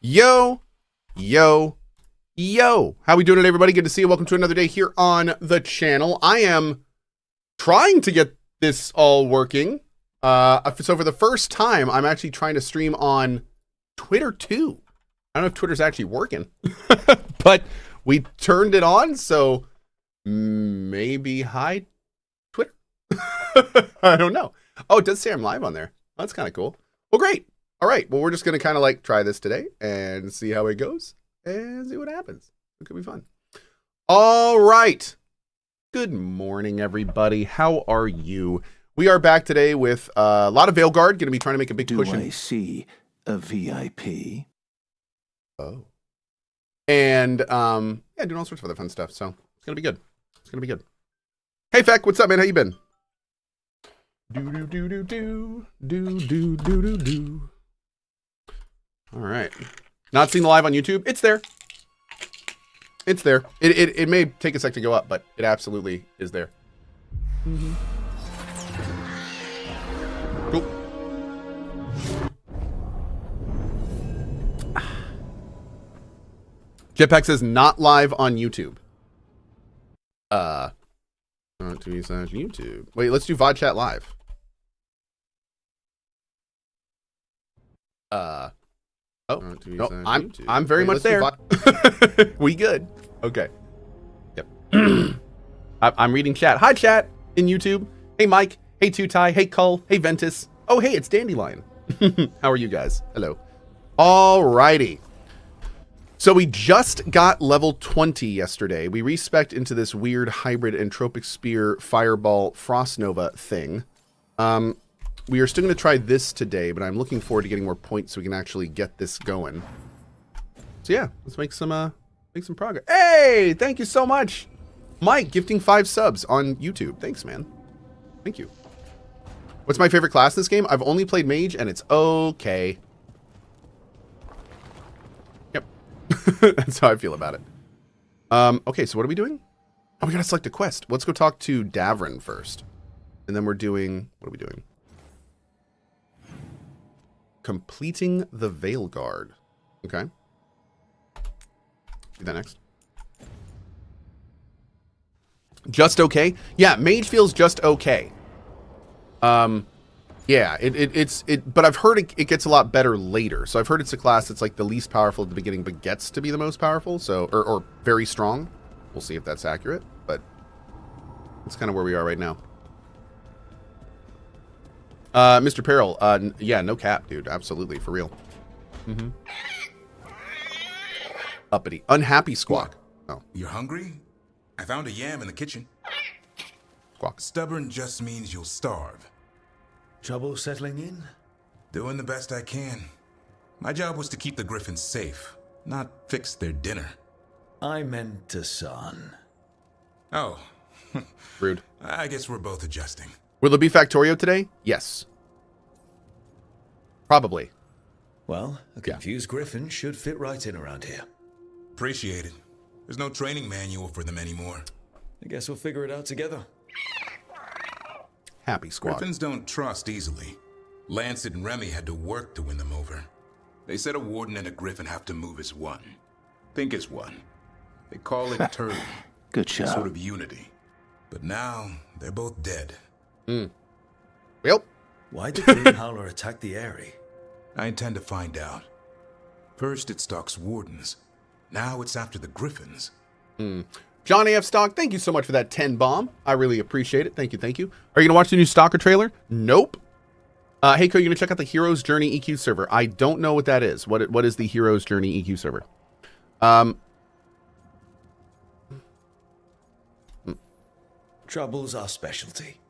Yo, yo, yo. How we doing today, everybody? Good to see you. Welcome to another day here on the channel. I am trying to get this all working. So for the first time, I'm actually trying to stream on Twitter too. I don't know if Twitter's actually working, but we turned it on, so maybe hi, Twitter. I don't know. Oh, it does say I'm live on there. That's kind of cool. Well, great. All right. Well, we're just going to kind of like try this today and see how it goes and see what happens. It could be fun. All right. Good morning, everybody. How are you? We are back today with a lot of Veilguard. Going to be trying to make a big push. Do I see a VIP? Oh. And yeah, doing all sorts of other fun stuff. So it's going to be good. It's going to be good. Hey, Feck, what's up, man? How you been? Do. All right. Not seeing the live on YouTube. It's there. It's there. It may take a sec to go up, but it absolutely is there. Cool. Jetpack says not live on YouTube. YouTube. Wait, let's do VOD chat live. Oh, no, I'm very much there. We good. Okay. Yep. I'm reading chat. Hi, chat in YouTube. Hey, Mike. Hey, Tutai. Hey, Cohh. Hey, Ventus. Oh, hey, it's Dandelion. How are you guys? Hello. All righty. So we just got level 20 yesterday. We respec'd into this weird hybrid entropic spear fireball frost nova thing. We are still going to try this today, but I'm looking forward to getting more points so we can actually get this going. So yeah, let's make some progress. Hey, thank you so much, Mike, gifting 5 subs on YouTube. Thanks, man. Thank you. What's my favorite class in this game? I've only played mage, and it's okay. Yep, that's how I feel about it. Okay, so what are we doing? Oh, we gotta select a quest. Let's go talk to Davrin first, and then we're doing. What are we doing? Completing the Veilguard. Okay. Do that next. Just okay? Yeah, mage feels just okay. Yeah, but I've heard it gets a lot better later. So I've heard it's a class that's like the least powerful at the beginning, but gets to be the most powerful. So, or very strong. We'll see if that's accurate, but that's kind of where we are right now. Mr. Peril, yeah, no cap, dude. Absolutely, for real. Uppity. Unhappy Squawk. Oh. You're hungry? I found a yam in the kitchen. Squawk. Stubborn just means you'll starve. Trouble settling in? Doing the best I can. My job was to keep the griffins safe, not fix their dinner. I meant to son. Oh. Rude. I guess we're both adjusting. Will there be Factorio today? Yes. Probably. Well, a confused griffin should fit right in around here. Appreciate it. There's no training manual for them anymore. I guess we'll figure it out together. Happy Squawk. Griffins don't trust easily. Lancet and Remy had to work to win them over. They said a warden and a griffin have to move as one. Think as one. They call it turn. Good job. Sort of unity. But now, they're both dead. Well. Why did Green Howler attack the Airy? I intend to find out. First it stalks wardens. Now it's after the griffins. John AF Stock, thank you so much for that 10 bomb. I really appreciate it. Thank you, thank you. Are you going to watch the new Stalker trailer? Nope. Hey, Cohh, you going to check out the Hero's Journey EQ server? I don't know what that is. What is the Hero's Journey EQ server? Trouble's our specialty.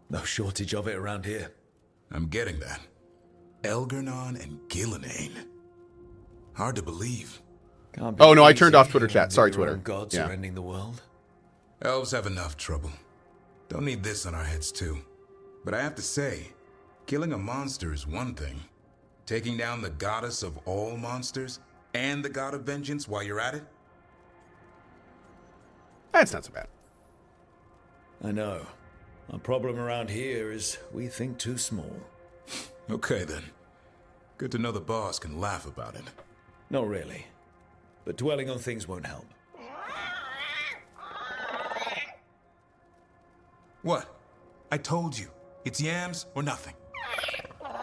No shortage of it around here. I'm getting that. Elgernon and Gillinane. Hard to believe. Oh, no, I turned off Twitter chat. Sorry, Twitter. Gods are ending the world. Elves have enough trouble. Don't need this on our heads, too. But I have to say, killing a monster is one thing. Taking down the goddess of all monsters and the god of vengeance while you're at it? That's not so bad. I know. Our problem around here is we think too small. Okay, then. Good to know the boss can laugh about it. Not really. But dwelling on things won't help. What? I told you. It's yams or nothing.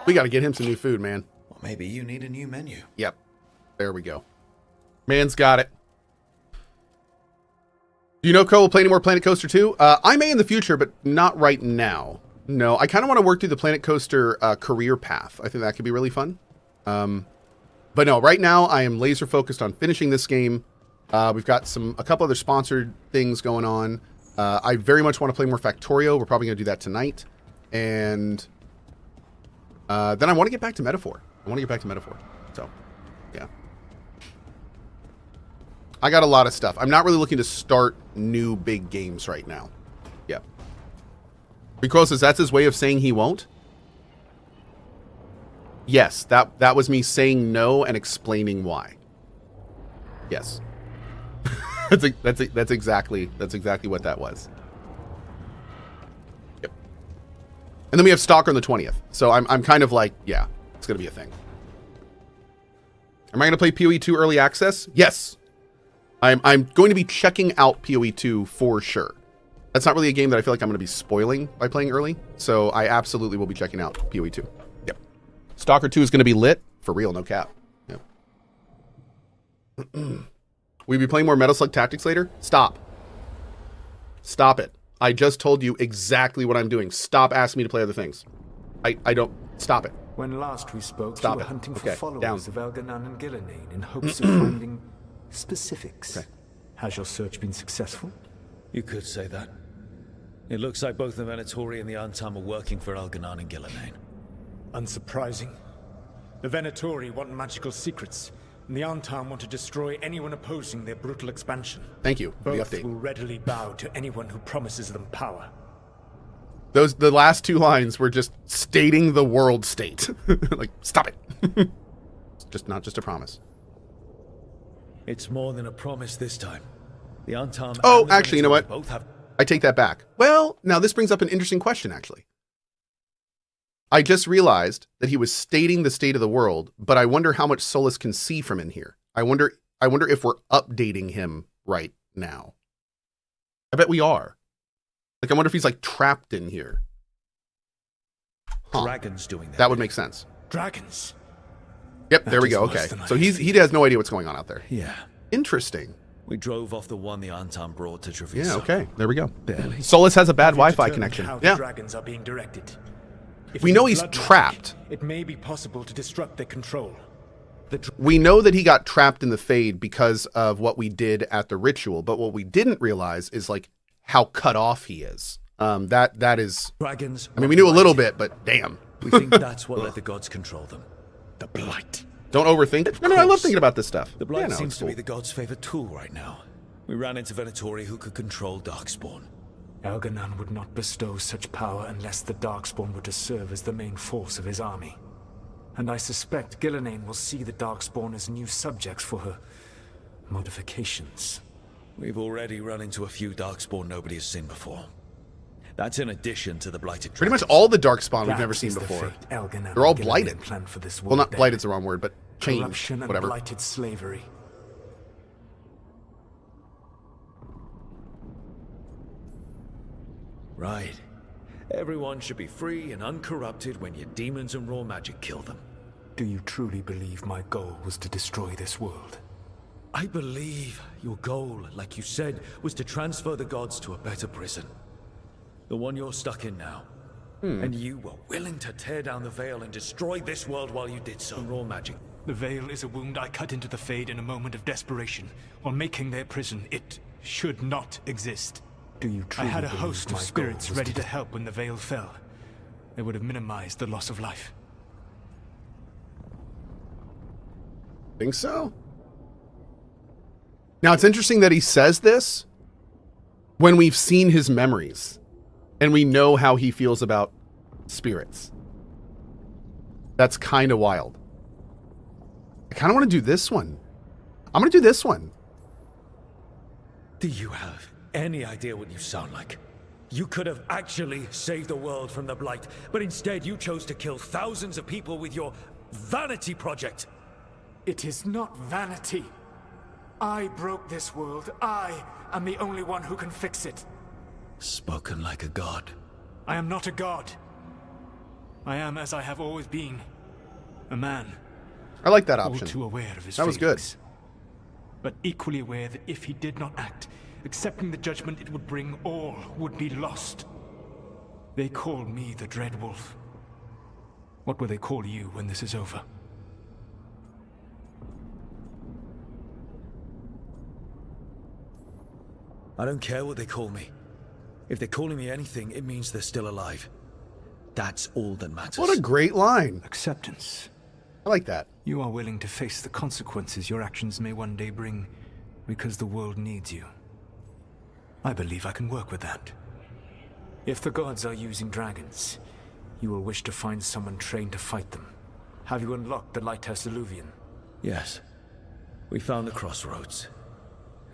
We got to get him some new food, man. Well, maybe you need a new menu. Yep. There we go. Man's got it. Do you know Cohh will play any more Planet Coaster 2? I may in the future, but not right now. No, I kind of want to work through the Planet Coaster career path. I think that could be really fun. But no, right now I am laser focused on finishing this game. We've got a couple other sponsored things going on. I very much want to play more Factorio. We're probably going to do that tonight. And then I want to get back to Metaphor. So, yeah. I got a lot of stuff. I'm not really looking to start new big games right now. Yeah. Because that's his way of saying he won't. Yes, that was me saying no and explaining why. Yes. that's exactly what that was. Yep. And then we have Stalker on the 20th. So I'm kind of like, yeah, it's gonna be a thing. Am I gonna play PoE 2 early access? Yes. I'm going to be checking out PoE 2 for sure. That's not really a game that I feel like I'm going to be spoiling by playing early. So I absolutely will be checking out PoE 2. Yep. Stalker 2 is going to be lit. For real, no cap. Yep. Will you be playing more Metal Slug Tactics later? Stop. Stop it. I just told you exactly what I'm doing. Stop asking me to play other things. I don't... Stop it. When last we spoke, Stop you were it. hunting Okay, for followers down. of Elganan and Gillenane in hopes of finding specifics. Okay. Has your search been successful? You could say that. It looks like both the Venatori and the Antam are working for Elganan and Gillenane. Unsurprising. The Venatori want magical secrets, and the Antam want to destroy anyone opposing their brutal expansion. Thank you for the Both update. will readily bow to anyone who promises them power. The last two lines were just stating the world state. Like, stop it. It's not just a promise. It's more than a promise this time. The Antam. Oh, and the actually, you know Venatori what? Both have. I take that back. Well, now this brings up an interesting question, actually. I just realized that he was stating the state of the world, but I wonder how much Solus can see from in here. I wonder if we're updating him right now. I bet we are. Like, I wonder if he's like trapped in here. Huh. Dragons doing that. That would make sense. Dragons. Yep, there we go. Okay. So he has no idea what's going on out there. Yeah. Interesting. We drove off the one the Antam brought to Treviso. Yeah, okay. There we go. Barely. Solus has a bad Have you Wi-Fi determined connection. how the Yeah. dragons are being directed? If We it know is he's blood trapped. magic, it may be possible to disrupt their control. We know that he got trapped in the Fade because of what we did at the ritual, but what we didn't realize is like how cut off he is. That is. Dragons. I mean, we knew a little bit, but damn. We think that's what let the gods control them. The Blight. Don't overthink it. No, I love thinking about this stuff. The Blight Yeah, no, seems it's to be cool. the gods' favorite tool right now. We ran into Venatori who could control Darkspawn. Elganan would not bestow such power unless the Darkspawn were to serve as the main force of his army. And I suspect Gillenane will see the Darkspawn as new subjects for her modifications. We've already run into a few Darkspawn nobody has seen before. That's in addition to the blighted Pretty much dragons. all the Darkspawn we've That never seen is the before. fate Elganan They're all and Gillenane blighted. planned for this Well, not world blighted's the wrong word, but changed. corruption and Whatever. blighted slavery. Right. Everyone should be free and uncorrupted when your demons and raw magic kill them. Do you truly believe my goal was to destroy this world? I believe your goal, like you said, was to transfer the gods to a better prison. The one you're stuck in now. And you were willing to tear down the veil and destroy this world while you did so. Raw magic. The veil is a wound I cut into the Fade in a moment of desperation, while making their prison. It should not exist. Do you truly I had a host of spirits ready to help when the veil fell. They would have minimized the loss of life. Think so? Now, it's interesting that he says this when we've seen his memories and we know how he feels about spirits. That's kind of wild. I kind of want to do this one. I'm going to do this one. Do you have any idea what you sound like? You could have actually saved the world from the Blight, but instead you chose to kill thousands of people with your vanity project. It is not vanity. I broke this world. I am the only one who can fix it. Spoken like a god. I am not a god. I am as I have always been. A man. I like that All option. too aware of his That was good. failings, but equally aware that if he did not act, accepting the judgment it would bring, all would be lost. They call me the Dread Wolf. What will they call you when this is over? I don't care what they call me. If they're calling me anything, it means they're still alive. That's all that matters. What a great line. Acceptance. I like that. You are willing to face the consequences your actions may one day bring because the world needs you. I believe I can work with that. If the gods are using dragons, you will wish to find someone trained to fight them. Have you unlocked the Lighthouse Illuvian? Yes. We found the crossroads.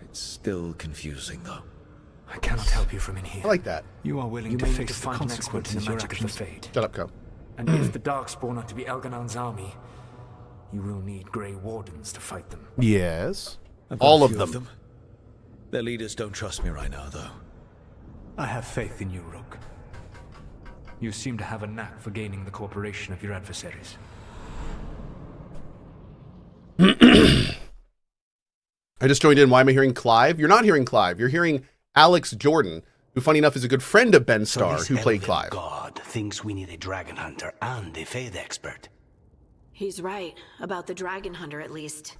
It's still confusing, though. I cannot help you from in here. I like that. You are willing to face the consequences your actions fade. Shut up, Cohh. And if the Darkspawn are to be Elganon's army, you will need Grey Wardens to fight them. Yes. I've got All a of few them. Their leaders don't trust me right now, though. I have faith in you, Rook. You seem to have a knack for gaining the cooperation of your adversaries. I just joined in. Why am I hearing Clive? You're not hearing Clive. You're hearing Alex Jordan, who, funny enough, is a good friend of Ben Starr, who played Clive. God thinks we need a dragon hunter and a Fade expert. He's right, about the dragon hunter at least.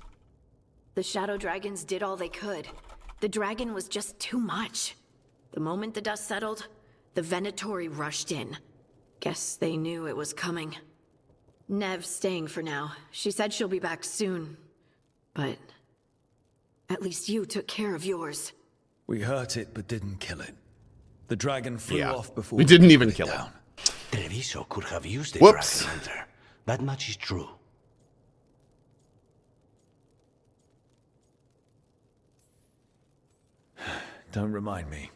The Shadow Dragons did all they could. The dragon was just too much. The moment the dust settled, the Venatori rushed in. Guess they knew it was coming. Nev's staying for now. She said she'll be back soon. But at least you took care of yours. We hurt it, but didn't kill it. The dragon flew off before we didn't even kill it. Treviso could have used a Whoops. dragon hunter. That much is true. Don't remind me.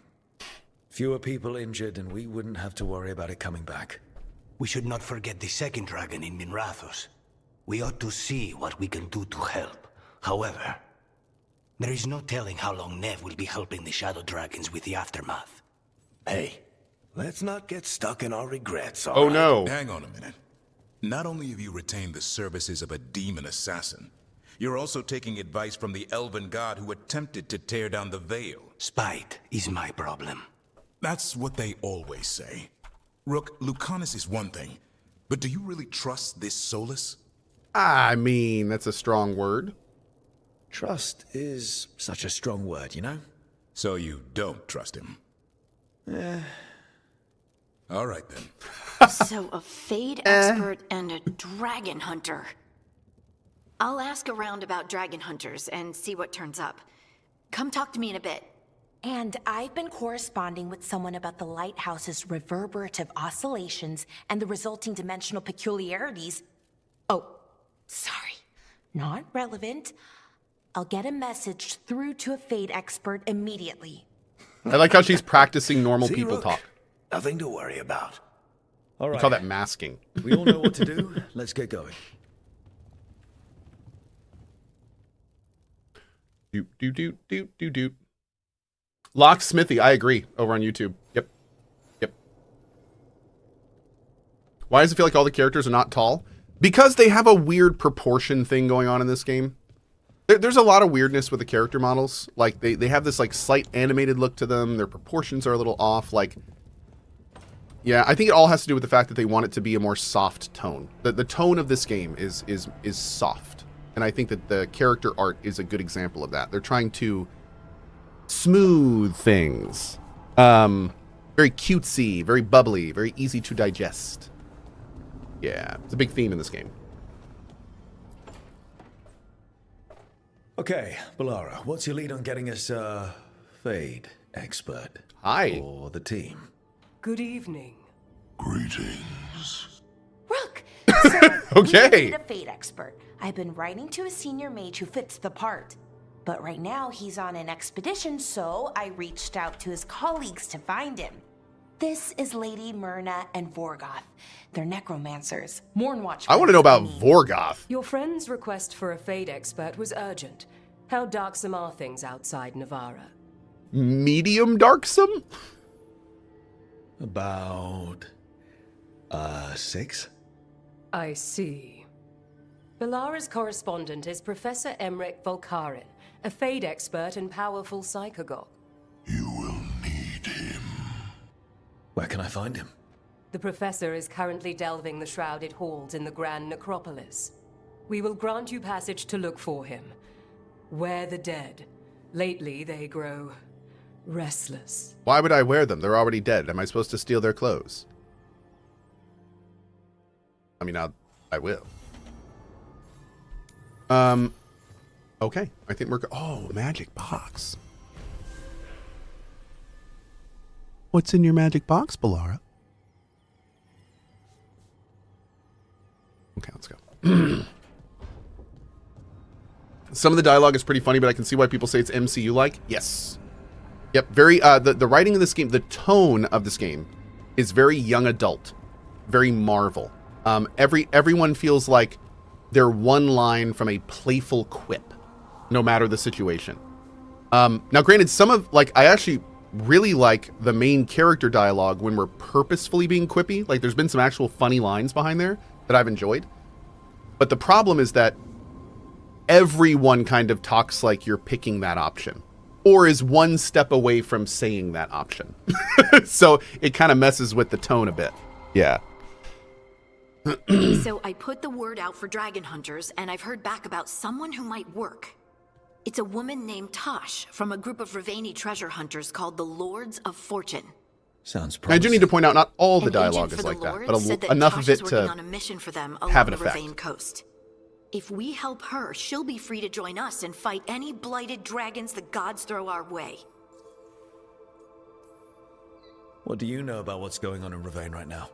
Fewer people injured, and we wouldn't have to worry about it coming back. We should not forget the second dragon in Minrathos. We ought to see what we can do to help. However, there is no telling how long Nev will be helping the Shadow Dragons with the aftermath. Hey, let's not get stuck in our regrets, Oh, no. Hang on a minute. Not only have you retained the services of a demon assassin, you're also taking advice from the elven god who attempted to tear down the veil. Spite is my problem. That's what they always say. Rook, Lucanus is one thing, but do you really trust this Solus? I mean, that's a strong word. Trust is such a strong word, you know? So you don't trust him? All right, then. So a Fade expert and a dragon hunter. I'll ask around about dragon hunters and see what turns up. Come talk to me in a bit. And I've been corresponding with someone about the lighthouse's reverberative oscillations and the resulting dimensional peculiarities. Oh, sorry. Not relevant. I'll get a message through to a Fade expert immediately. I like how she's practicing normal See, people Rook? talk. Nothing to worry about. All right. We call that masking. We all know what to do. Let's get going. Do. Locksmithy, I agree, over on YouTube. Yep. Why does it feel like all the characters are not tall? Because they have a weird proportion thing going on in this game. There's a lot of weirdness with the character models. Like, they have this, like, slight animated look to them. Their proportions are a little off. Like, yeah, I think it all has to do with the fact that they want it to be a more soft tone. The tone of this game is soft. And I think that the character art is a good example of that. They're trying to smooth things. Very cutesy, very bubbly, very easy to digest. Yeah, it's a big theme in this game. Okay, Balara, what's your lead on getting us a Fade expert? Hi. For the team. Good evening. Greetings. Rook! So, Okay. we need a Fade expert. I've been writing to a senior mage who fits the part. But right now, he's on an expedition, so I reached out to his colleagues to find him. This is Lady Myrna and Vorgoth. They're necromancers. Mournwatch. I want to know about Vorgoth. Your friend's request for a Fade expert was urgent. How darksome are things outside Navarra? Medium darksome? About... 6? I see. Belara's correspondent is Professor Emmerich Volkarin, a Fade expert and powerful psychagogue. You will need him. Where can I find him? The Professor is currently delving the shrouded halls in the Grand Necropolis. We will grant you passage to look for him. Wear the dead. Lately, they grow restless. Why would I wear them? They're already dead. Am I supposed to steal their clothes? I mean, I will. Okay. I think we're... Oh, magic box. What's in your magic box, Belara? Okay, let's go. Some of the dialogue is pretty funny, but I can see why people say it's MCU-like. Yes. Yep, very... the writing of this game, the tone of this game is very young adult. Very Marvel. Everyone feels like they're one line from a playful quip, no matter the situation. Now, granted, some of, like, I actually really like the main character dialogue when we're purposefully being quippy. Like, there's been some actual funny lines behind there that I've enjoyed. But the problem is that everyone kind of talks like you're picking that option, or is one step away from saying that option. So it kind of messes with the tone a bit. Yeah. So I put the word out for dragon hunters, and I've heard back about someone who might work. It's a woman named Tosh from a group of Ravani treasure hunters called the Lords of Fortune. Sounds promising. I do need to point out, not all the dialogue is like that, but enough of it to on a mission for them have along an the effect. Ravane coast. If we help her, she'll be free to join us and fight any blighted dragons the gods throw our way. What do you know about what's going on in Ravane right now?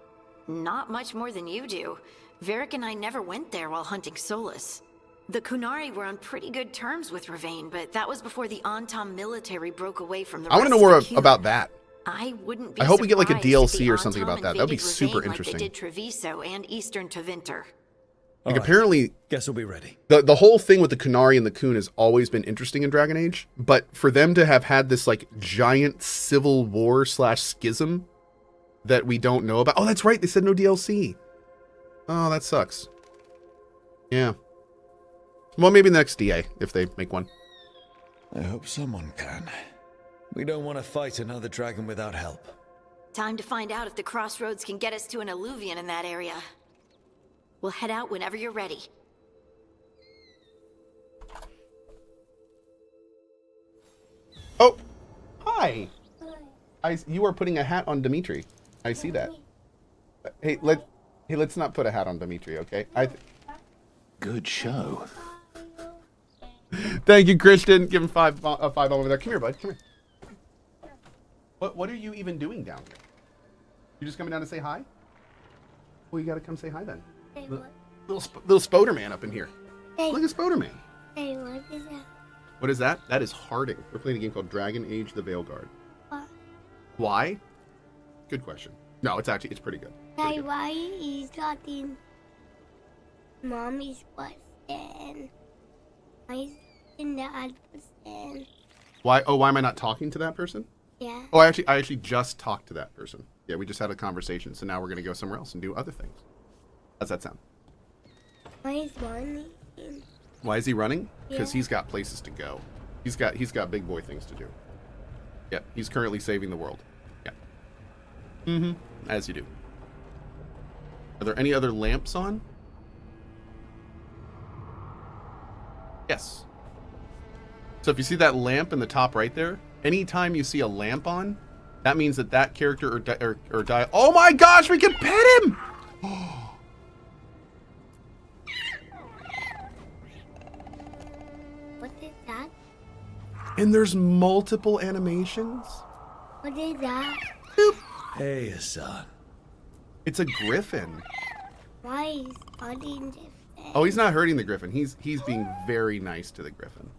Not much more than you do. Varric and I never went there while hunting Solus. The Qunari were on pretty good terms with Ravane, but that was before the Antam military broke away from the I want to know more about that. I wouldn't be I hope we get like a surprised if DLC the or something about that. That would be Antam super invaded Ravane interesting. Like they did Treviso and Eastern Tevinter. Like, apparently, guess we'll be ready. The whole thing with the Qunari and the Khun has always been interesting in Dragon Age, but for them to have had this like giant civil war / schism that we don't know about. Oh, that's right. They said no DLC. Oh, that sucks. Yeah. Well, maybe the next DA, if they make one. I hope someone can. We don't want to fight another dragon without help. Time to find out if the crossroads can get us to an alluvion in that area. We'll head out whenever you're ready. Oh, hi. You are putting a hat on Dimitri. I see that. Hey, let's not put a hat on Dimitri, okay? Good show. Thank you, Christian. Give him five over there. Come here, bud. Come here. What are you even doing down here? You just coming down to say hi? Well, you gotta come say hi then. Hey, what? Little Spoder Man up in here. Hey. Look at Spoder Man. Hey, what is that? What is that? That is Harding. We're playing a game called Dragon Age: The Veilguard. What? Why? Good question. No, it's pretty good. Pretty Hey, good. why is talking mommy's person? Why is in the other person? Why? Oh, why am I not talking to that person? Yeah. Oh, I actually just talked to that person. Yeah, we just had a conversation. So now we're gonna go somewhere else and do other things. How's that sound? Why is mommy? Why is he running? Because Yeah. he's got places to go. He's got big boy things to do. Yeah, he's currently saving the world. Yeah. Mm-hmm. As you do. Are there any other lamps on? Yes. So if you see that lamp in the top right there, anytime you see a lamp on, that means that character or die. Oh my gosh, we can pet him! What is that? And there's multiple animations. What is that? Hey, son. It's a griffin. Why is hurting different? Oh, he's not hurting the griffin. He's being very nice to the griffin.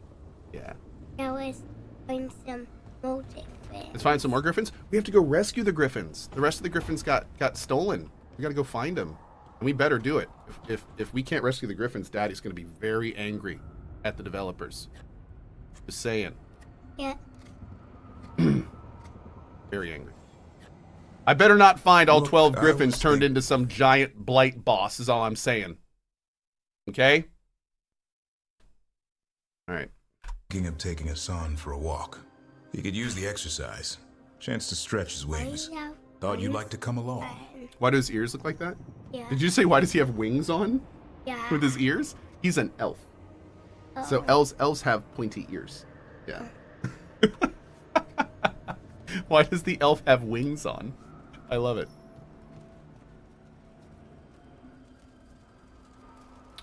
Yeah. That was find some No different. Let's find some more griffins. We have to go rescue the griffins. The rest of the griffins got stolen. We got to go find them. And we better do it. If we can't rescue the griffins, Daddy's going to be very angry at the developers. Just saying. Yeah. Very angry. I better not find all 12 griffins turned into some giant blight boss is all I'm saying. Okay? All right. Thinking of taking Hassan for a walk. He could use the exercise. Chance to stretch his wings. Thought you'd like to come along. Why do his ears look like that? Yeah. Did you say why does he have wings on? Yeah. With his ears? He's an elf. Oh. So elves have pointy ears. Yeah. Why does the elf have wings on? I love it.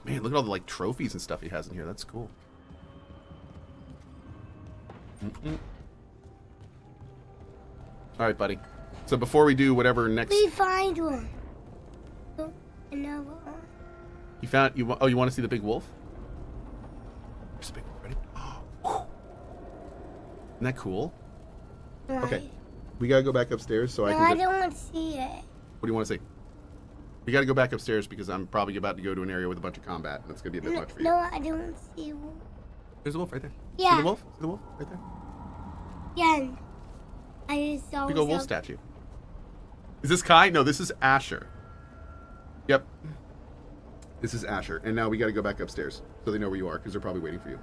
Man, look at all the like trophies and stuff he has in here. That's cool. All right, buddy. So before we do whatever next, We find one. Oh, another one. you found you. Oh, you want to see the big wolf? There's a big wolf. Ready? Oh, isn't that cool? Right. Okay, we gotta go back upstairs so No, I can. I don't want to see it. What do you want to see? We gotta go back upstairs because I'm probably about to go to an area with a bunch of combat, and it's gonna be a bit much for you. No, I don't see one. There's a wolf right there. Yeah. See the wolf? See the wolf right there? Yeah. I just saw. Big old wolf statue. Is this Kai? No, this is Asher. Yep. This is Asher. And now we gotta go back upstairs so they know where you are because they're probably waiting for you.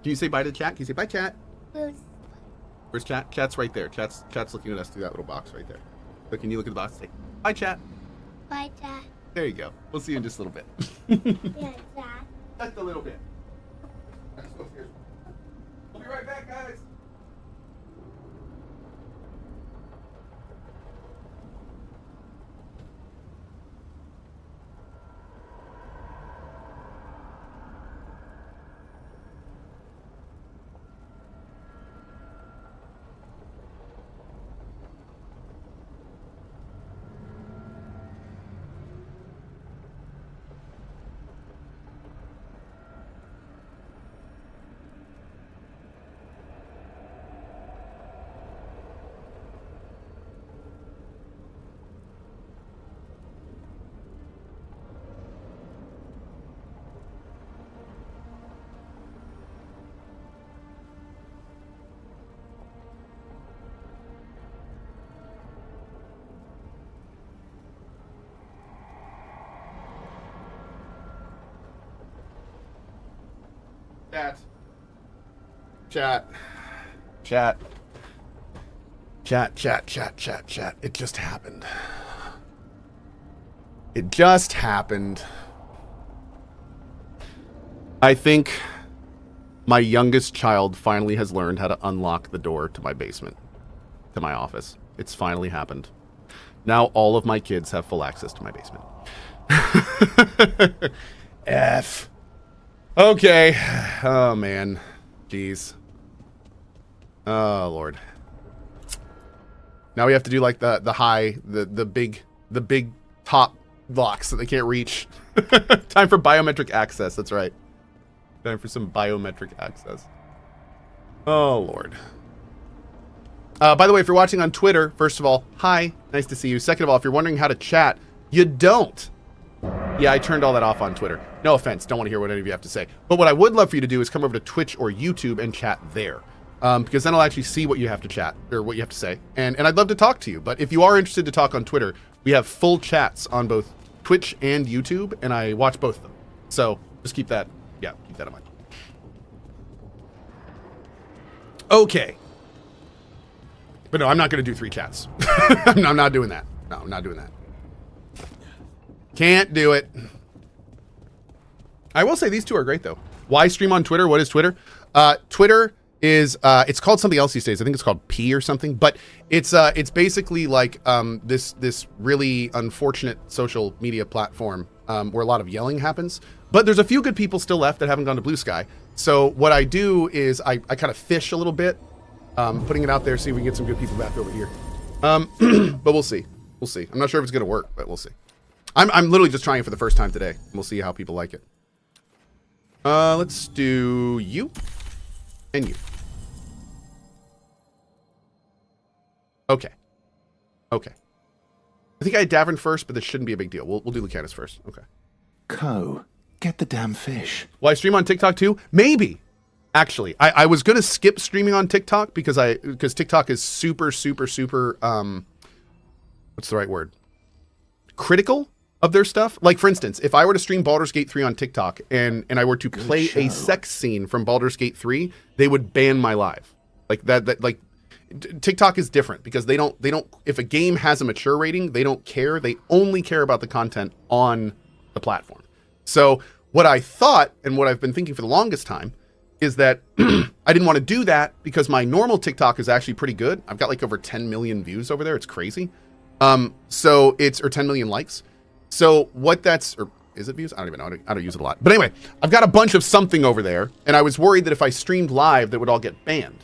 Can you say bye to the chat? Can you say bye, chat? Where's chat? Chat's right there. Chat's looking at us through that little box right there. So can you look at the box and say, bye, chat? Bye, Dad. There you go. We'll see you in just a little bit. Yeah, Dad. Just a little bit. Let's go upstairs. We'll be right back, guys. Chat. It just happened. It just happened. I think my youngest child finally has learned how to unlock the door to my basement, to my office. It's finally happened. Now all of my kids have full access to my basement. F. Okay. Oh, man. Jeez. Oh, Lord. Now we have to do like the big top blocks that they can't reach. Time for biometric access. That's right. Time for some biometric access. Oh, Lord. By the way, if you're watching on Twitter, first of all, hi. Nice to see you. Second of all, if you're wondering how to chat, you don't. Yeah, I turned all that off on Twitter. No offense. Don't want to hear what any of you have to say. But what I would love for you to do is come over to Twitch or YouTube and chat there. Because then I'll actually see what you have to chat, or what you have to say. And I'd love to talk to you. But if you are interested to talk on Twitter, we have full chats on both Twitch and YouTube, and I watch both of them. So just keep that in mind. Okay. But no, I'm not going to do 3 chats. I'm not doing that. No, I'm not doing that. Can't do it. I will say these two are great, though. Why stream on Twitter? What is Twitter? Twitter is it's called something else these days. I think it's called P or something. But it's basically like this really unfortunate social media platform where a lot of yelling happens. But there's a few good people still left that haven't gone to Blue Sky. So what I do is I kind of fish a little bit, putting it out there, see if we can get some good people back over here. But we'll see. We'll see. I'm not sure if it's going to work, but we'll see. I'm literally just trying it for the first time today. We'll see how people like it. Let's do you and you. Okay. Okay. I think I had Davin first, but this shouldn't be a big deal. We'll do Lucanus first. Okay. Cohh, get the damn fish. Will I stream on TikTok too? Maybe. Actually, I was gonna skip streaming on TikTok because TikTok is super what's the right word? Critical of their stuff. Like, for instance, if I were to stream Baldur's Gate 3 on TikTok and I were to play a sex scene from Baldur's Gate 3, they would ban my live. Like that like TikTok is different because they don't if a game has a mature rating, they don't care. They only care about the content on the platform. So what I thought and what I've been thinking for the longest time is that I didn't want to do that because my normal TikTok is actually pretty good. I've got like over 10 million views over there. It's crazy. So it's, or 10 million likes. So what that's, or is it views? I don't even know. I don't use it a lot. But anyway, I've got a bunch of something over there, and I was worried that if I streamed live, that would all get banned.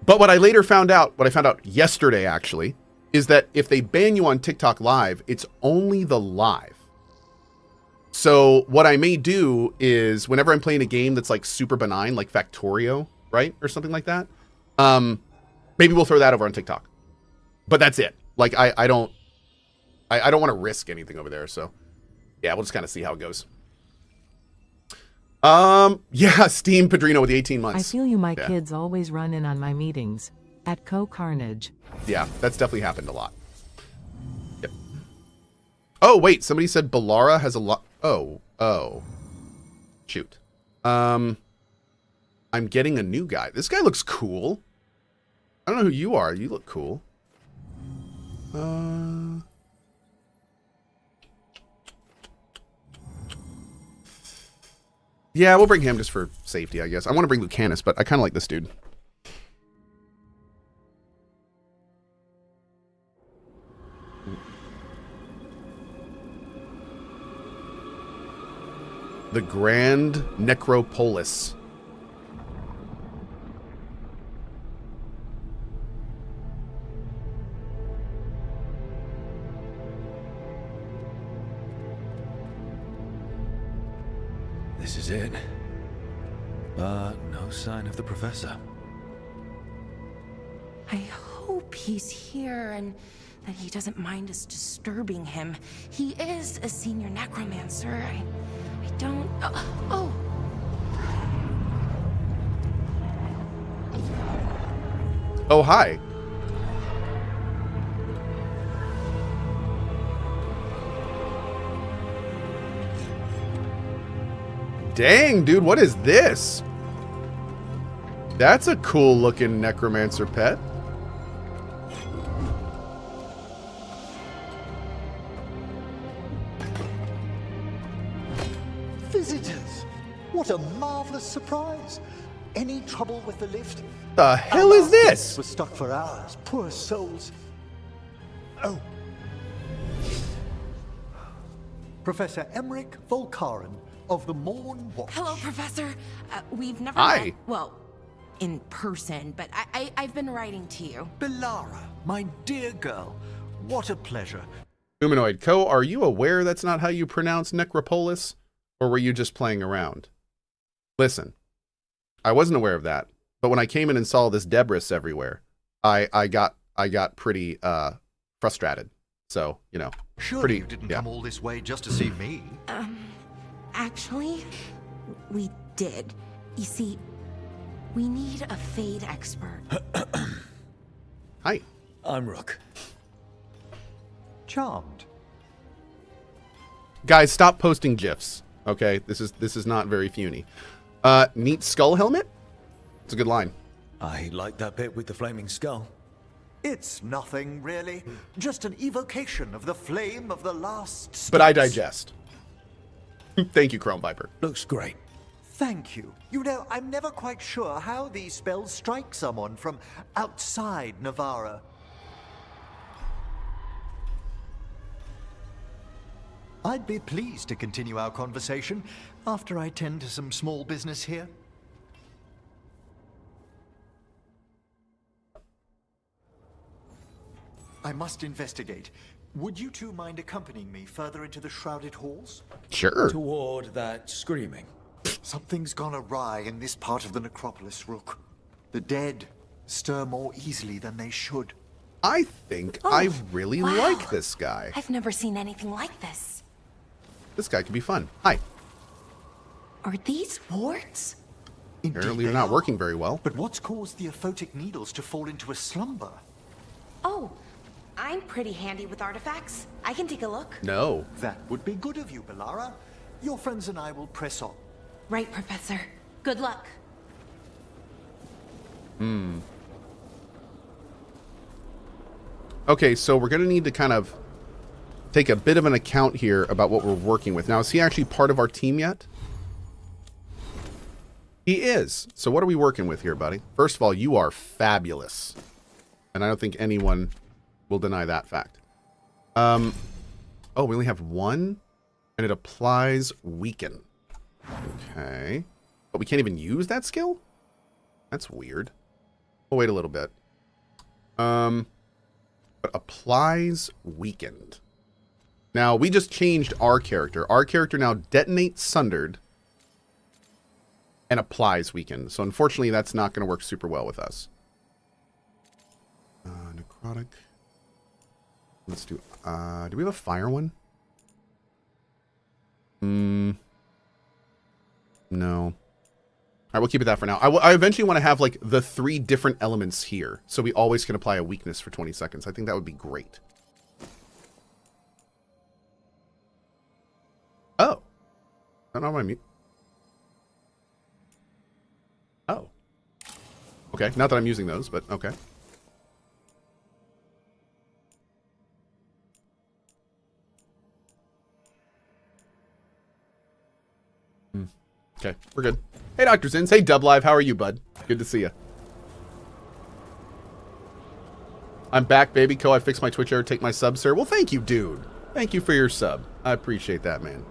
But what I later found out, what I found out yesterday actually, is that if they ban you on TikTok live, it's only the live. So what I may do is whenever I'm playing a game that's like super benign, like Factorio, right? Or something like that. Maybe we'll throw that over on TikTok. But that's it. Like I don't want to risk anything over there. So yeah, we'll just kind of see how it goes. Yeah, Steam Padrino with the 18 months. I feel you, my kids always run in on my meetings at CohhCarnage. Yeah, that's definitely happened a lot. Yep. Oh, wait, somebody said Ballara has a lot. Oh. Shoot. I'm getting a new guy. This guy looks cool. I don't know who you are. You look cool. Yeah, we'll bring him just for safety, I guess. I want to bring Lucanus, but I kind of like this dude. The Grand Necropolis. This is it. But no sign of the professor. I hope he's here and that he doesn't mind us disturbing him. He is a senior necromancer. I don't... Oh! Oh, hi. Dang, dude, what is this? That's a cool looking necromancer pet. Visitors! What a marvelous surprise! Any trouble with the lift? The hell is this? We're stuck for hours. Poor souls. Oh. Professor Emmerich Volkaren of the Morn Watch. Hello, Professor. We've never Hi. met, well, in person, but I've been writing to you. Ballara, my dear girl. What a pleasure. Humanoid Cohh, are you aware that's not how you pronounce Necropolis? Or were you just playing around? Listen, I wasn't aware of that, but when I came in and saw this debris everywhere, I got pretty frustrated. So, you know, Surely you didn't come all this way just to see me. Actually, we did. You see, we need a Fade expert. Hi. I'm Rook. Charmed. Guys, stop posting GIFs. Okay, this is not very funny. Neat skull helmet? It's a good line. I like that bit with the flaming skull. It's nothing, really. Just an evocation of the flame of the last steps. But I digest. Thank you, Chrome Viper. Looks great. Thank you. You know, I'm never quite sure how these spells strike someone from outside Navarra. I'd be pleased to continue our conversation after I tend to some small business here. I must investigate. Would you two mind accompanying me further into the shrouded halls? Sure. Toward that screaming. Something's gone awry in this part of the necropolis, Rook. The dead stir more easily than they should. I think I really like this guy. I've never seen anything like this. This guy could be fun. Hi. Are these warts? Apparently they're not working very well. But what's caused the aphotic needles to fall into a slumber? Oh, I'm pretty handy with artifacts. I can take a look. No. That would be good of you, Bellara. Your friends and I will press on. Right, Professor. Good luck. Okay, so we're going to need to kind of take a bit of an account here about what we're working with. Now, is he actually part of our team yet? He is. So what are we working with here, buddy? First of all, you are fabulous. And I don't think anyone will deny that fact. Oh, we only have one? And it applies weaken. Okay. But we can't even use that skill? That's weird. We'll wait a little bit. But applies weakened. Now, we just changed our character. Our character now detonates sundered and applies weakened. So unfortunately, that's not going to work super well with us. Necrotic. Let's do we have a fire one? No. All right, we'll keep it that for now. I eventually want to have like the 3 different elements here, so we always can apply a weakness for 20 seconds. I think that would be great. Oh. I don't know my mute. Oh. Okay, not that I'm using those, but okay. Okay, we're good. Hey, Dr. Zins. Hey, Dub Live. How are you, bud? Good to see you. I'm back, baby. Cohh, I fixed my Twitch error. Take my sub, sir. Well, thank you, dude. Thank you for your sub. I appreciate that, man.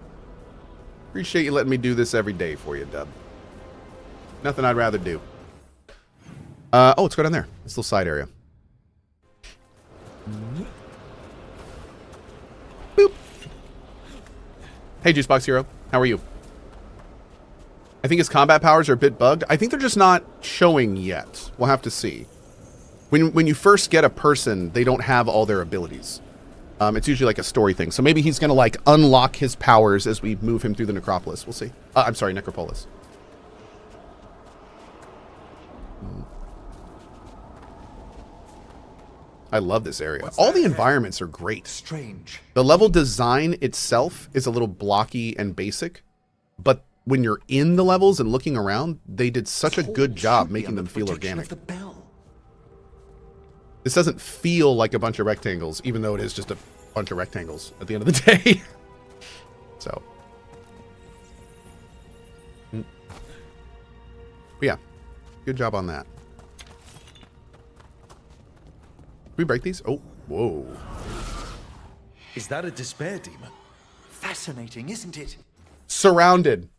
Appreciate you letting me do this every day for you, Dub. Nothing I'd rather do. Oh, let's go down there. This little side area. Boop. Hey, Juicebox Hero. How are you? I think his combat powers are a bit bugged. I think they're just not showing yet. We'll have to see. When you first get a person, they don't have all their abilities. It's usually like a story thing. So maybe he's going to like unlock his powers as we move him through the Necropolis. We'll see. I'm sorry, Necropolis. I love this area. All the environments are great. Strange. The level design itself is a little blocky and basic, but when you're in the levels and looking around, they did such a good job making them feel organic. This doesn't feel like a bunch of rectangles, even though it is just a bunch of rectangles at the end of the day. So. But yeah, good job on that. Can we break these? Oh, whoa. Is that a despair demon? Fascinating, isn't it? Surrounded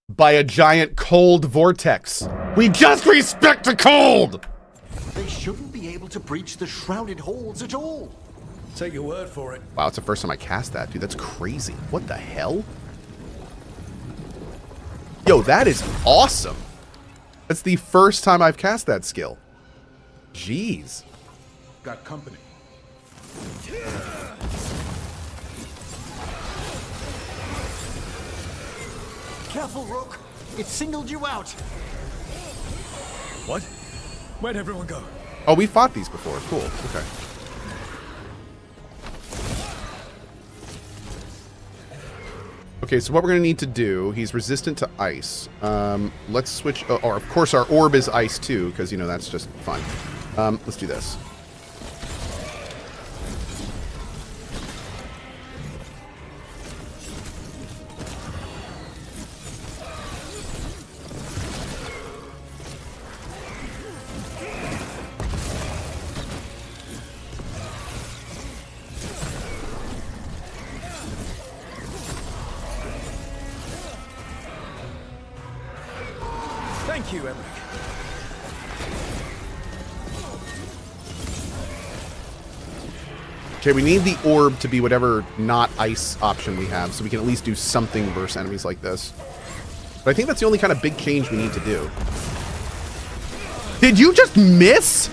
by a giant cold vortex. We just respect the cold! They shouldn't be able to breach the shrouded halls at all. Take your word for it. Wow, it's the first time I cast that, dude. That's crazy. What the hell? Yo, that is awesome. That's the first time I've cast that skill. Jeez. Got company. Careful, Rook. It singled you out. What? Where'd everyone go? Oh, we fought these before. Cool. Okay. Okay, so what we're going to need to do, he's resistant to ice. Let's switch, or of course our orb is ice too, because, you know, that's just fun. Let's do this. Thank you, Emmerich. Okay, we need the orb to be whatever not ice option we have, so we can at least do something versus enemies like this. But I think that's the only kind of big change we need to do. Did you just miss?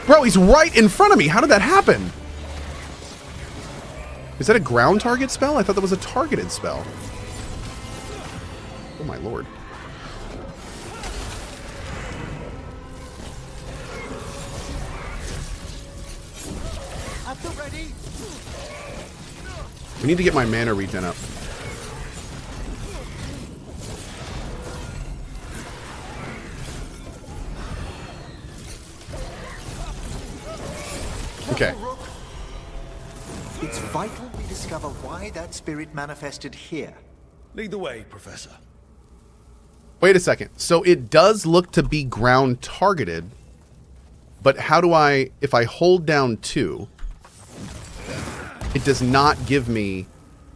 Bro, he's right in front of me. How did that happen? Is that a ground target spell? I thought that was a targeted spell. Oh my lord. At the ready. We need to get my mana regen up. Okay. It's vital we discover why that spirit manifested here. Lead the way, Professor. Wait a second. So it does look to be ground targeted, but how do I, if I hold down 2, it does not give me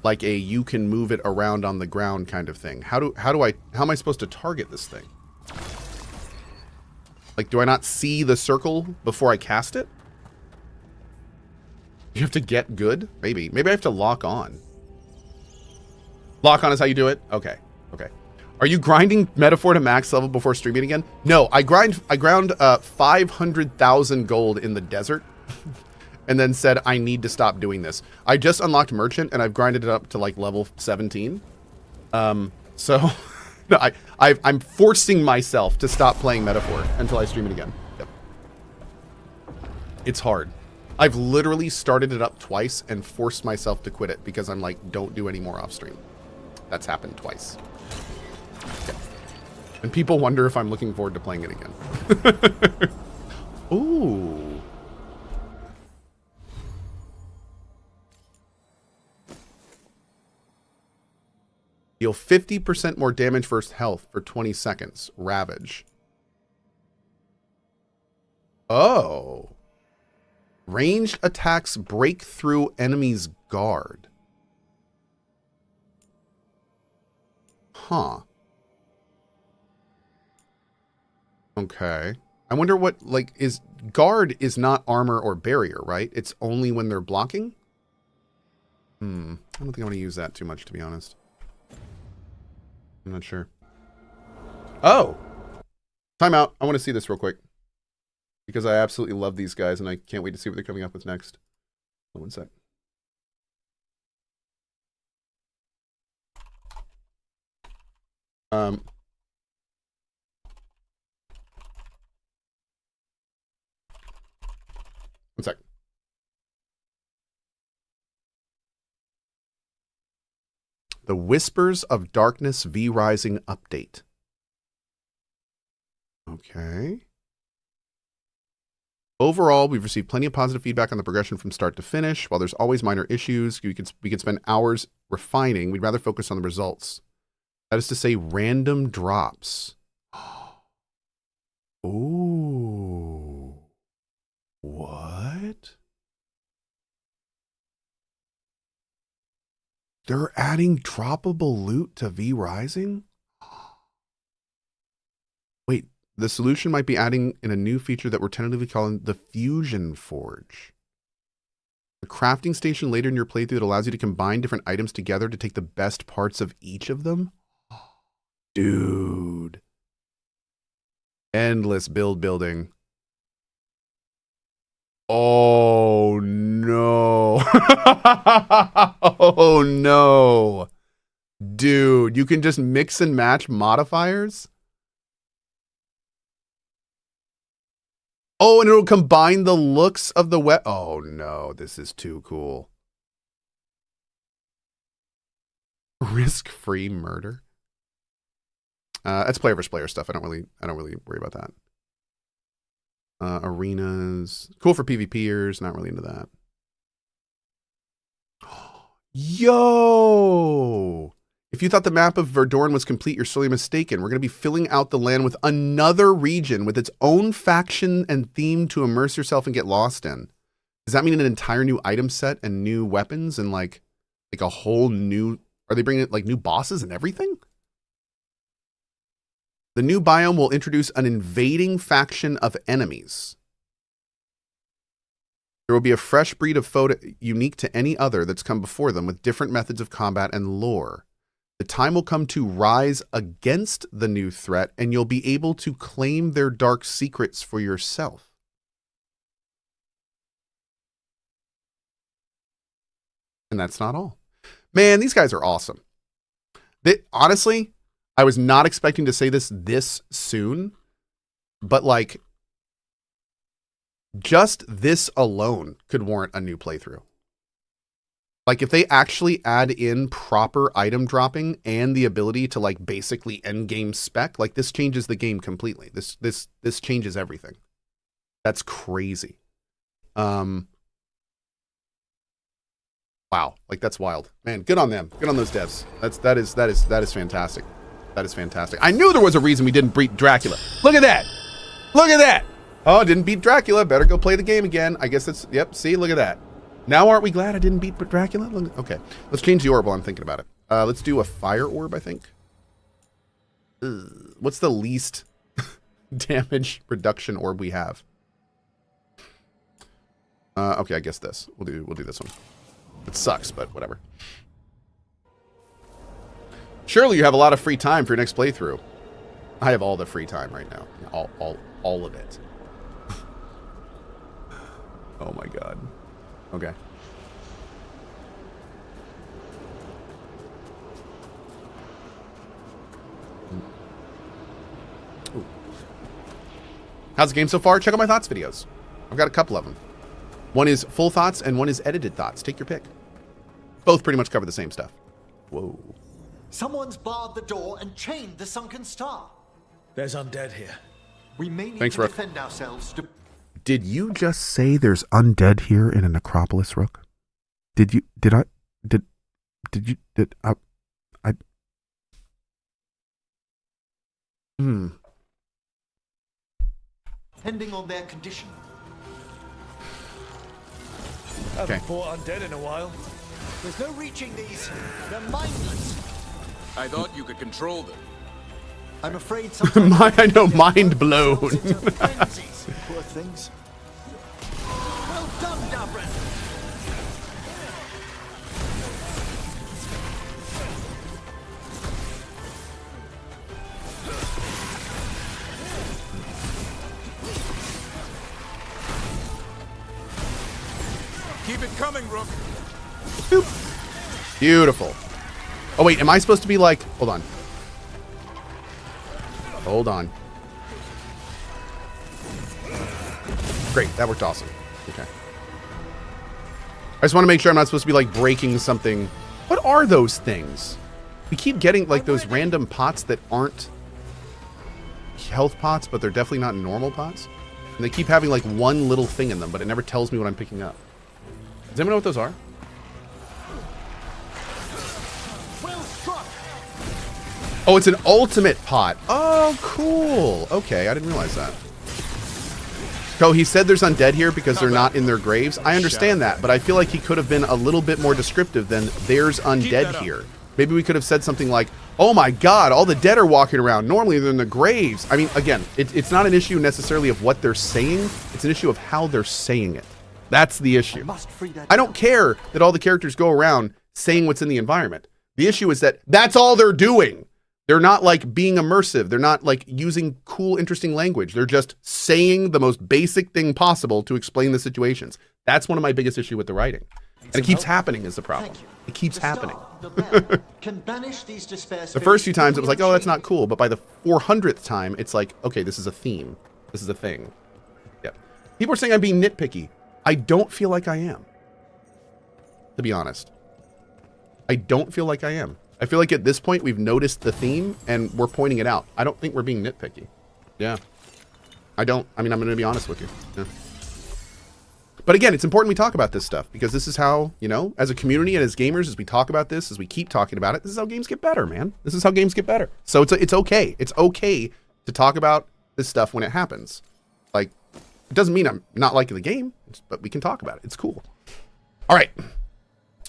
like a you can move it around on the ground kind of thing. How am I supposed to target this thing? Like, do I not see the circle before I cast it? You have to get good? Maybe I have to lock on. Lock on is how you do it? Okay. Okay. Are you grinding Metaphor to max level before streaming again? No, I ground 500,000 gold in the desert and then said I need to stop doing this. I just unlocked Merchant and I've grinded it up to like level 17. So no, I'm forcing myself to stop playing Metaphor until I stream it again. Yep. It's hard. I've literally started it up twice and forced myself to quit it because I'm like, don't do any more off stream. That's happened twice. Okay. And people wonder if I'm looking forward to playing it again. Ooh. Deal 50% more damage versus health for 20 seconds. Ravage. Oh. Ranged attacks break through enemy's guard. Huh. Okay. I wonder what, like, is guard is not armor or barrier, right? It's only when they're blocking? I don't think I want to use that too much, to be honest. I'm not sure. Oh! Time out. I want to see this real quick. Because I absolutely love these guys and I can't wait to see what they're coming up with next. Hold on 1 sec. One sec. The Whispers of Darkness V Rising update. Okay. Overall, we've received plenty of positive feedback on the progression from start to finish. While there's always minor issues, we could spend hours refining. We'd rather focus on the results. That is to say, random drops. Ooh. What? They're adding droppable loot to V Rising? Wait, the solution might be adding in a new feature that we're tentatively calling the Fusion Forge. A crafting station later in your playthrough that allows you to combine different items together to take the best parts of each of them? Dude. Endless building. Oh no. Oh no. Dude, you can just mix and match modifiers? Oh, and it'll combine the looks of the Oh no, this is too cool. Risk-free murder? That's player versus player stuff. I don't really worry about that. Arenas. Cool for PvPers, not really into that. Yo! If you thought the map of Verdorn was complete, you're sorely mistaken. We're going to be filling out the land with another region with its own faction and theme to immerse yourself and get lost in. Does that mean an entire new item set and new weapons and like a whole new... Are they bringing like new bosses and everything? The new biome will introduce an invading faction of enemies. There will be a fresh breed of foe unique to any other that's come before them with different methods of combat and lore. The time will come to rise against the new threat, and you'll be able to claim their dark secrets for yourself. And that's not all. Man, these guys are awesome. Honestly, I was not expecting to say this soon, but like, just this alone could warrant a new playthrough. Like, if they actually add in proper item dropping and the ability to like basically end game spec, like this changes the game completely. This changes everything. That's crazy. Wow, like that's wild, man. Good on them. Good on those devs. That is fantastic. That is fantastic. I knew there was a reason we didn't beat Dracula. Look at that. Look at that. Oh, didn't beat Dracula. Better go play the game again. I guess it's, yep. See, look at that. Now aren't we glad I didn't beat Dracula? Okay, let's change the orb while I'm thinking about it. Let's do a fire orb, I think. What's the least damage reduction orb we have? Okay, I guess this. We'll do this one. It sucks, but whatever. Surely you have a lot of free time for your next playthrough. I have all the free time right now. All of it. Oh my god. Okay. Ooh. How's the game so far? Check out my thoughts videos. I've got a couple of them. One is full thoughts and one is edited thoughts. Take your pick. Both pretty much cover the same stuff. Whoa. Someone's barred the door and chained the sunken star. There's undead here. We may need Thanks, to Rook. defend ourselves to... Did you just say there's undead here in a necropolis, Rook? Did I Depending on their condition. Okay. Haven't fought undead in a while. There's no reaching these. They're mindless. I thought you could control them. I'm afraid sometimes... I know, mind blown. Poor things. Well done, Dabrin. Keep it coming, Rook. Boop. Beautiful. Oh wait, am I supposed to be like, hold on. Hold on. Great, that worked awesome. Okay. I just want to make sure I'm not supposed to be like breaking something. What are those things? We keep getting like those random pots that aren't health pots, but they're definitely not normal pots. And they keep having like one little thing in them, but it never tells me what I'm picking up. Does anyone know what those are? Oh, it's an ultimate pot. Oh, cool. Okay, I didn't realize that. Cohh, he said there's undead here because they're not in their graves. I understand that, but I feel like he could have been a little bit more descriptive than there's undead here. Maybe we could have said something like, oh my god, all the dead are walking around. Normally they're in the graves. I mean, again, it's not an issue necessarily of what they're saying. It's an issue of how they're saying it. That's the issue. I don't care that all the characters go around saying what's in the environment. The issue is that that's all they're doing. They're not like being immersive. They're not like using cool, interesting language. They're just saying the most basic thing possible to explain the situations. That's one of my biggest issue with the writing. And it keeps happening is the problem. It keeps happening. Can banish these despair The first few times it was like, oh, that's not cool. But by the 400th time, it's like, okay, this is a theme. This is a thing. Yeah. People are saying I'm being nitpicky. I don't feel like I am. To be honest. I don't feel like I am. I feel like at this point we've noticed the theme and we're pointing it out. I don't think we're being nitpicky. Yeah. I mean, I'm going to be honest with you. Yeah. But again, it's important we talk about this stuff because this is how, you know, as a community and as gamers, as we talk about this, as we keep talking about it, this is how games get better, man. This is how games get better. So it's okay. It's okay to talk about this stuff when it happens. Like, it doesn't mean I'm not liking the game, but we can talk about it. It's cool. All right.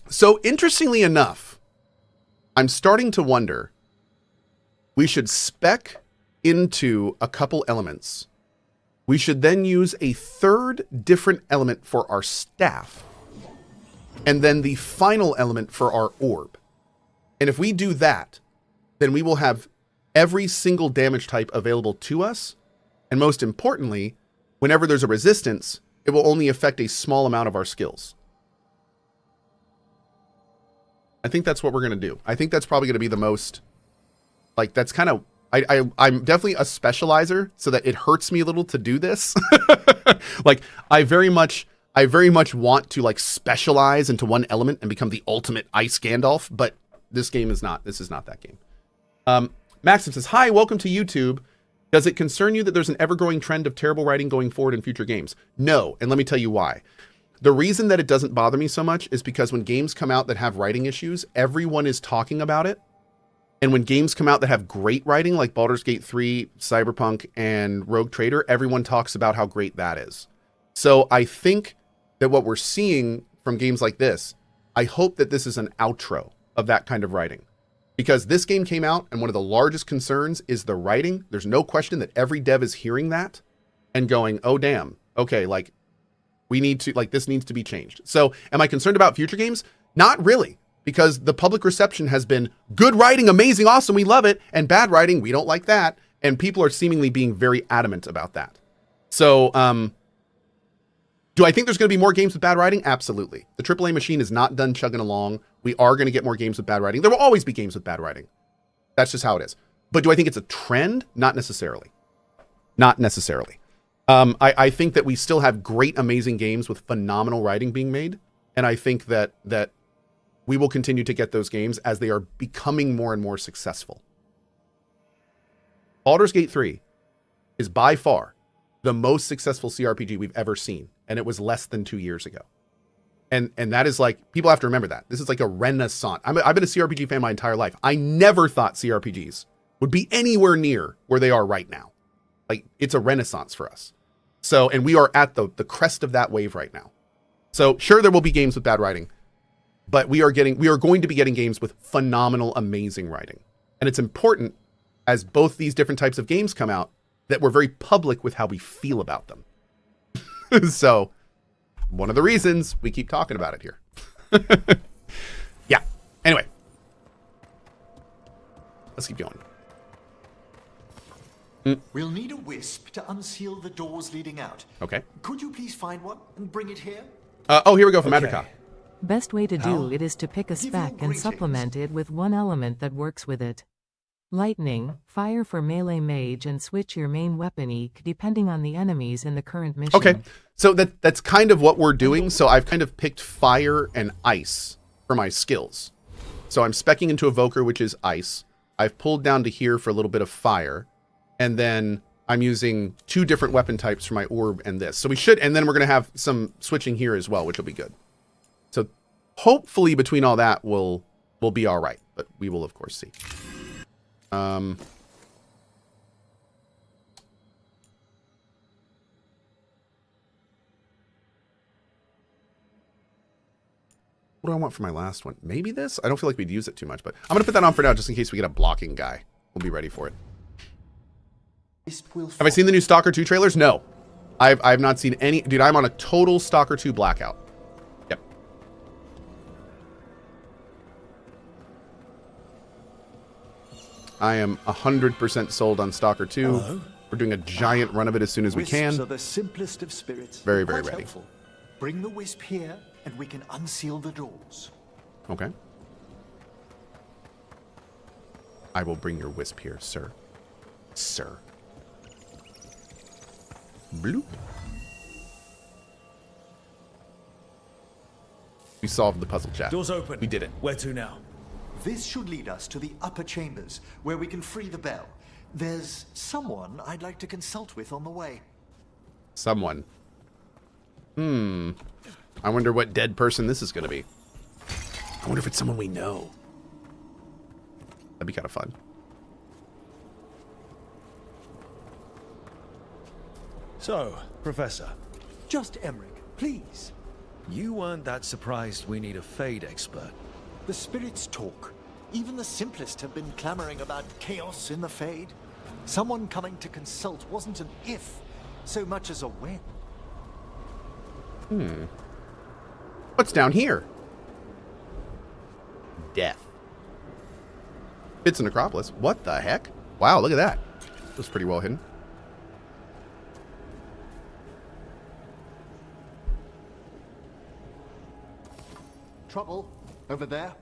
So interestingly enough, I'm starting to wonder, we should spec into a couple elements. We should then use a third different element for our staff. And then the final element for our orb. And if we do that, then we will have every single damage type available to us. And most importantly, whenever there's a resistance, it will only affect a small amount of our skills. I think that's what we're going to do. I think that's probably going to be the most, like, that's kind of, I'm definitely a specializer, so that it hurts me a little to do this. Like, I very much want to, like, specialize into one element and become the ultimate Ice Gandalf, but this is not that game. Maxim says, hi, welcome to YouTube. Does it concern you that there's an ever-growing trend of terrible writing going forward in future games? No, and let me tell you why. The reason that it doesn't bother me so much is because when games come out that have writing issues, everyone is talking about it. And when games come out that have great writing, like Baldur's Gate 3, Cyberpunk, and Rogue Trader, everyone talks about how great that is. So I think that what we're seeing from games like this, I hope that this is an outro of that kind of writing. Because this game came out, and one of the largest concerns is the writing. There's no question that every dev is hearing that and going, oh, damn, okay, like, we need to, like, this needs to be changed. So am I concerned about future games? Not really, because the public reception has been good writing, amazing, awesome, we love it, and bad writing, we don't like that. And people are seemingly being very adamant about that. So, do I think there's going to be more games with bad writing? Absolutely. The AAA machine is not done chugging along. We are going to get more games with bad writing. There will always be games with bad writing. That's just how it is. But do I think it's a trend? Not necessarily. Not necessarily. I think that we still have great, amazing games with phenomenal writing being made. And I think that we will continue to get those games as they are becoming more and more successful. Baldur's Gate 3 is by far the most successful CRPG we've ever seen. And it was less than 2 years ago. And that is like, people have to remember that. This is like a renaissance. I've been a CRPG fan my entire life. I never thought CRPGs would be anywhere near where they are right now. Like, it's a renaissance for us. So, and we are at the crest of that wave right now. So sure, there will be games with bad writing, but we are going to be getting games with phenomenal, amazing writing. And it's important, as both these different types of games come out, that we're very public with how we feel about them. So, one of the reasons we keep talking about it here. Yeah. Anyway. Let's keep going. We'll need a wisp to unseal the doors leading out. Okay. Could you please find one and bring it here? Oh, here we go from Adrika. Best way to do it is to pick a spec and supplement it with one element that works with it. Lightning, fire for melee mage, and switch your main weapon eek depending on the enemies in the current mission. Okay, so that's kind of what we're doing. So I've kind of picked fire and ice for my skills. So I'm speccing into Evoker, which is ice. I've pulled down to here for a little bit of fire. And then I'm using 2 different weapon types for my orb and this. So we should, and then we're going to have some switching here as well, which will be good. So hopefully between all that, we'll be all right. But we will, of course, see. What do I want for my last one? Maybe this? I don't feel like we'd use it too much, but I'm going to put that on for now just in case we get a blocking guy. We'll be ready for it. Have I seen the new Stalker 2 trailers? No. I've not seen any. Dude, I'm on a total Stalker 2 blackout. Yep. I am 100% sold on Stalker 2. Hello? We're doing a giant run of it as soon as we can. Wisps are the simplest of spirits. Very, very ready. Helpful. Bring the wisp here, and we can unseal the doors. Okay. I will bring your wisp here, sir. Sir. Bloop. We solved the puzzle, chat. Doors open. We did it. Where to now? This should lead us to the upper chambers, where we can free the bell. There's someone I'd like to consult with on the way. Someone. I wonder what dead person this is going to be. I wonder if it's someone we know. That'd be kind of fun. So, Professor. Just Emmerich, please. You weren't that surprised we need a Fade expert. The spirits talk. Even the simplest have been clamoring about chaos in the Fade. Someone coming to consult wasn't an if, so much as a when. What's down here? Death. It's a necropolis. What the heck? Wow, look at that. That was pretty well hidden. Trouble over there.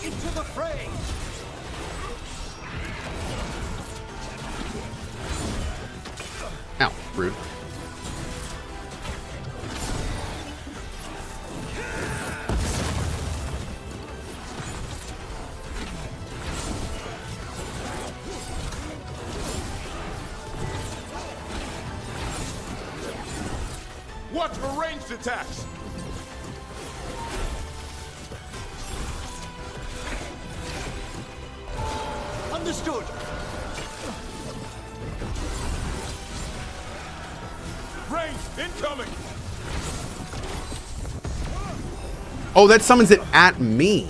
Into the fray! Ow, rude. Watch for ranged attacks! Understood! Range incoming! Oh, that summons it at me.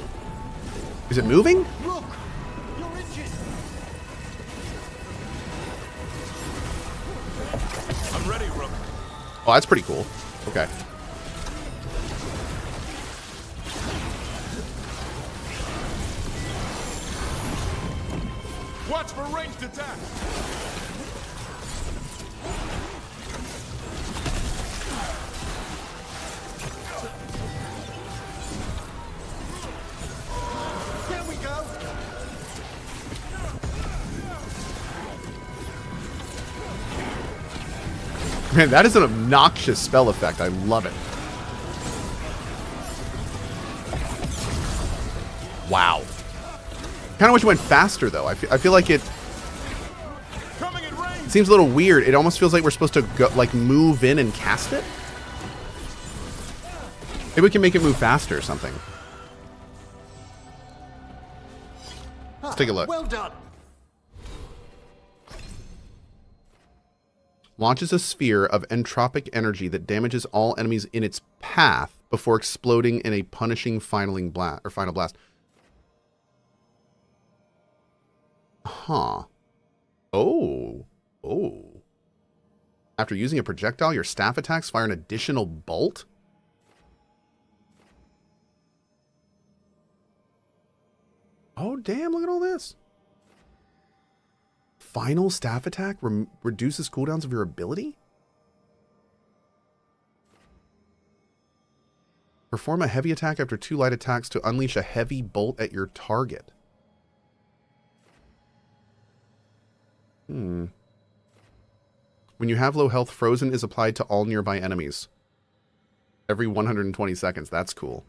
Is it moving? Look! You're injured! I'm ready, Rook. Oh, that's pretty cool. Okay. Watch for ranged attacks! There we go! Man, that is an obnoxious spell effect. I love it. Wow. Kind of wish it went faster, though. I feel like it seems a little weird. It almost feels like we're supposed to go, like, move in and cast it. Maybe we can make it move faster or something. Let's take a look. Well done! Launches a sphere of entropic energy that damages all enemies in its path before exploding in a punishing final blast. Huh. Oh. Oh. After using a projectile, your staff attacks fire an additional bolt? Oh, damn, look at all this. Final staff attack reduces cooldowns of your ability? Perform a heavy attack after 2 light attacks to unleash a heavy bolt at your target. When you have low health, Frozen is applied to all nearby enemies. Every 120 seconds. That's cool.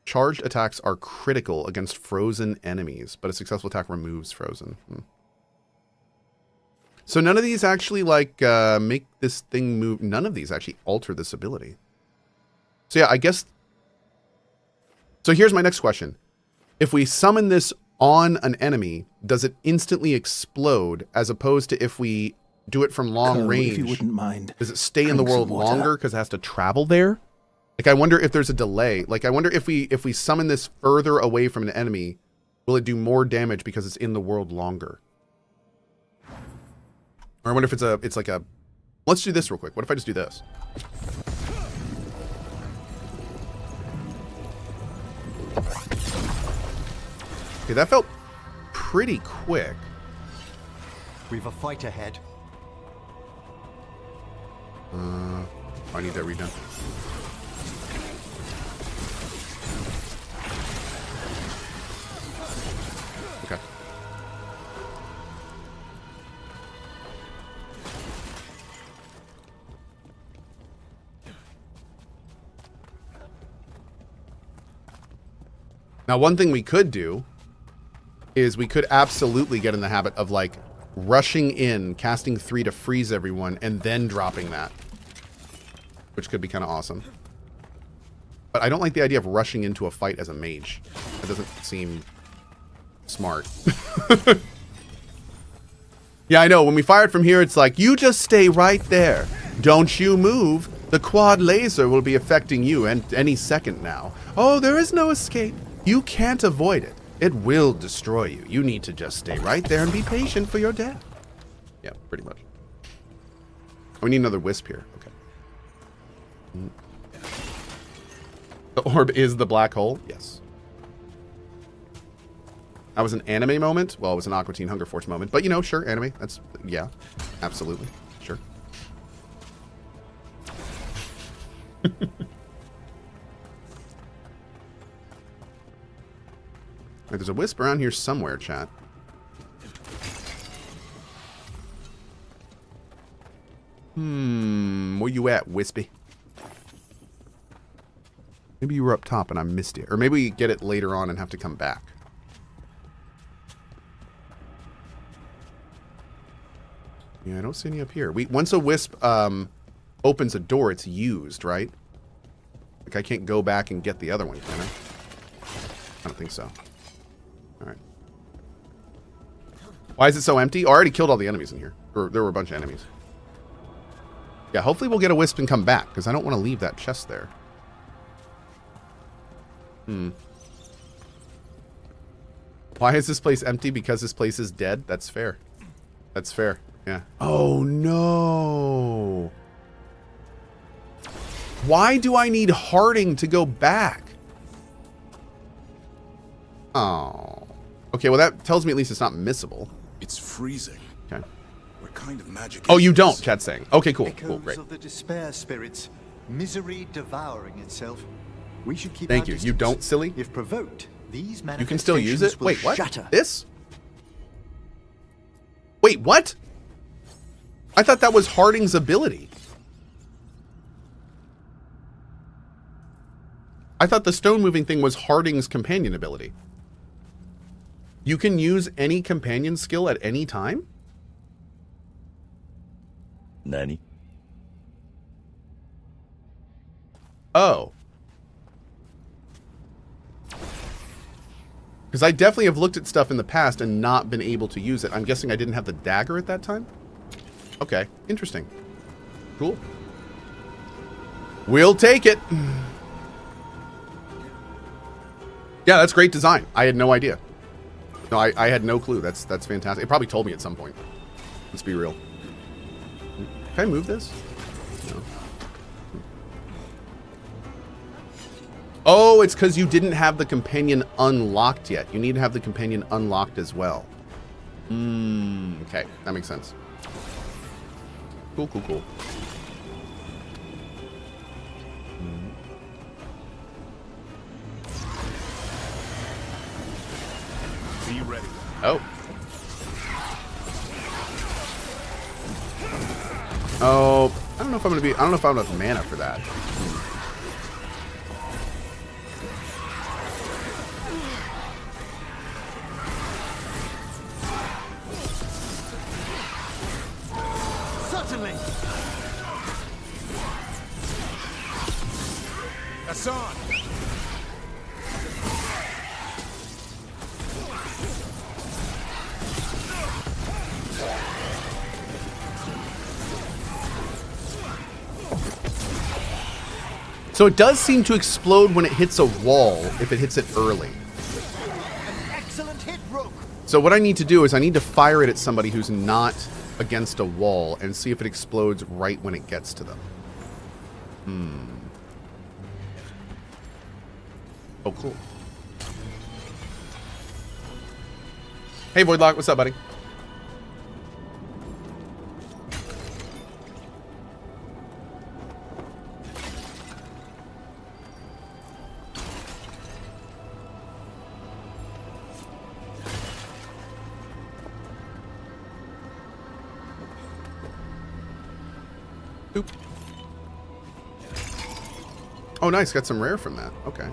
Charged attacks are critical against frozen enemies, but a successful attack removes Frozen. So none of these actually, like, make this thing move. None of these actually alter this ability. So yeah, I guess... So here's my next question. If we summon this on an enemy, does it instantly explode, as opposed to if we do it from long range? If you wouldn't mind, does it stay in the world longer because it has to travel there? Like, I wonder if there's a delay. Like, I wonder if we summon this further away from an enemy, will it do more damage because it's in the world longer? Or I wonder if it's like a... Let's do this real quick. What if I just do this? Okay, that felt pretty quick. We've a fight ahead. I need that redone. Okay. Now, one thing we could do is we could absolutely get in the habit of, like, rushing in, casting 3 to freeze everyone, and then dropping that. Which could be kind of awesome. But I don't like the idea of rushing into a fight as a mage. That doesn't seem smart. Yeah, I know. When we fire it from here, it's like, you just stay right there. Don't you move. The quad laser will be affecting you any second now. Oh, there is no escape. You can't avoid it. It will destroy you. You need to just stay right there and be patient for your death. Yeah, pretty much. We need another wisp here. Okay. The orb is the black hole? Yes. That was an anime moment. Well, it was an Aqua Teen Hunger Force moment. But, you know, sure, anime. That's, yeah, absolutely. Sure. There's a wisp around here somewhere, chat. Where you at, Wispy? Maybe you were up top and I missed it. Or maybe we get it later on and have to come back. Yeah, I don't see any up here. Once a wisp opens a door, it's used, right? Like, I can't go back and get the other one, can I? I don't think so. Alright. Why is it so empty? Oh, I already killed all the enemies in here. There were a bunch of enemies. Yeah, hopefully we'll get a wisp and come back, because I don't want to leave that chest there. Why is this place empty? Because this place is dead? That's fair. That's fair. Yeah. Oh, no. Why do I need Harding to go back? Oh. Okay, well, that tells me at least it's not missable. It's freezing. Okay. What kind of magic Oh, is you this? don't, chat's saying. Okay, cool. Echoes Cool, great. of the despair spirits, misery devouring itself. We should keep Thank our you. distance. You don't, silly? If provoked, these You can still use it? will Wait, what? shatter. This? Wait, what? I thought that was Harding's ability. I thought the stone moving thing was Harding's companion ability. You can use any companion skill at any time? Nani? Oh. Because I definitely have looked at stuff in the past and not been able to use it. I'm guessing I didn't have the dagger at that time? Okay, interesting. Cool. We'll take it. Yeah, that's great design. I had no idea. No, I had no clue. That's fantastic. It probably told me at some point. Let's be real. Can I move this? No. Oh, it's because you didn't have the companion unlocked yet. You need to have the companion unlocked as well. Okay, that makes sense. Cool, cool, cool. Be ready. Oh. Oh, I don't know if I'm gonna be. I don't know if I have enough mana for that. Certainly. Hassan. So it does seem to explode when it hits a wall if it hits it early. Excellent hit, Rook. So what I need to do is I need to fire it at somebody who's not against a wall and see if it explodes right when it gets to them. Oh, cool. Hey, Voidlock, what's up, buddy? Oop. Oh, nice. Got some rare from that. Okay.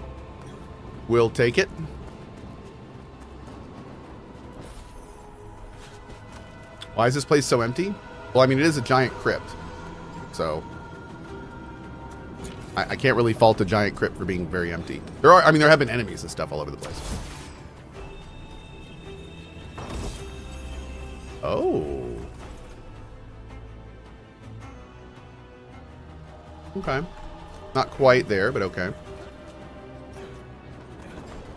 We'll take it. Why is this place so empty? Well, I mean, it is a giant crypt. So I can't really fault a giant crypt for being very empty. There have been enemies and stuff all over the place. Oh. Okay. Not quite there, but okay.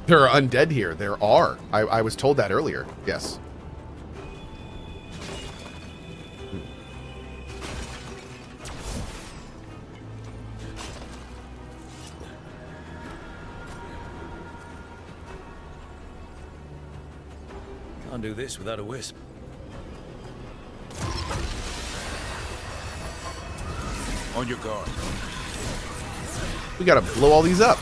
There are undead here. There are. I was told that earlier. Yes. Can't do this without a wisp. On your guard. We gotta blow all these up.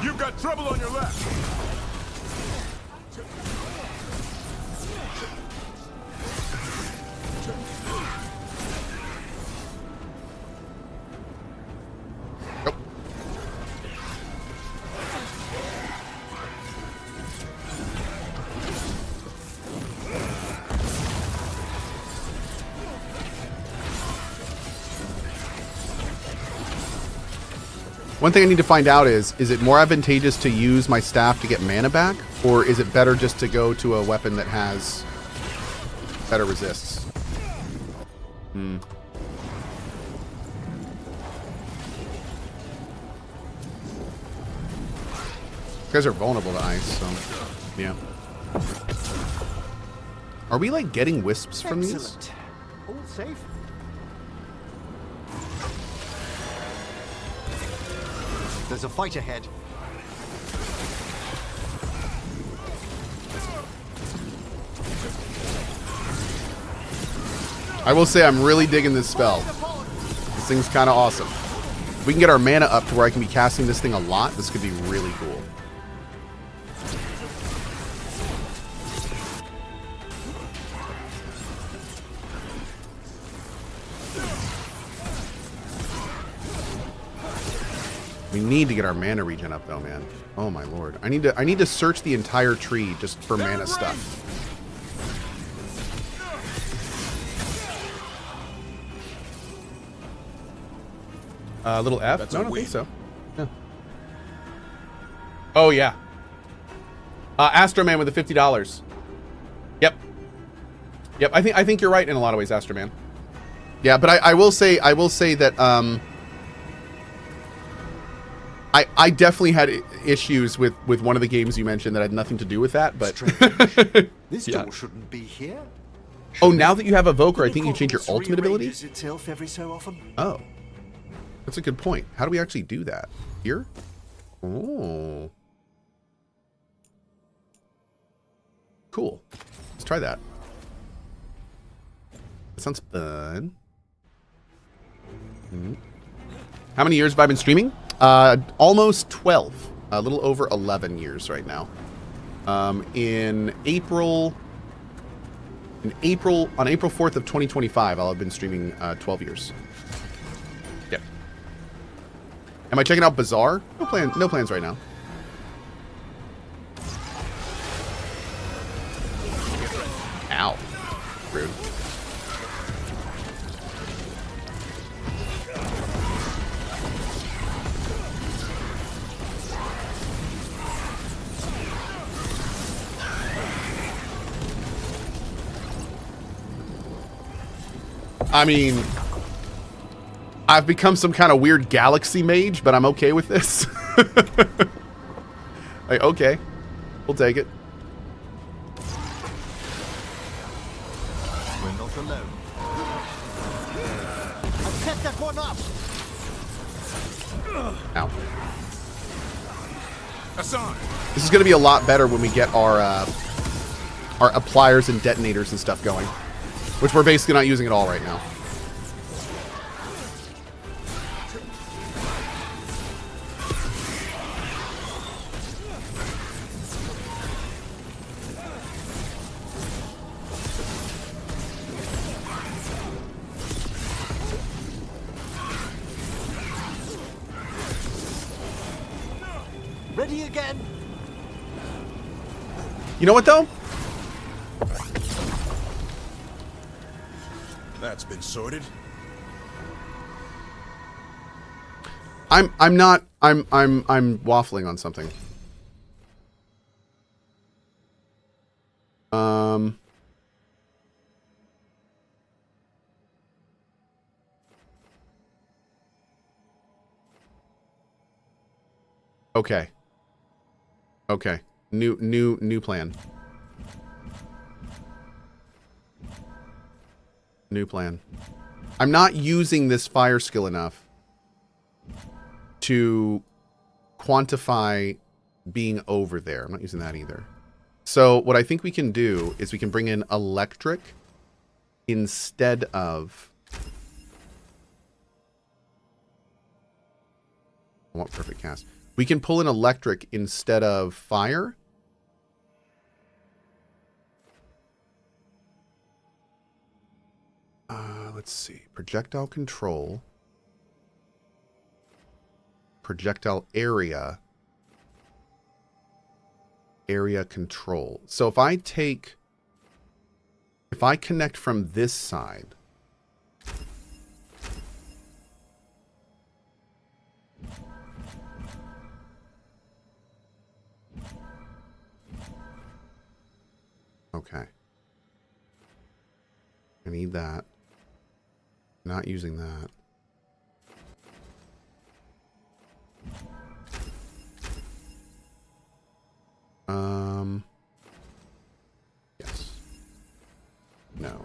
You've got trouble on your left. One thing I need to find out is it more advantageous to use my staff to get mana back, or is it better just to go to a weapon that has better resists? Hmm. These guys are vulnerable to ice, so yeah. Are we like getting wisps from these? All safe? There's a fight ahead. I will say I'm really digging this spell. This thing's kind of awesome. If we can get our mana up to where I can be casting this thing a lot, this could be really cool. We need to get our mana regen up though, man. Oh my lord. I need to search the entire tree just for mana stuff. Little F? That's no, I don't win. think so. Yeah. Oh yeah. Astro Man with the $50. Yep. Yep. I think you're right in a lot of ways, Astro Man. Yeah, but I will say that I definitely had issues with one of the games you mentioned that had nothing to do with that, but This yeah. door shouldn't be here. Oh, now that you have Evoker, I think you change your ultimate ability? Rearranges itself every so often. Oh. That's a good point. How do we actually do that? Here? Oh. Cool. Let's try that. That sounds fun. How many years have I been streaming? Almost 12. A little over 11 years right now. On April 4th of 2025, I'll have been streaming 12 years. Yep. Am I checking out Bazaar? No plans right now. Ow. Rude. I mean, I've become some kind of weird galaxy mage, but I'm okay with this. Like, okay, we'll take it. We're not alone. I've set that one up. Ow. Hassan. This is going to be a lot better when we get our appliers and detonators and stuff going, which we're basically not using at all right now. Ready again? You know what though? That's been sorted. I'm waffling on something. Okay. Okay. New plan. New plan. I'm not using this fire skill enough to quantify being over there. I'm not using that either. So what I think we can do is we can bring in electric instead of... I want perfect cast. We can pull in electric instead of fire. Let's see. Projectile control. Projectile area. Area control. So if I connect from this side, okay. I need that. Not using that. Yes. No.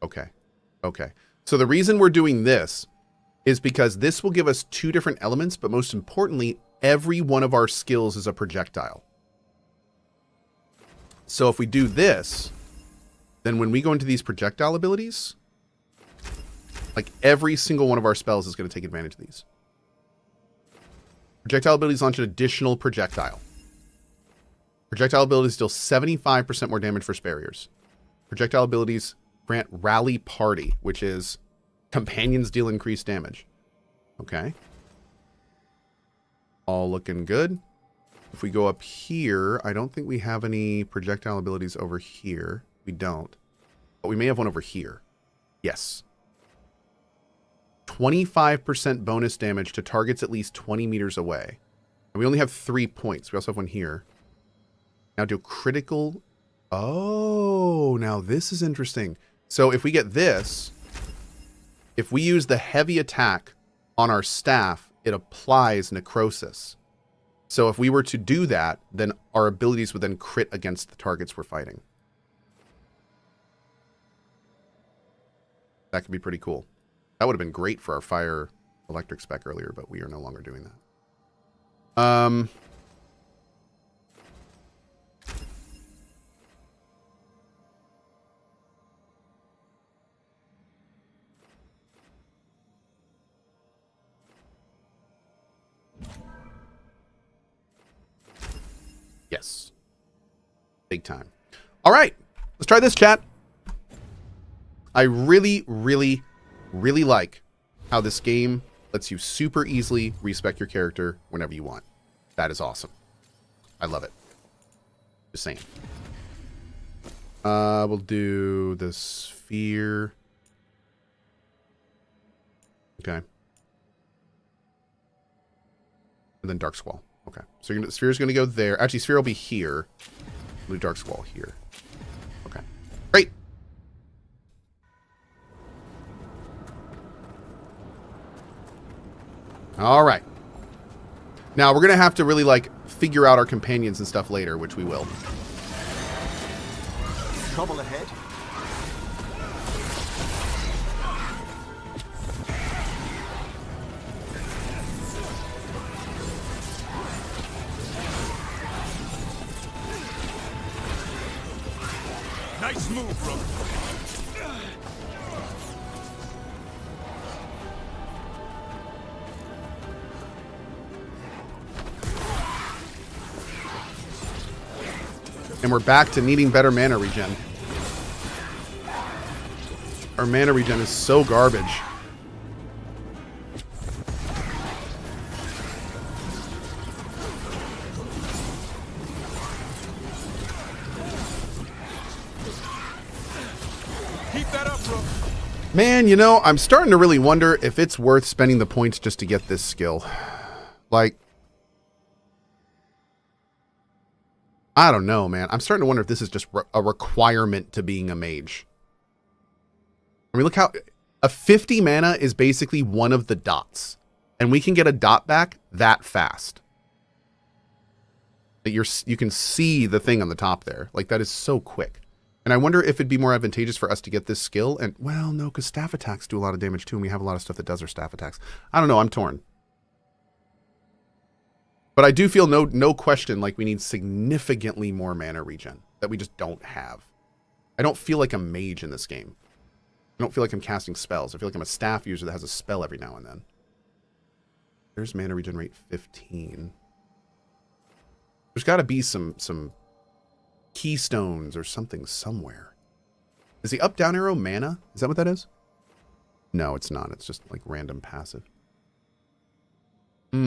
Okay. Okay. So the reason we're doing this is because this will give us two different elements, but most importantly, every one of our skills is a projectile. So if we do this, then when we go into these projectile abilities, like every single one of our spells is going to take advantage of these. Projectile abilities launch an additional projectile. Projectile abilities deal 75% more damage for barriers. Projectile abilities grant Rally Party, which is companions deal increased damage. Okay. All looking good. If we go up here, I don't think we have any projectile abilities over here. We don't. But we may have one over here. Yes. 25% bonus damage to targets at least 20 meters away. And we only have 3 points. We also have one here. Now do critical. Oh, now this is interesting. So if we get this, if we use the heavy attack on our staff, it applies necrosis. So if we were to do that, then our abilities would then crit against the targets we're fighting. That could be pretty cool. That would have been great for our fire electric spec earlier, but we are no longer doing that. Yes. Big time. All right. Let's try this, chat. I really, really, really like how this game lets you super easily respec your character whenever you want. That is awesome. I love it. Just saying. We'll do the sphere. Okay. And then Dark Squall. Okay. So the sphere is going to go there. Actually, sphere will be here. We'll do Dark Squall here. Okay. Great. All right. Now we're going to have to really like figure out our companions and stuff later, which we will. Trouble ahead. Nice move, brother. And we're back to needing better mana regen. Our mana regen is so garbage. Keep that up, bro. Man, you know, I'm starting to really wonder if it's worth spending the points just to get this skill. Like, I don't know, man. I'm starting to wonder if this is just a requirement to being a mage. I mean, look how a 50 mana is basically one of the dots, and we can get a dot back that fast. That you can see the thing on the top there. Like, that is so quick. And I wonder if it'd be more advantageous for us to get this skill. And, well, no, because staff attacks do a lot of damage too, and we have a lot of stuff that does our staff attacks. I don't know. I'm torn. But I do feel no question like we need significantly more mana regen that we just don't have. I don't feel like a mage in this game. I don't feel like I'm casting spells. I feel like I'm a staff user that has a spell every now and then. There's mana regen rate 15. There's got to be some keystones or something somewhere. Is the up-down arrow mana? Is that what that is? No, it's not. It's just like random passive. We're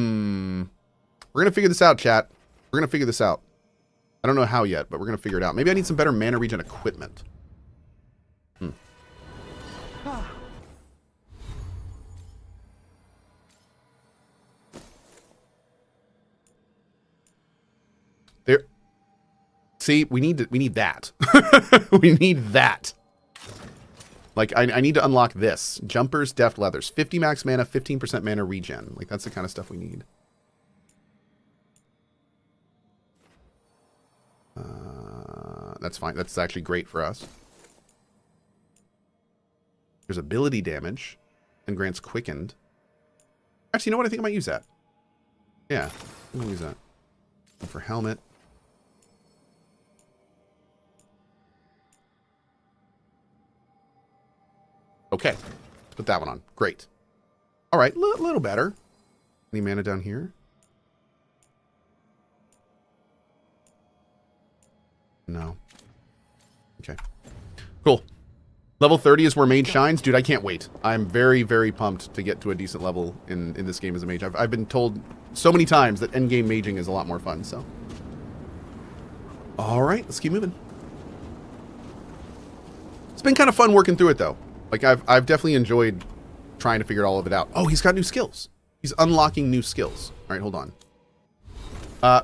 going to figure this out, chat. We're going to figure this out. I don't know how yet, but we're going to figure it out. Maybe I need some better mana regen equipment. There. See, we need that. We need that. Like, I need to unlock this. Jumpers, deft leathers. 50 max mana, 15% mana regen. Like, that's the kind of stuff we need. That's fine. That's actually great for us. There's ability damage and grants quickened. Actually, you know what? I think I might use that. Yeah, I'm going to use that. And for helmet. Okay, let's put that one on. Great. All right, little better. Any mana down here? No. Okay. Cool. Level 30 is where mage shines. Dude, I can't wait. I'm very, very pumped to get to a decent level in this game as a mage. I've been told so many times that endgame maging is a lot more fun, so. All right, let's keep moving. It's been kind of fun working through it, though. Like, I've definitely enjoyed trying to figure all of it out. Oh, he's got new skills. He's unlocking new skills. All right, hold on.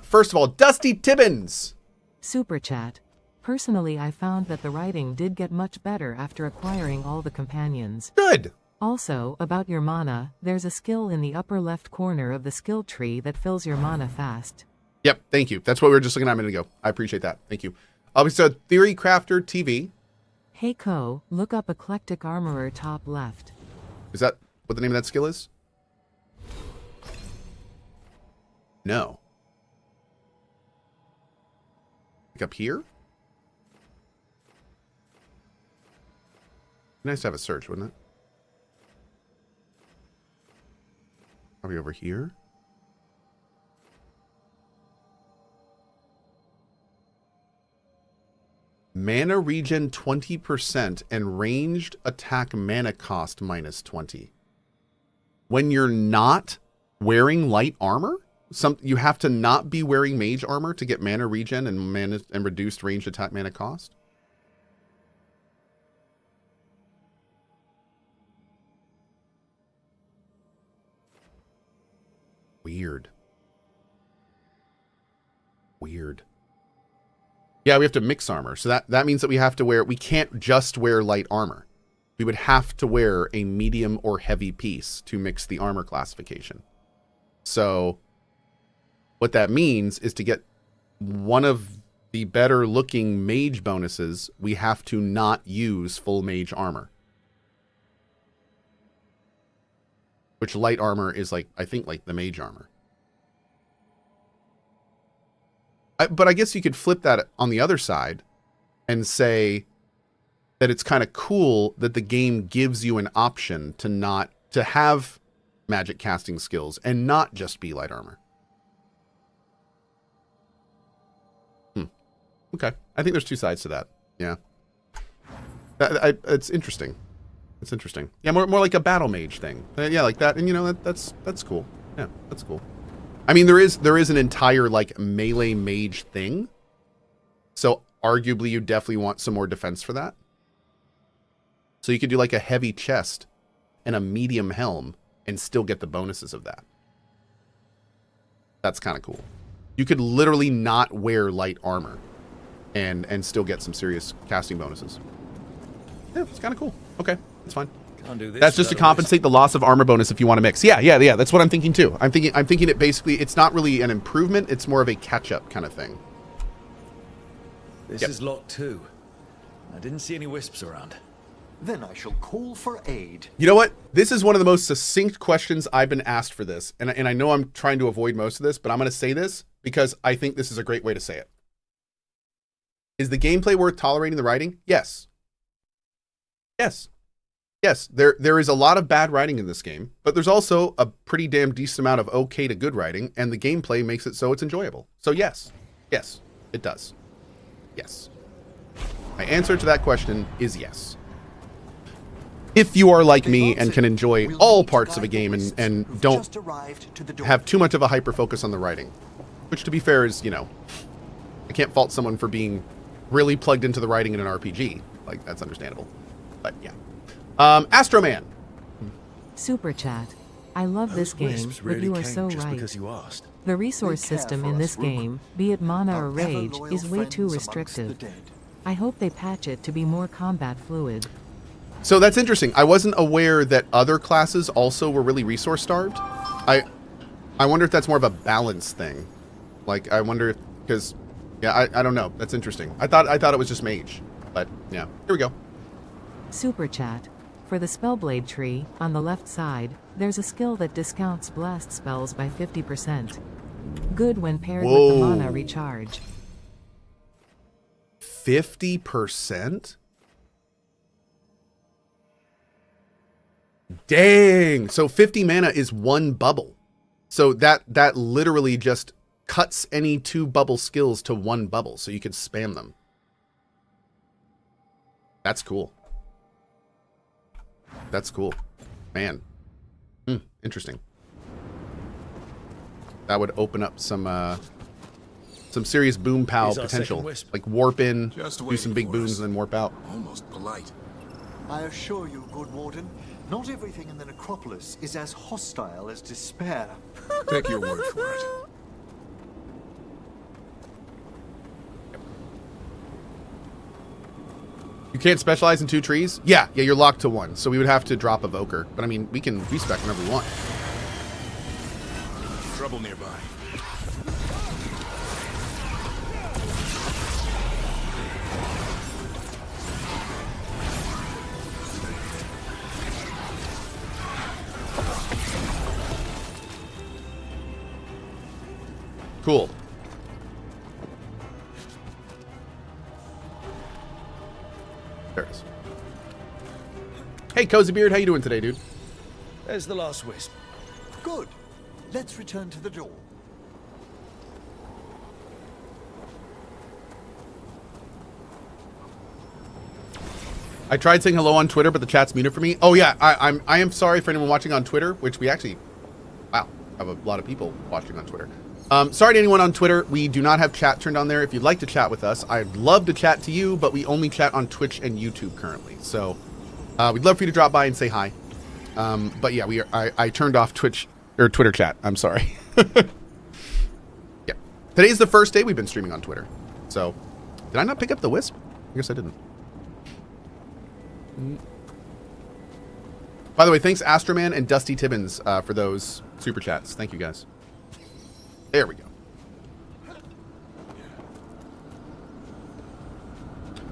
First of all, Dusty Tibbins. Super chat. Personally, I found that the writing did get much better after acquiring all the companions. Good. Also, about your mana, there's a skill in the upper left corner of the skill tree that fills your mana fast. Yep, thank you. That's what we were just looking at a minute ago. I appreciate that. Thank you. We said Theory Crafter TV. Hey Cohh, look up Eclectic Armorer top left. Is that what the name of that skill is? No. Like up here? Nice to have a search, wouldn't it? Probably over here. Mana regen 20% and ranged attack mana cost minus 20. When you're not wearing light armor, you have to not be wearing mage armor to get mana regen and reduced ranged attack mana cost. Weird. Weird. Yeah, we have to mix armor. So that means that we can't just wear light armor. We would have to wear a medium or heavy piece to mix the armor classification. So what that means is to get one of the better looking mage bonuses, we have to not use full mage armor. Which light armor is like, I think like the mage armor. But I guess you could flip that on the other side and say that it's kind of cool that the game gives you an option to have magic casting skills and not just be light armor. Okay. I think there's two sides to that. Yeah. It's interesting. It's interesting. Yeah, more like a battle mage thing. Yeah, like that. And you know, that's cool. Yeah, that's cool. I mean, there is an entire like melee mage thing. So arguably you definitely want some more defense for that. So you could do like a heavy chest and a medium helm and still get the bonuses of that. That's kind of cool. You could literally not wear light armor and still get some serious casting bonuses. Yeah, it's kind of cool. Okay, it's fine. That's just to compensate the loss of armor bonus if you want to mix. Yeah. That's what I'm thinking too. I'm thinking it basically, it's not really an improvement. It's more of a catch-up kind of thing. This is lock 2. I didn't see any wisps around. Then I shall call for aid. You know what? This is one of the most succinct questions I've been asked for this. And I know I'm trying to avoid most of this, but I'm going to say this because I think this is a great way to say it. Is the gameplay worth tolerating the writing? Yes. Yes. Yes, there is a lot of bad writing in this game, but there's also a pretty damn decent amount of okay to good writing, and the gameplay makes it so it's enjoyable. So yes. Yes, it does. Yes. My answer to that question is yes. If you are like me and can enjoy all parts of a game and don't have too much of a hyper focus on the writing, which to be fair is, you know, I can't fault someone for being really plugged into the writing in an RPG. Like, that's understandable. But yeah. Astroman. Super chat. I love this game, but you are so right. The resource system in this game, be it mana or rage, is way too restrictive. I hope they patch it to be more combat fluid. So that's interesting. I wasn't aware that other classes also were really resource starved. I wonder if that's more of a balance thing. Like, I wonder if, because, yeah, I don't know. That's interesting. I thought it was just mage, but yeah, here we go. Super chat. For the Spellblade tree, on the left side, there's a skill that discounts blast spells by 50%. Good when paired with the mana recharge. 50%? Dang! So 50 mana is one bubble. So that literally just cuts any 2 bubble skills to 1 bubble, so you could spam them. That's cool. That's cool. Man. Interesting. That would open up some serious boom pow potential. Like warp in, do some big booms, and then warp out. Almost polite. I assure you, good warden, not everything in the necropolis is as hostile as despair. Take your word for it. You can't specialize in 2 trees? Yeah, you're locked to 1. So we would have to drop Evoker. But I mean, we can respec whenever we want. Trouble nearby. Cool. There it is. Hey, Cozy Beard, how you doing today, dude? There's the last wisp. Good. Let's return to the door. I tried saying hello on Twitter, but the chat's muted for me. Oh yeah, I am sorry for anyone watching on Twitter, which we actually, wow, have a lot of people watching on Twitter. Sorry to anyone on Twitter. We do not have chat turned on there. If you'd like to chat with us, I'd love to chat to you, but we only chat on Twitch and YouTube currently. So we'd love for you to drop by and say hi. But yeah, I turned off Twitch or Twitter chat. I'm sorry. Yeah, today's the first day we've been streaming on Twitter. So did I not pick up the wisp? I guess I didn't. By the way, thanks Astroman and Dusty Tibbins for those super chats. Thank you guys. There we go.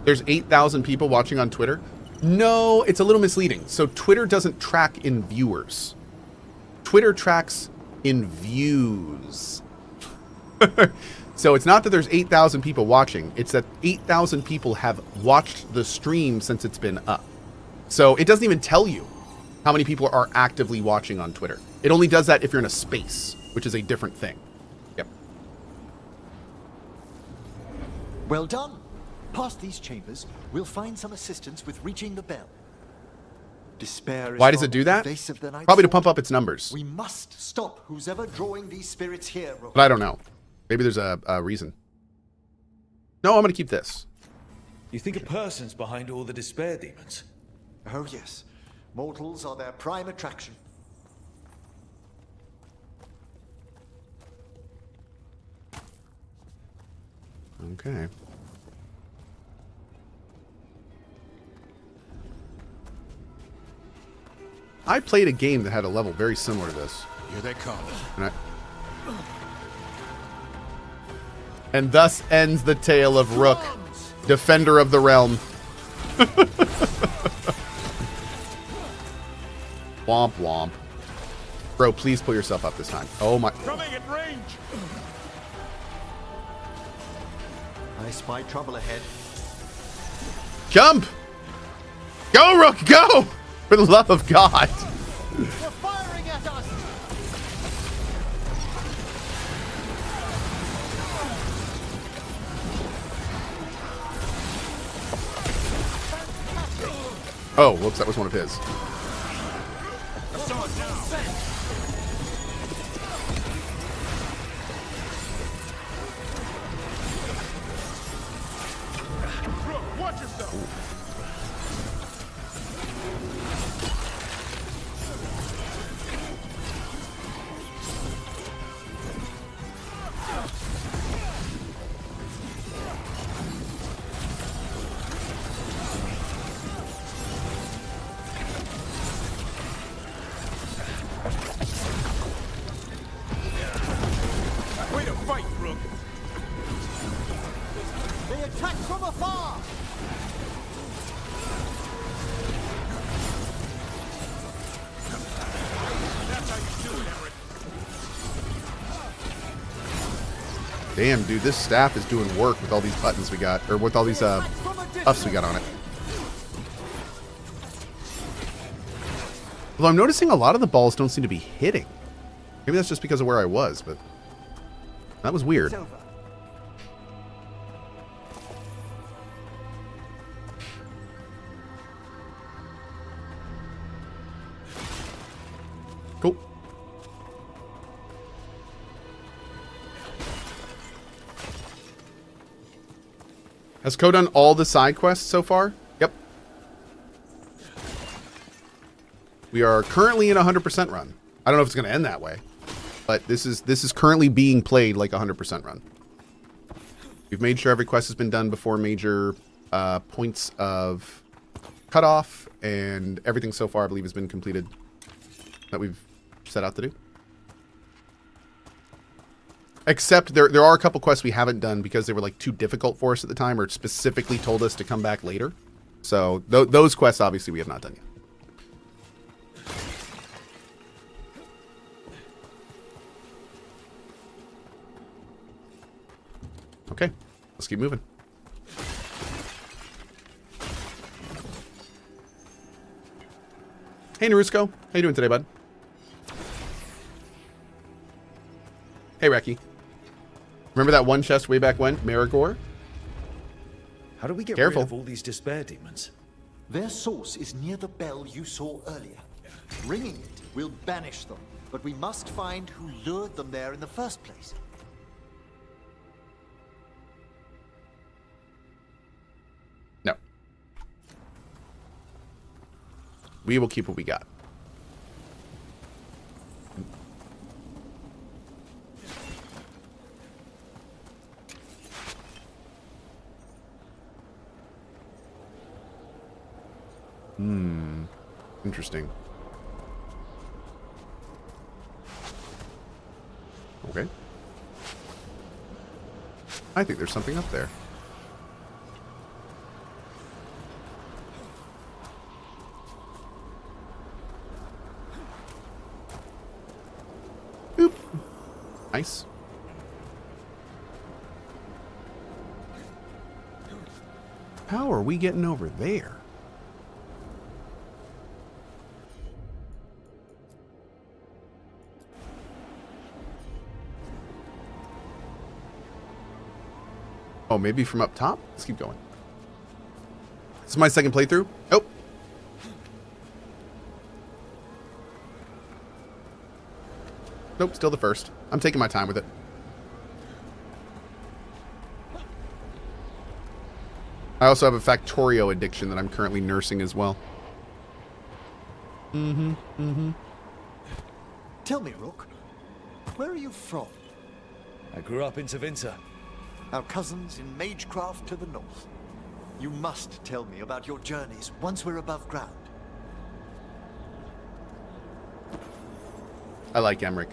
There's 8,000 people watching on Twitter. No, it's a little misleading. So Twitter doesn't track in viewers. Twitter tracks in views. So it's not that there's 8,000 people watching. It's that 8,000 people have watched the stream since it's been up. So it doesn't even tell you how many people are actively watching on Twitter. It only does that if you're in a space, which is a different thing. Yep. Well done. Past these chambers, we'll find some assistance with reaching the bell. Despair is Why does it do that? Probably to pump up its numbers. We must stop who's ever drawing these spirits here. But I don't know. Maybe there's a reason. No, I'm going to keep this. You think a person's behind all the despair demons? Oh, yes. Mortals are their prime attraction. Okay. I played a game that had a level very similar to this. Here they come. And thus ends the tale of Rook, Defender of the Realm. Womp womp. Bro, please pull yourself up this time. Oh my. Coming at range. I spy trouble ahead. Jump! Go, Rook, go! For the love of God. They're firing at us. Oh, whoops, that was one of his. Watch yourself. Way to fight, Rook. They attack from afar. That's how you do it, Emmerich. Damn, dude, this staff is doing work with all these buttons we got, or with all these buffs we got on it. Although I'm noticing a lot of the balls don't seem to be hitting. Maybe that's just because of where I was, but that was weird. Cool. Has Cohh done all the side quests so far? Yep. We are currently in a 100% run. I don't know if it's going to end that way, but this is currently being played like a 100% run. We've made sure every quest has been done before major points of cutoff, and everything so far I believe has been completed that we've set out to do. Except there are a couple quests we haven't done because they were like too difficult for us at the time, or specifically told us to come back later. So those quests obviously we have not done yet. Okay, let's keep moving. Hey Narusko, how you doing today, bud? Hey Reki. Remember that one chest way back when? Marigore? How do we get Careful. rid of all these despair demons? Their source is near the bell you saw earlier. Ringing it will banish them, but we must find who lured them there in the first place. No. We will keep what we got. Interesting. Okay. I think there's something up there. Boop. Nice. How are we getting over there? Oh, maybe from up top? Let's keep going. This is my second playthrough. Oh. Nope, still the first. I'm taking my time with it. I also have a Factorio addiction that I'm currently nursing as well. Tell me, Rook, where are you from? I grew up in Tevinter. Our cousins in Magecraft to the north. You must tell me about your journeys once we're above ground. I like Emmerich.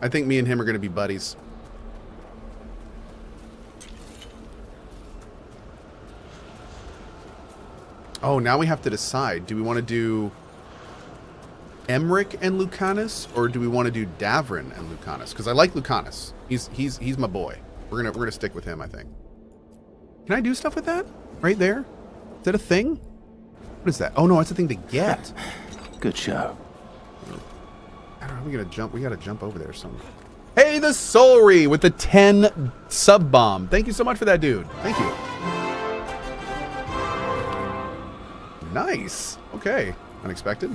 I think me and him are going to be buddies. Oh, now we have to decide. Do we want to do Emmerich and Lucanus, or do we want to do Davrin and Lucanus? Because I like Lucanus. He's my boy. We're gonna stick with him, I think. Can I do stuff with that? Right there? Is that a thing? What is that? Oh no, it's a thing to get. Good show. I don't know. We gotta jump over there somewhere. Hey, the Solry with the 10 sub bomb. Thank you so much for that, dude. Thank you. Nice. Okay. Unexpected.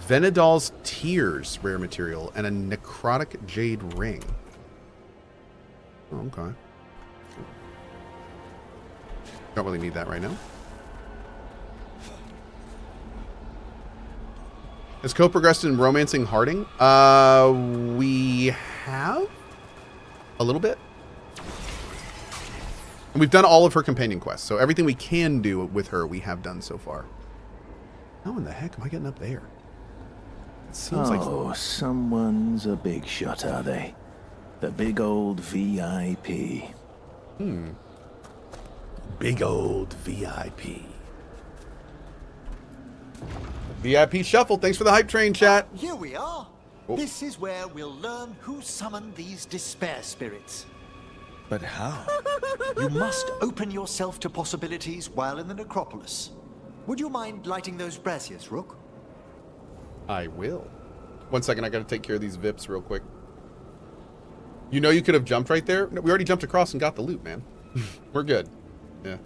Venedal's Tears, rare material, and a necrotic jade ring. Oh, okay. Don't really need that right now. Has Cohh progressed in romancing Harding? We have a little bit. And we've done all of her companion quests, so everything we can do with her, we have done so far. How in the heck am I getting up there? It seems like someone's a big shot, are they? The big old VIP. Big old VIP. VIP Shuffle, thanks for the hype train, chat. Here we are. Oh. This is where we'll learn who summoned these despair spirits. But how? You must open yourself to possibilities while in the necropolis. Would you mind lighting those braziers, Rook? I will. 1 second, I gotta take care of these Vips real quick. You know you could have jumped right there? No, we already jumped across and got the loot, man. We're good. Yeah.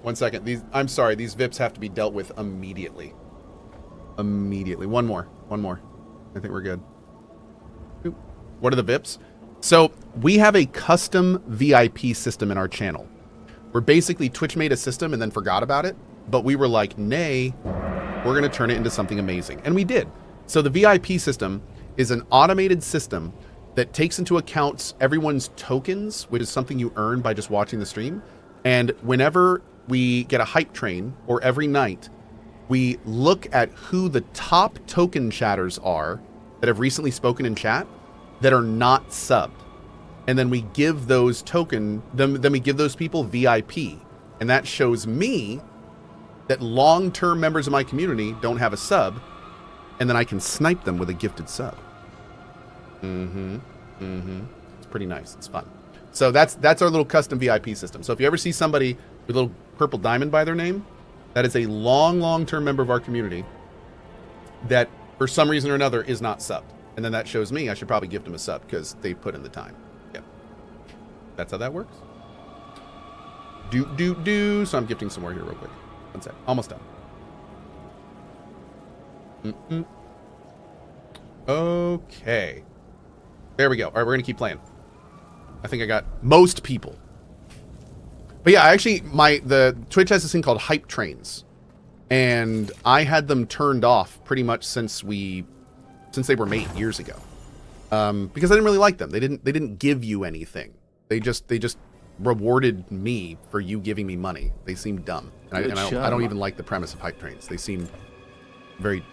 1 second. I'm sorry, these Vips have to be dealt with immediately. Immediately. One more. I think we're good. Oop. What are the Vips? So, we have a custom VIP system in our channel. Where basically Twitch made a system and then forgot about it. But we were like, nay, we're going to turn it into something amazing. And we did. So the VIP system is an automated system that takes into account everyone's tokens, which is something you earn by just watching the stream. And whenever we get a hype train, or every night, we look at who the top token chatters are that have recently spoken in chat that are not subbed. And then we give those then we give those people VIP. And that shows me that long-term members of my community don't have a sub, and then I can snipe them with a gifted sub. It's pretty nice. It's fun. So that's our little custom VIP system. So if you ever see somebody with a little purple diamond by their name, that is a long-term member of our community that, for some reason or another, is not subbed. And then that shows me I should probably gift them a sub because they put in the time. Yep. That's how that works. So I'm gifting some more here real quick. 1 sec. Almost done. Okay. There we go. All right, we're going to keep playing. I think I got most people. But yeah, actually, the Twitch has this thing called hype trains. And I had them turned off pretty much since they were made years ago. Because I didn't really like them. They didn't give you anything. They just rewarded me for you giving me money. They seemed dumb. And I don't even like the premise of hype trains. They seem very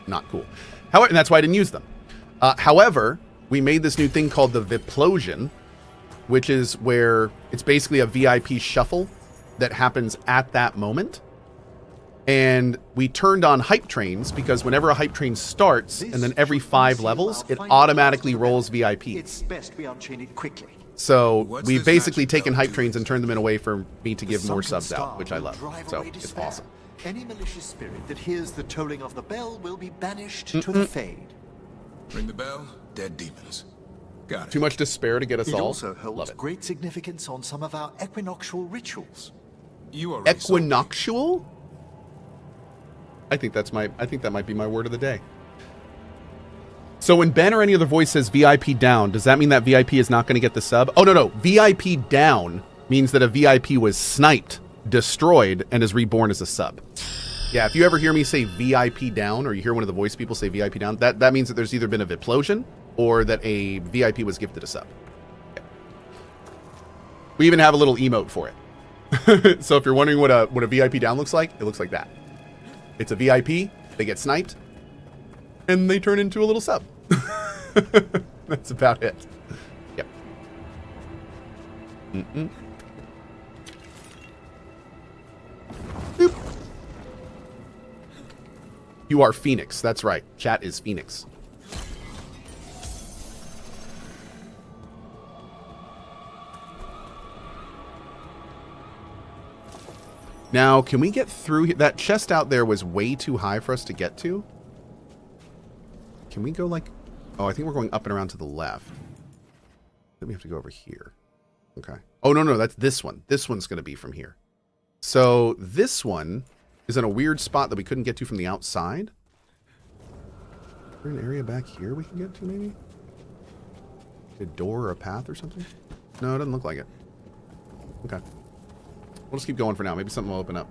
not cool. However, and that's why I didn't use them. However, we made this new thing called the Viplosion, which is where it's basically a VIP shuffle that happens at that moment. And we turned on hype trains because whenever a hype train starts, and then every 5 levels, it automatically rolls VIPs. It's best we unchain it quickly. So we've basically taken hype trains and turned them in a way for me to give more subs out, which I love. So it's awesome. Any malicious spirit that hears the tolling of the bell will be banished to the Fade. Ring the bell, dead demons. Got it. Too much despair to get us all. It also holds great significance on some of our equinoctial rituals. You are equinoctial? I think that might be my word of the day. So when Ben or any other voice says VIP down, does that mean that VIP is not going to get the sub? Oh, no. VIP down means that a VIP was sniped, destroyed, and is reborn as a sub. Yeah, if you ever hear me say VIP down, or you hear one of the voice people say VIP down, that means that there's either been a Viplosion or that a VIP was gifted a sub. Yeah. We even have a little emote for it. So if you're wondering what a VIP down looks like, it looks like that. It's a VIP, they get sniped, and they turn into a little sub. That's about it. Yep. Mm-mm. Boop. You are Phoenix. That's right. Chat is Phoenix. Now, can we get through here? That chest out there was way too high for us to get to. Can we go like... Oh, I think we're going up and around to the left. Then we have to go over here. Okay. Oh, no, that's this one. This one's going to be from here. So this one is in a weird spot that we couldn't get to from the outside. Is there an area back here we can get to, maybe? A door or a path or something? No, it doesn't look like it. Okay. We'll just keep going for now. Maybe something will open up.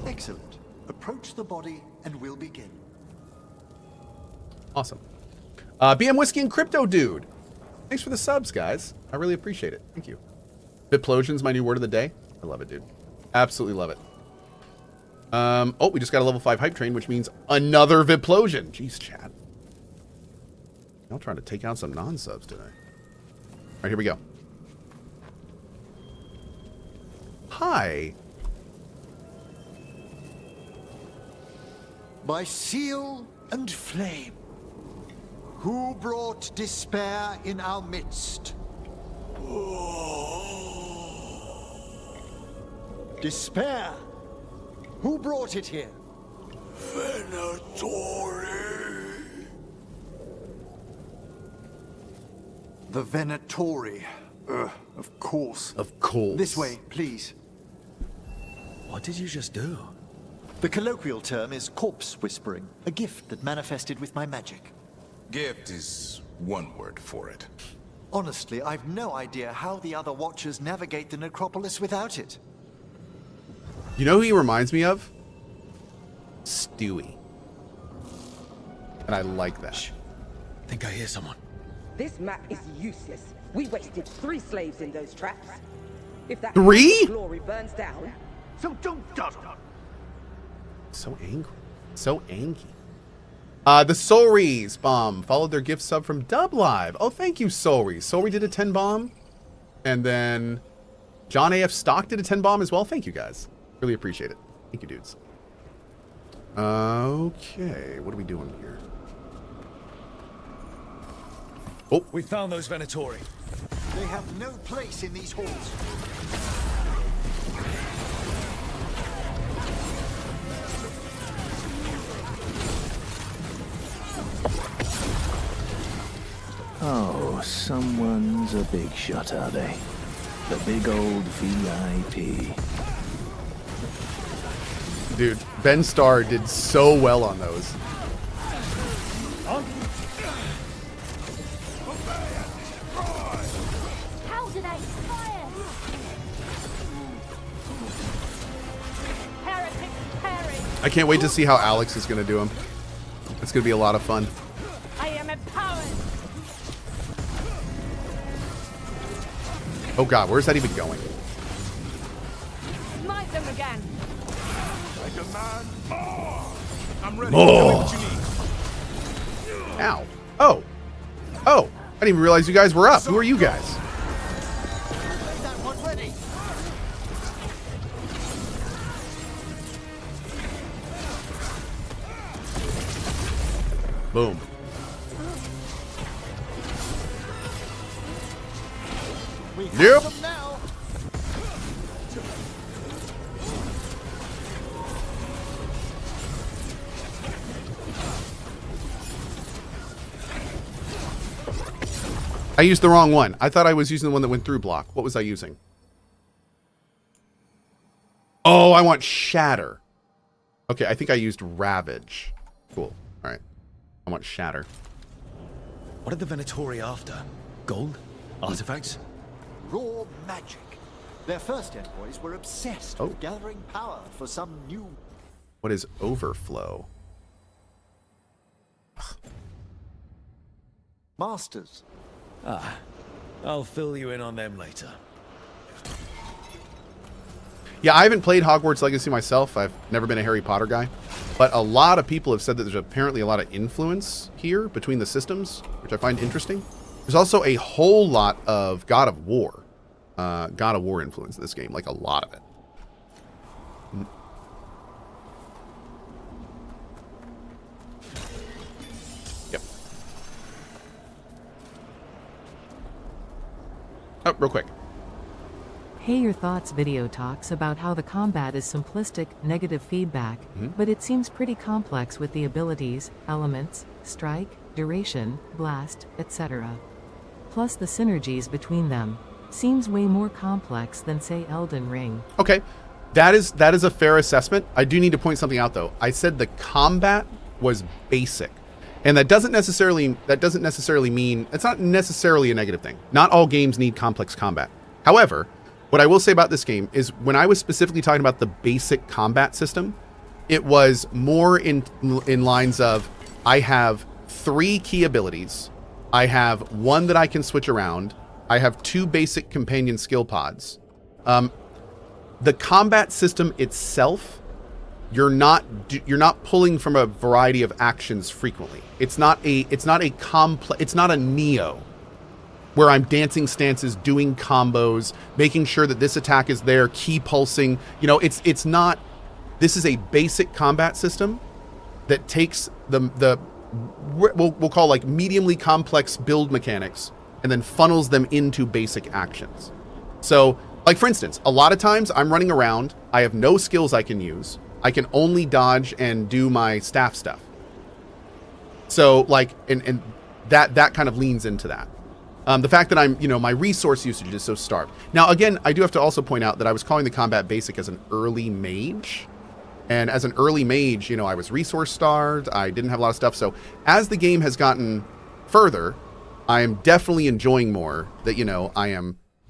Excellent. Approach the body and we'll begin. Awesome. BM Whiskey and Crypto Dude. Thanks for the subs, guys. I really appreciate it. Thank you. Bitplosion's my new word of the day. I love it, dude. Absolutely love it. Oh, we just got a level 5 hype train, which means another Viplosion. Jeez, chat. Y'all trying to take out some non-subs today. All right, here we go. Hi. By seal and flame, who brought despair in our midst? Despair? Who brought it here? Venatori. The Venatori. Of course. Of course. This way, please. What did you just do? The colloquial term is corpse whispering, a gift that manifested with my magic. Gift is one word for it. Honestly, I've no idea how the other Watchers navigate the necropolis without it. You know who he reminds me of? Stewie. And I like that. Shh. Think I hear someone. This map is useless. We wasted 3 slaves in those traps. If that 3? glory burns down, so don't dawdle. So angry. So angry. The Soulries bomb followed their gift sub from Dub Live. Oh, thank you, Soulries. Soulry did a 10 bomb. And then John AF Stock did a 10 bomb as well. Thank you, guys. Really appreciate it. Thank you, dudes. Okay. What are we doing here? Oh. We found those Venatori. They have no place in these halls. Oh, someone's a big shot, are they? The big old VIP. Dude, Ben Starr did so well on those. How do they fire? Heretics perish. I can't wait to see how Alex is going to do him. It's going to be a lot of fun. I am empowered. Oh god, where's that even going? Smite them again. I demand more. I'm ready. More. Tell me what you need. Ow. Oh. Oh. I didn't even realize you guys were up. Who are you guys? That one's ready. Boom. We have Yep. them now. I used the wrong one. I thought I was using the one that went through block. What was I using? Oh, I want Shatter. Okay, I think I used Ravage. Cool. All right. I want Shatter. What are the Venatori after? Gold? Artifacts? Raw magic. Their first envoys were obsessed with gathering power for some new... What is Overflow? Masters. Ah, I'll fill you in on them later. Yeah, I haven't played Hogwarts Legacy myself. I've never been a Harry Potter guy. But a lot of people have said that there's apparently a lot of influence here between the systems, which I find interesting. There's also a whole lot of God of War influence in this game, like a lot of it. Yep. Oh, real quick. Hey, Your Thoughts video talks about how the combat is simplistic, negative feedback, but it seems pretty complex with the abilities, elements, strike, duration, blast, etc. Plus the synergies between them. Seems way more complex than, say, Elden Ring. Okay, that is a fair assessment. I do need to point something out, though. I said the combat was basic. And that doesn't necessarily mean, it's not necessarily a negative thing. Not all games need complex combat. However, what I will say about this game is when I was specifically talking about the basic combat system, it was more in lines of, I have 3 key abilities. I have 1 that I can switch around. I have 2 basic companion skill pods. The combat system itself, you're not pulling from a variety of actions frequently. It's not a Neo where I'm dancing stances, doing combos, making sure that this attack is there, key pulsing. You know, it's not. This is a basic combat system that takes we'll call like mediumly complex build mechanics and then funnels them into basic actions. So, like for instance, a lot of times I'm running around, I have no skills I can use. I can only dodge and do my staff stuff. So like, and that kind of leans into that. The fact that my resource usage is so starved. Now, again, I do have to also point out that I was calling the combat basic as an early mage. And as an early mage, I was resource starved. I didn't have a lot of stuff. So as the game has gotten further, I am definitely enjoying more that,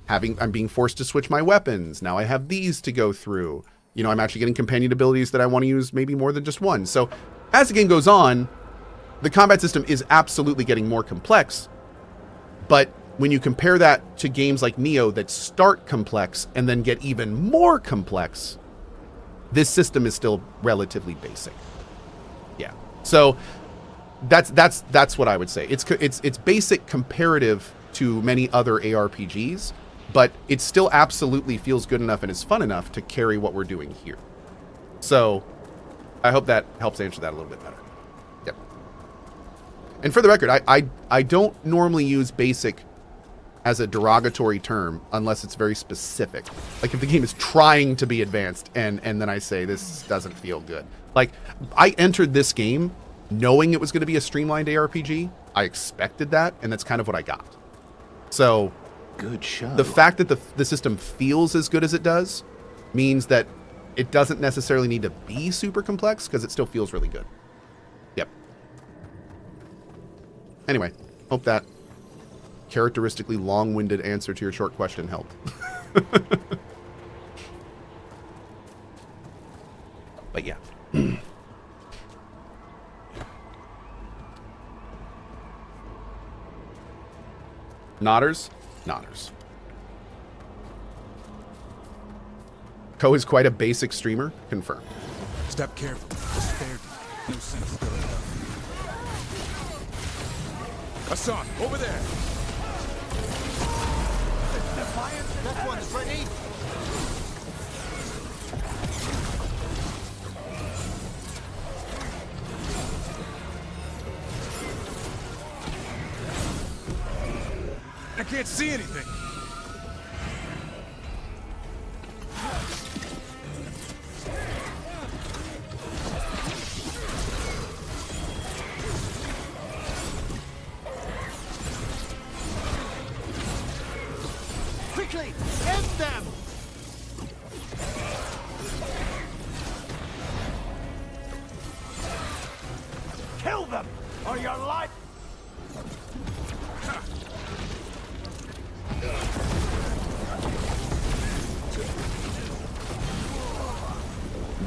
I'm being forced to switch my weapons. Now I have these to go through. I'm actually getting companion abilities that I want to use maybe more than just one. So as the game goes on, the combat system is absolutely getting more complex. But when you compare that to games like Neo that start complex and then get even more complex, this system is still relatively basic. Yeah. So that's what I would say. It's basic comparative to many other ARPGs, but it still absolutely feels good enough and is fun enough to carry what we're doing here. So I hope that helps answer that a little bit better. Yep. And for the record, I don't normally use basic as a derogatory term unless it's very specific. Like if the game is trying to be advanced and then I say this doesn't feel good. Like I entered this game knowing it was going to be a streamlined ARPG. I expected that, and that's kind of what I got. So good show. The fact that the system feels as good as it does means that it doesn't necessarily need to be super complex because it still feels really good. Yep. Anyway, hope that characteristically long-winded answer to your short question helped. But yeah. Nodders? Nodders. Cohh is quite a basic streamer. Confirmed. Step careful. Spare no sense stirring up. Hassan, over there. That one's ready. I can't see anything. Quickly, end them! Kill them, or your life.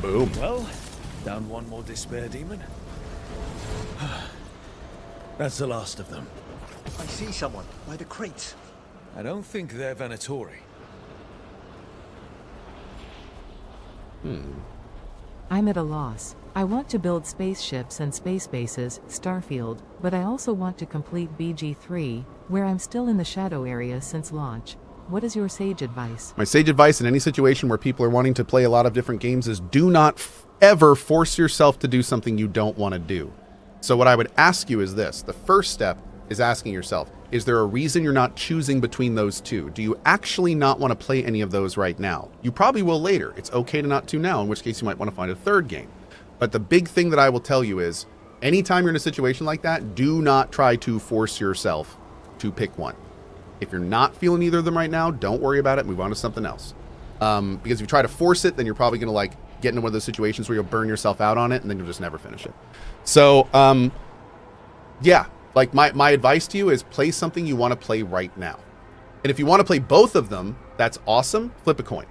Boom. Well, down one more despair demon. That's the last of them. I see someone by the crates. I don't think they're Venatori. I'm at a loss. I want to build spaceships and space bases, Starfield, but I also want to complete BG3, where I'm still in the shadow area since launch. What is your sage advice? My sage advice in any situation where people are wanting to play a lot of different games is do not ever force yourself to do something you don't want to do. So what I would ask you is this. The first step is asking yourself, is there a reason you're not choosing between those two? Do you actually not want to play any of those right now? You probably will later. It's okay to not to now, in which case you might want to find a third game. But the big thing that I will tell you is, anytime you're in a situation like that, do not try to force yourself to pick one. If you're not feeling either of them right now, don't worry about it. Move on to something else. Because if you try to force it, then you're probably going to like get into one of those situations where you'll burn yourself out on it, and then you'll just never finish it. So, yeah. Like, my advice to you is play something you want to play right now. And if you want to play both of them, that's awesome. Flip a coin.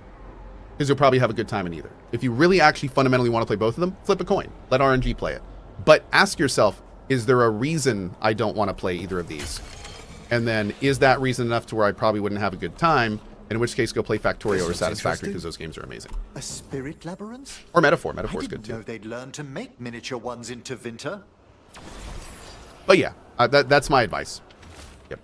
Because you'll probably have a good time in either. If you really actually fundamentally want to play both of them, flip a coin. Let RNG play it. But ask yourself, is there a reason I don't want to play either of these? And then, is that reason enough to where I probably wouldn't have a good time? In which case, go play Factorio or Satisfactory, because those games are amazing. A spirit labyrinth? Or Metaphor. Metaphor's good too. I didn't know they'd learn to make miniature ones into Vinter. But yeah, that's my advice. Yep.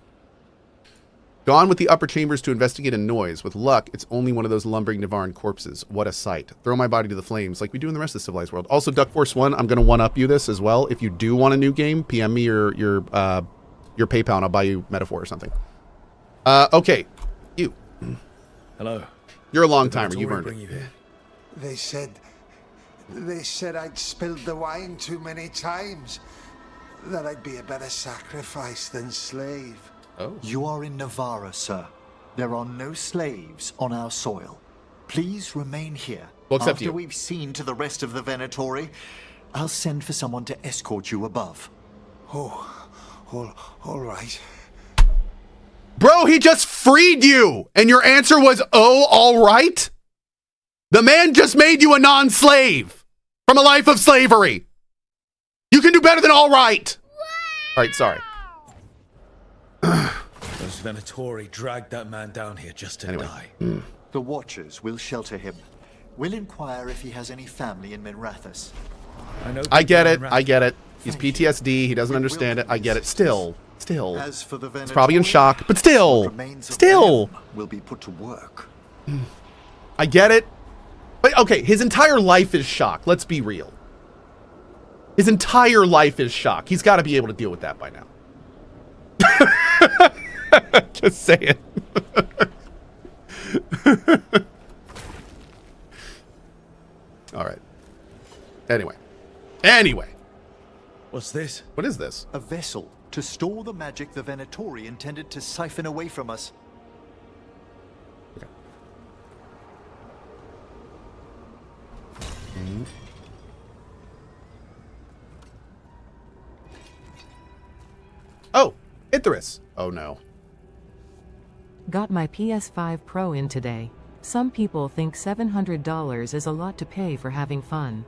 Gone with the upper chambers to investigate a noise. With luck, it's only one of those lumbering Navarran corpses. What a sight. Throw my body to the flames like we do in the rest of the civilized world. Also, Duck Force 1, I'm going to one-up you this as well. If you do want a new game, PM me your PayPal and I'll buy you Metaphor or something. Okay. You. Hello. You're a long timer. You've earned it. They said I'd spilled the wine too many times. That I'd be a better sacrifice than slave. Oh. You are in Navarra, sir. There are no slaves on our soil. Please remain here. Well, except After you. we've seen to the rest of the Venatori, I'll send for someone to escort you above. Oh, all right. Bro, he just freed you! And your answer was, oh, all right? The man just made you a non-slave from a life of slavery. You can do better than all right. All right, sorry. Those Venatori dragged that man down here just to die. The Watchers will shelter him. We'll inquire if he has any family in Minrathous. I get it. I get it. He's PTSD. He doesn't understand it. I get it. Still. As for the Venatori, he's probably in shock, but still. Will be put to work. I get it. But okay, his entire life is shock. Let's be real. His entire life is shock. He's got to be able to deal with that by now. Just saying. All right. Anyway. What's this? What is this? A vessel to store the magic the Venatori intended to siphon away from us. Okay. Oh, Ithris. Oh no. Got my PS5 Pro in today. Some people think $700 is a lot to pay for having fun.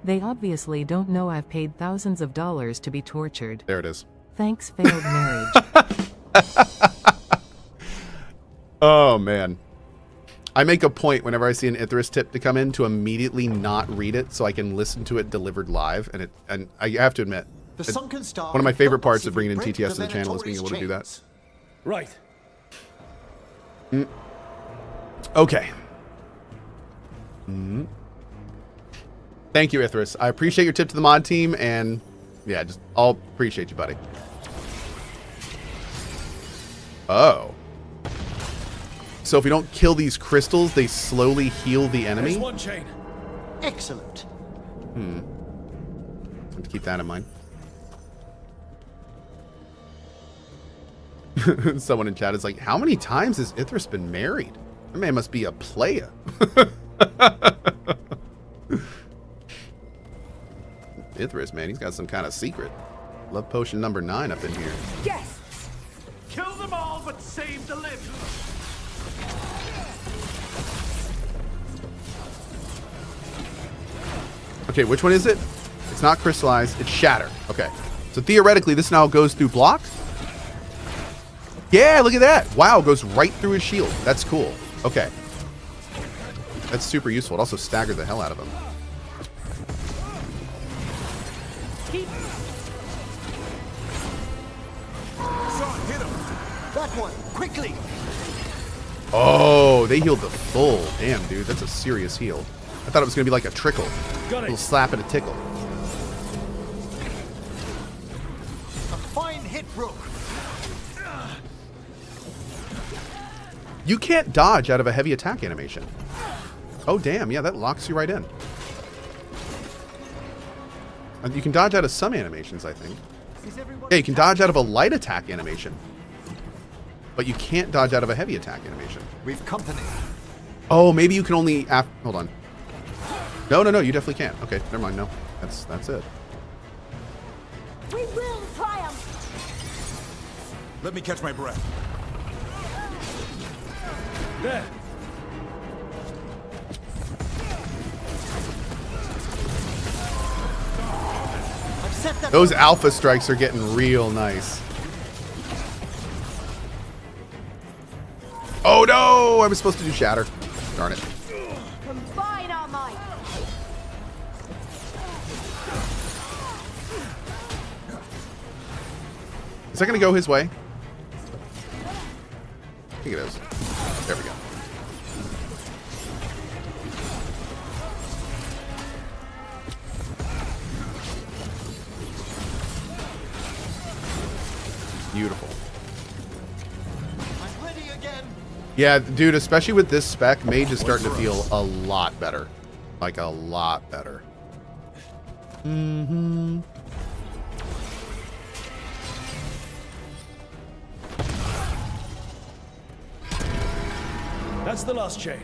They obviously don't know I've paid thousands of dollars to be tortured. There it is. Thanks, failed marriage. Oh man. I make a point whenever I see an Ithris tip to come in to immediately not read it so I can listen to it delivered live, and I have to admit, one of my favorite parts of bringing in TTS to the channel is being able to do that. Right. Okay. Thank you, Ithris. I appreciate your tip to the mod team, and yeah, just I'll appreciate you, buddy. Oh. So if we don't kill these crystals, they slowly heal the enemy? There's one chain. Excellent. Have to keep that in mind. Someone in chat is like, how many times has Ithris been married? That man must be a playa. Ithris, man, he's got some kind of secret. Love potion number 9 up in here. Yes! Kill them all, but save the living. Okay, which one is it? It's not crystallized, it's shatter. Okay. So theoretically, this now goes through blocks? Yeah, look at that. Wow, it goes right through his shield. That's cool. Okay. That's super useful. It also staggered the hell out of him. That one, quickly! Oh, they healed the full. Damn, dude, that's a serious heal. I thought it was going to be like a trickle. A little slap and a tickle. A fine hit, Rook. You can't dodge out of a heavy attack animation. Oh, damn. Yeah, that locks you right in. And you can dodge out of some animations, I think. Yeah, you can dodge out of a light attack animation. But you can't dodge out of a heavy attack animation. We've company. Oh, maybe you can only... Hold on. No, you definitely can't. Okay, never mind. No, that's it. We will triumph. Let me catch my breath. There. Those alpha strikes are getting real nice. Oh no! I was supposed to do shatter. Darn it. Combine our might. Is that going to go his way? I think it is. There we go. Beautiful. I'm ready again. Yeah, dude, especially with this spec, Mage is starting to feel a lot better. Like, a lot better. Mm-hmm. That's the last chain.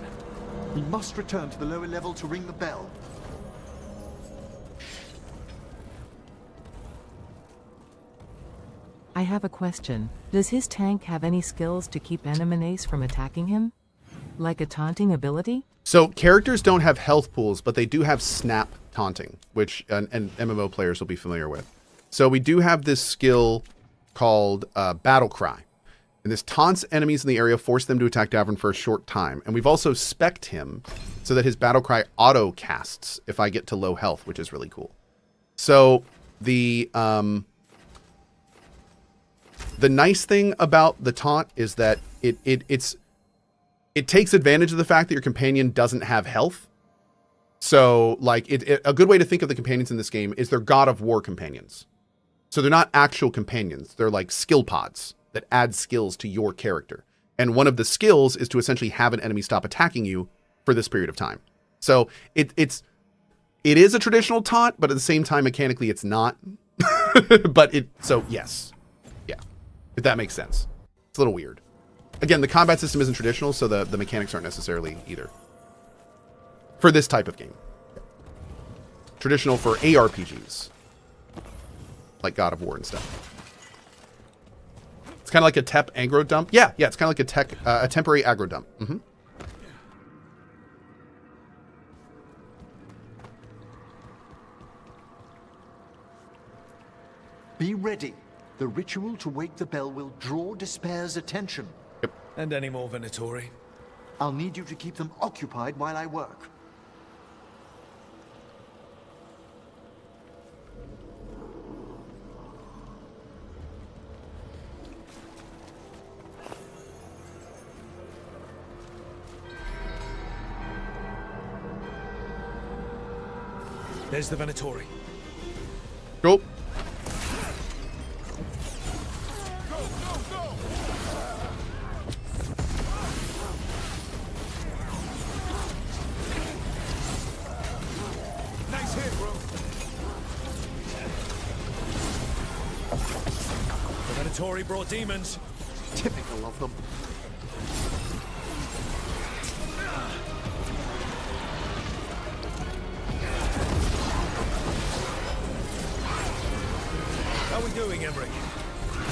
We must return to the lower level to ring the bell. I have a question. Does his tank have any skills to keep enemies from attacking him? Like a taunting ability? So characters don't have health pools, but they do have snap taunting, which and MMO players will be familiar with. So we do have this skill called Battle Cry. And this taunts enemies in the area, force them to attack Davern for a short time. And we've also spec'd him so that his Battle Cry auto casts if I get to low health, which is really cool. So the nice thing about the taunt is that it takes advantage of the fact that your companion doesn't have health. So, like, a good way to think of the companions in this game is they're God of War companions. So they're not actual companions. They're like skill pods that add skills to your character. And one of the skills is to essentially have an enemy stop attacking you for this period of time. So it is a traditional taunt, but at the same time, mechanically, it's not. So yes. Yeah. If that makes sense. It's a little weird. Again, the combat system isn't traditional, so the mechanics aren't necessarily either. For this type of game. Traditional for ARPGs. Like God of War and stuff. It's kind of like a TEP aggro dump. Yeah, it's kind of like a temporary aggro dump. Mm-hmm. Be ready. The ritual to wake the bell will draw Despair's attention. Yep. And any more Venatori? I'll need you to keep them occupied while I work. There's the Venatori. Go. Nice hit, bro. The Venatori brought demons. Typical of them. How are we doing, Emmerich?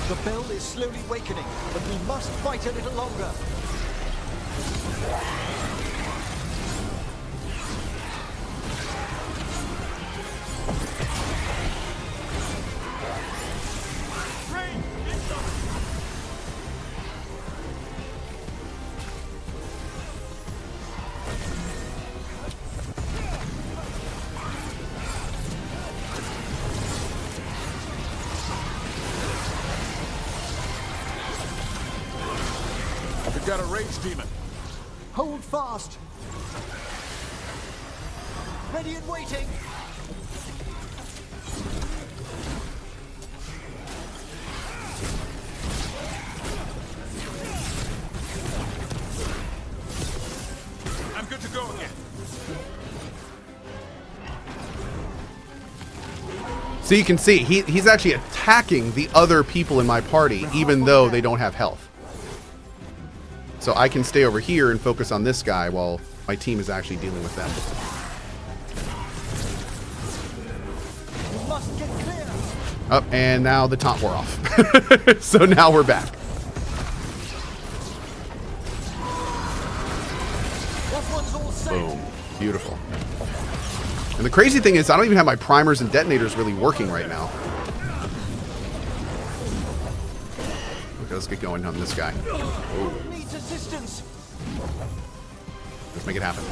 The bell is slowly wakening, but we must fight a little longer. got a rage demon. Hold fast. Ready and waiting. I'm good to go again. So you can see, he's actually attacking the other people in my party, even though they don't have health. So I can stay over here and focus on this guy while my team is actually dealing with them. You must get clear. Oh, and now the taunt wore off. So now we're back. That one's all set. Boom. Beautiful. And the crazy thing is, I don't even have my primers and detonators really working right now. Okay, let's get going on this guy. Oh. Needs assistance. Let's make it happen.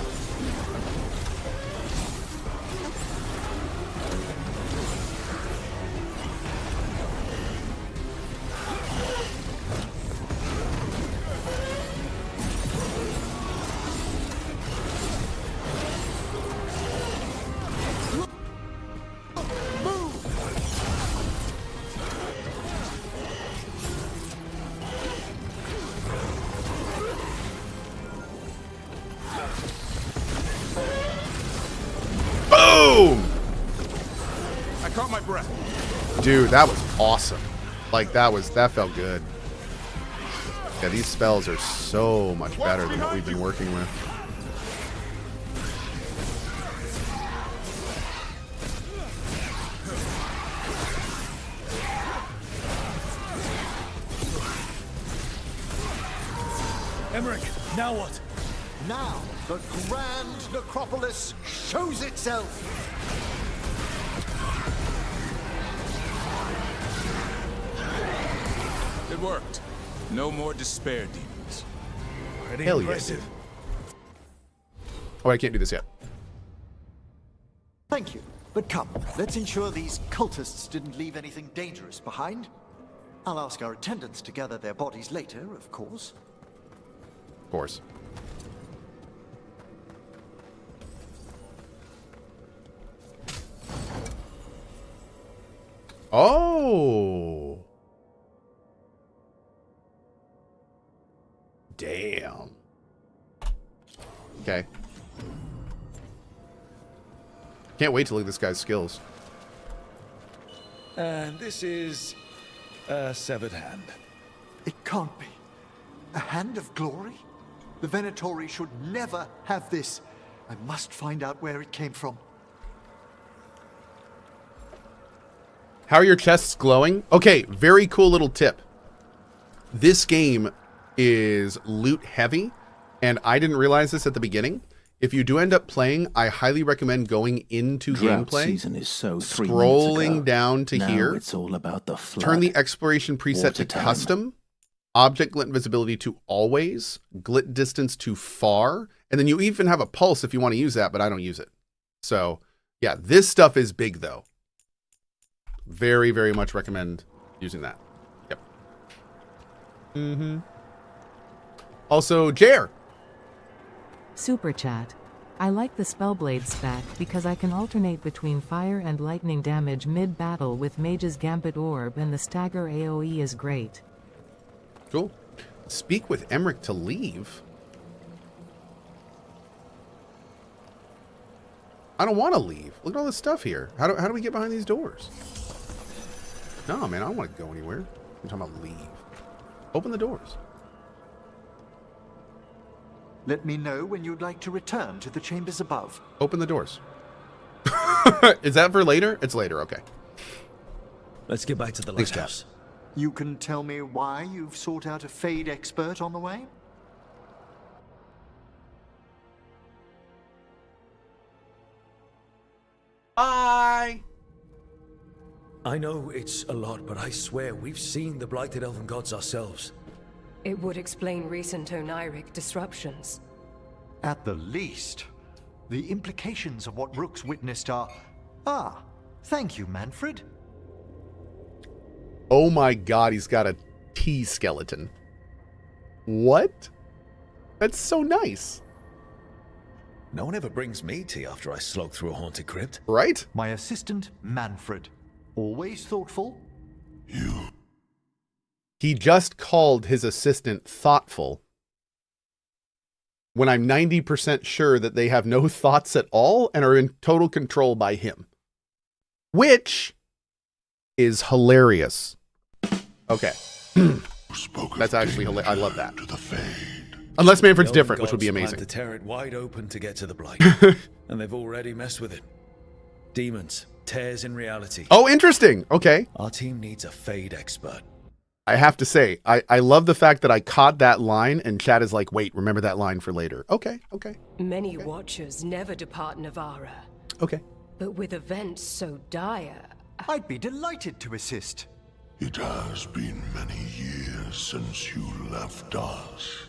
Boom! I caught my breath. Dude, that was awesome. Like, that felt good. Yeah, these spells are so much better than what we've been working with. Emmerich, now what? Now, the grand necropolis shows itself. It worked. No more despair demons. Pretty Hell yeah, impressive. dude. Oh, I can't do this yet. Thank you. But come, let's ensure these cultists didn't leave anything dangerous behind. I'll ask our attendants to gather their bodies later, of course. Of course. Oh. Damn. Okay. Can't wait to look at this guy's skills. And this is a severed hand. It can't be. A hand of glory? The Venatori should never have this. I must find out where it came from. How are your chests glowing? Okay, very cool little tip. This game is loot heavy, and I didn't realize this at the beginning. If you do end up playing, I highly recommend going into Drought gameplay, season is so 3 scrolling minutes ago. down to Now here, it's all about the flood. turn the exploration preset Water to time. custom, object glint visibility to always, glint distance to far, and then you even have a pulse if you want to use that, but I don't use it. So yeah, this stuff is big though. Very, very much recommend using that. Yep. Mm-hmm. Also, Jer. Super chat. I like the Spellblade spec because I can alternate between fire and lightning damage mid-battle with Mage's Gambit Orb, and the stagger AoE is great. Cool. Speak with Emmerich to leave. I don't want to leave. Look at all this stuff here. How do we get behind these doors? No, man, I don't want to go anywhere. I'm talking about leave. Open the doors. Let me know when you'd like to return to the chambers above. Open the doors. Is that for later? It's later, okay. Let's get back to the Thanks, lighthouse. You can tell me why you've sought out a Fade expert on the way? Bye! I know it's a lot, but I swear we've seen the blighted elven gods ourselves. It would explain recent oniric disruptions. At the least, the implications of what Rook's witnessed are... Ah, thank you, Manfred. Oh my god, he's got a T-skeleton. What? That's so nice. No one ever brings me tea after I slog through a haunted crypt. Right? My assistant, Manfred. Always thoughtful. He just called his assistant thoughtful, when I'm 90% sure that they have no thoughts at all and are in total control by him. Which is hilarious. Okay. That's actually hilarious. I love that. Unless Manfred's different, which would be amazing. To tear it wide open to get to the blight, and they've already messed with it. Demons, tears in reality. Oh, interesting. Okay. Our team needs a Fade expert. I have to say, I love the fact that I caught that line, and chat is like, wait, remember that line for later. Okay. Many watchers never depart Navarra. Okay. But with events so dire... I'd be delighted to assist. It has been many years since you left us.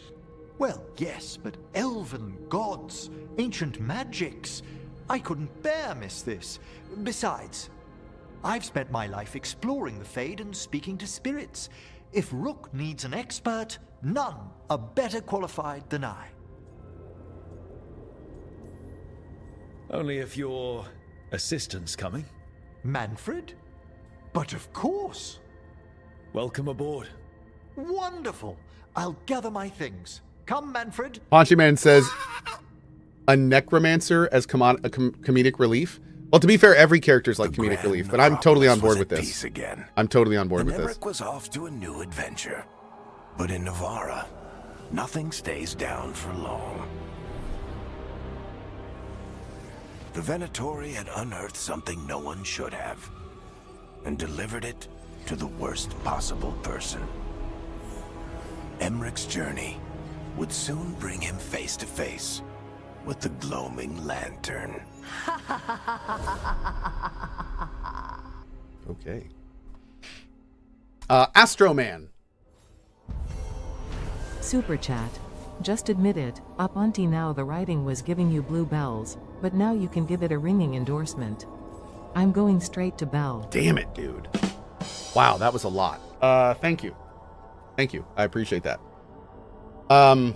Well, yes, but elven gods, ancient magics. I couldn't bear miss this. Besides, I've spent my life exploring the Fade and speaking to spirits. If Rook needs an expert, none are better qualified than I. Only if your assistant's coming. Manfred? But of course. Welcome aboard. Wonderful. I'll gather my things. Come, Manfred. Paunchy Man says, a necromancer as comedic relief. Well, to be fair, every character's like comedic relief, but I'm totally on board with this. I'm totally on board with this. Emmerich was off to a new adventure. But in Navarra, nothing stays down for long. The Venatori had unearthed something no one should have, and delivered it to the worst possible person. Emmerich's journey would soon bring him face to face with the gloaming lantern. Okay. Astro Man. Super chat. Just admit it, up until now the writing was giving you blue bells, but now you can give it a ringing endorsement. I'm going straight to bell. Damn it, dude. Wow, that was a lot. Thank you. Thank you. I appreciate that. Wow.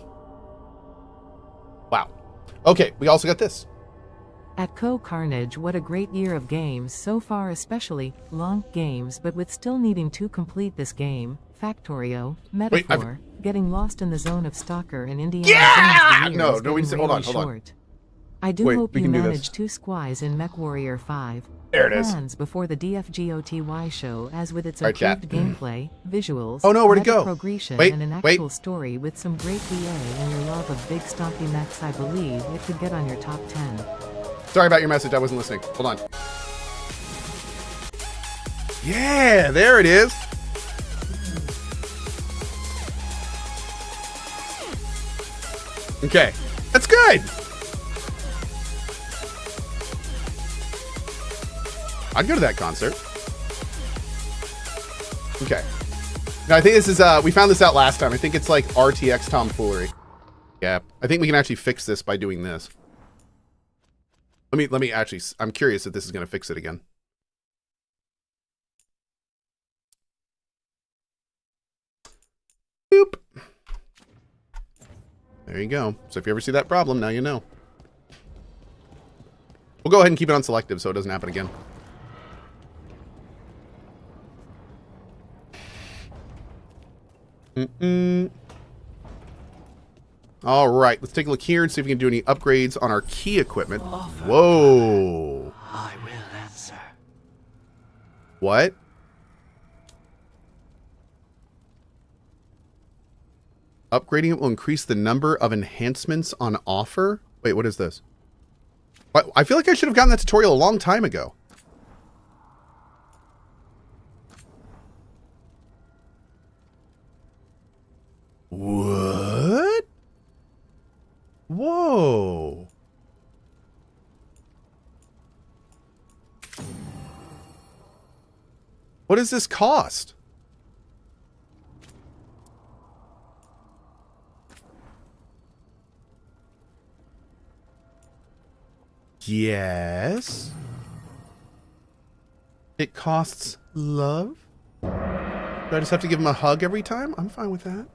Okay, we also got this. At CohhCarnage, what a great year of games so far, especially long games, but with still needing to complete this game. Factorio, Metaphor, getting lost in the zone of Stalker and Indiana Jones. No, we need to hold on. I do hope you manage 2 squires in MechWarrior 5. There it is. Plans before the DFGOTY show, as with its improved gameplay, visuals, oh no, where'd it go? Progression, and an actual story with some great VA and your love of big stompy mechs. I believe it could get on your top 10. Sorry about your message. I wasn't listening. Hold on. Yeah, there it is. Okay, that's good. I'd go to that concert. Okay. Now I think this is we found this out last time. I think it's like RTX tomfoolery. Yeah, I think we can actually fix this by doing this. Let me actually, I'm curious if this is going to fix it again. Boop. There you go. So if you ever see that problem, now you know. We'll go ahead and keep it on selective so it doesn't happen again. All right, let's take a look here and see if we can do any upgrades on our key equipment. Whoa. I will answer. What? Upgrading it will increase the number of enhancements on offer? Wait, what is this? I feel like I should have gotten that tutorial a long time ago. What? Whoa. What does this cost? Yes. It costs love. Do I just have to give him a hug every time? I'm fine with that.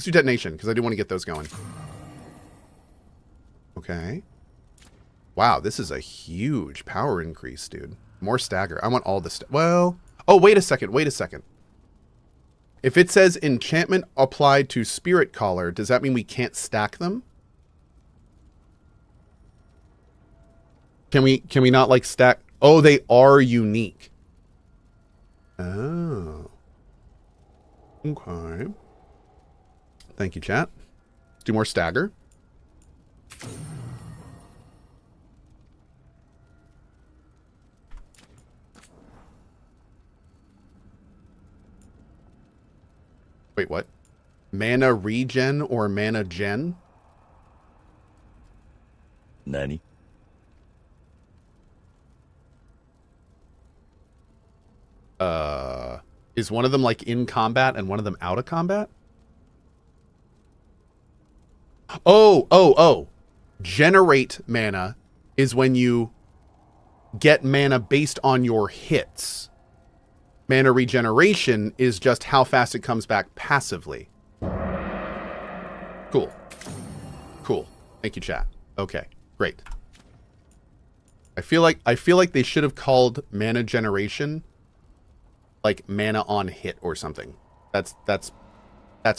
Let's do detonation, because I do want to get those going. Okay. Wow, this is a huge power increase, dude. More stagger. I want all this. Well, oh, wait a second. Wait a second. If it says enchantment applied to Spirit Caller, does that mean we can't stack them? Can we not like stack? Oh, they are unique. Oh. Okay. Thank you, chat. Let's do more stagger. Wait, what? Mana regen or mana gen? Nani? Is one of them like in combat and one of them out of combat? Oh. Generate mana is when you get mana based on your hits. Mana regeneration is just how fast it comes back passively. Cool. Cool. Thank you, chat. Okay, great. I feel like they should have called mana generation like mana on hit or something. That's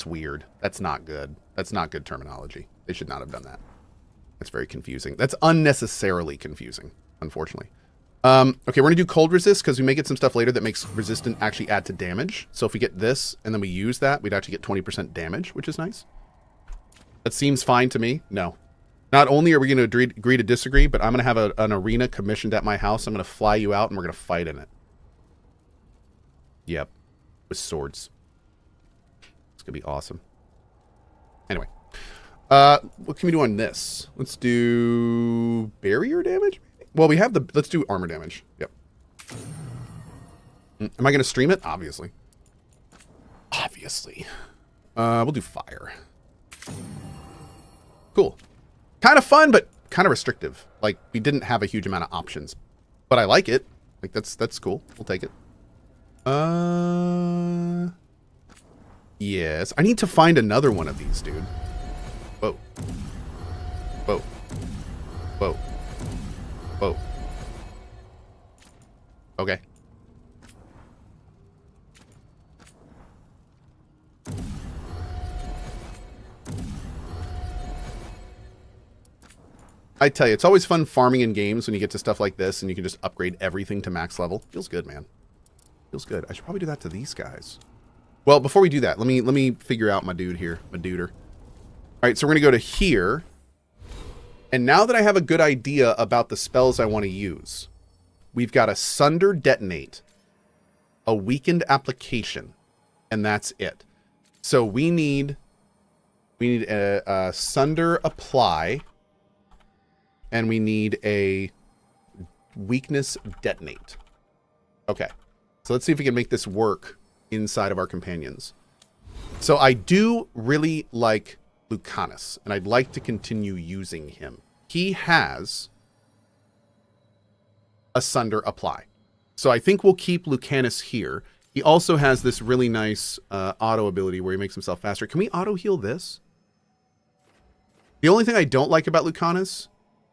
weird. That's not good. That's not good terminology. They should not have done that. That's very confusing. That's unnecessarily confusing, unfortunately. Okay, we're gonna do cold resist because we may get some stuff later that makes resistant actually add to damage. So if we get this and then we use that, we'd actually get 20% damage, which is nice. That seems fine to me. No. Not only are we gonna agree to disagree, but I'm gonna have an arena commissioned at my house. I'm gonna fly you out and we're gonna fight in it. Yep. With swords. It's gonna be awesome. Anyway. What can we do on this? Let's do barrier damage? Well, we have the... Let's do armor damage. Yep. Am I going to stream it? Obviously. Obviously. We'll do fire. Cool. Kind of fun, but kind of restrictive. Like, we didn't have a huge amount of options. But I like it. Like, that's cool. We'll take it. Yes. I need to find another one of these, dude. Whoa. Whoa. Whoa. Whoa. Okay. I tell you, it's always fun farming in games when you get to stuff like this and you can just upgrade everything to max level. Feels good, man. Feels good. I should probably do that to these guys. Well, before we do that, let me figure out my dude here. My duder. All right, so we're going to go to here. And now that I have a good idea about the spells I want to use, we've got a Sunder Detonate, a Weakened Application, and that's it. So we need a Sunder Apply, and we need a Weakness Detonate. Okay, so let's see if we can make this work inside of our companions. So I do really like Lucanus, and I'd like to continue using him. He has a Sunder Apply. So I think we'll keep Lucanus here. He also has this really nice auto ability where he makes himself faster. Can we auto heal this? The only thing I don't like about Lucanus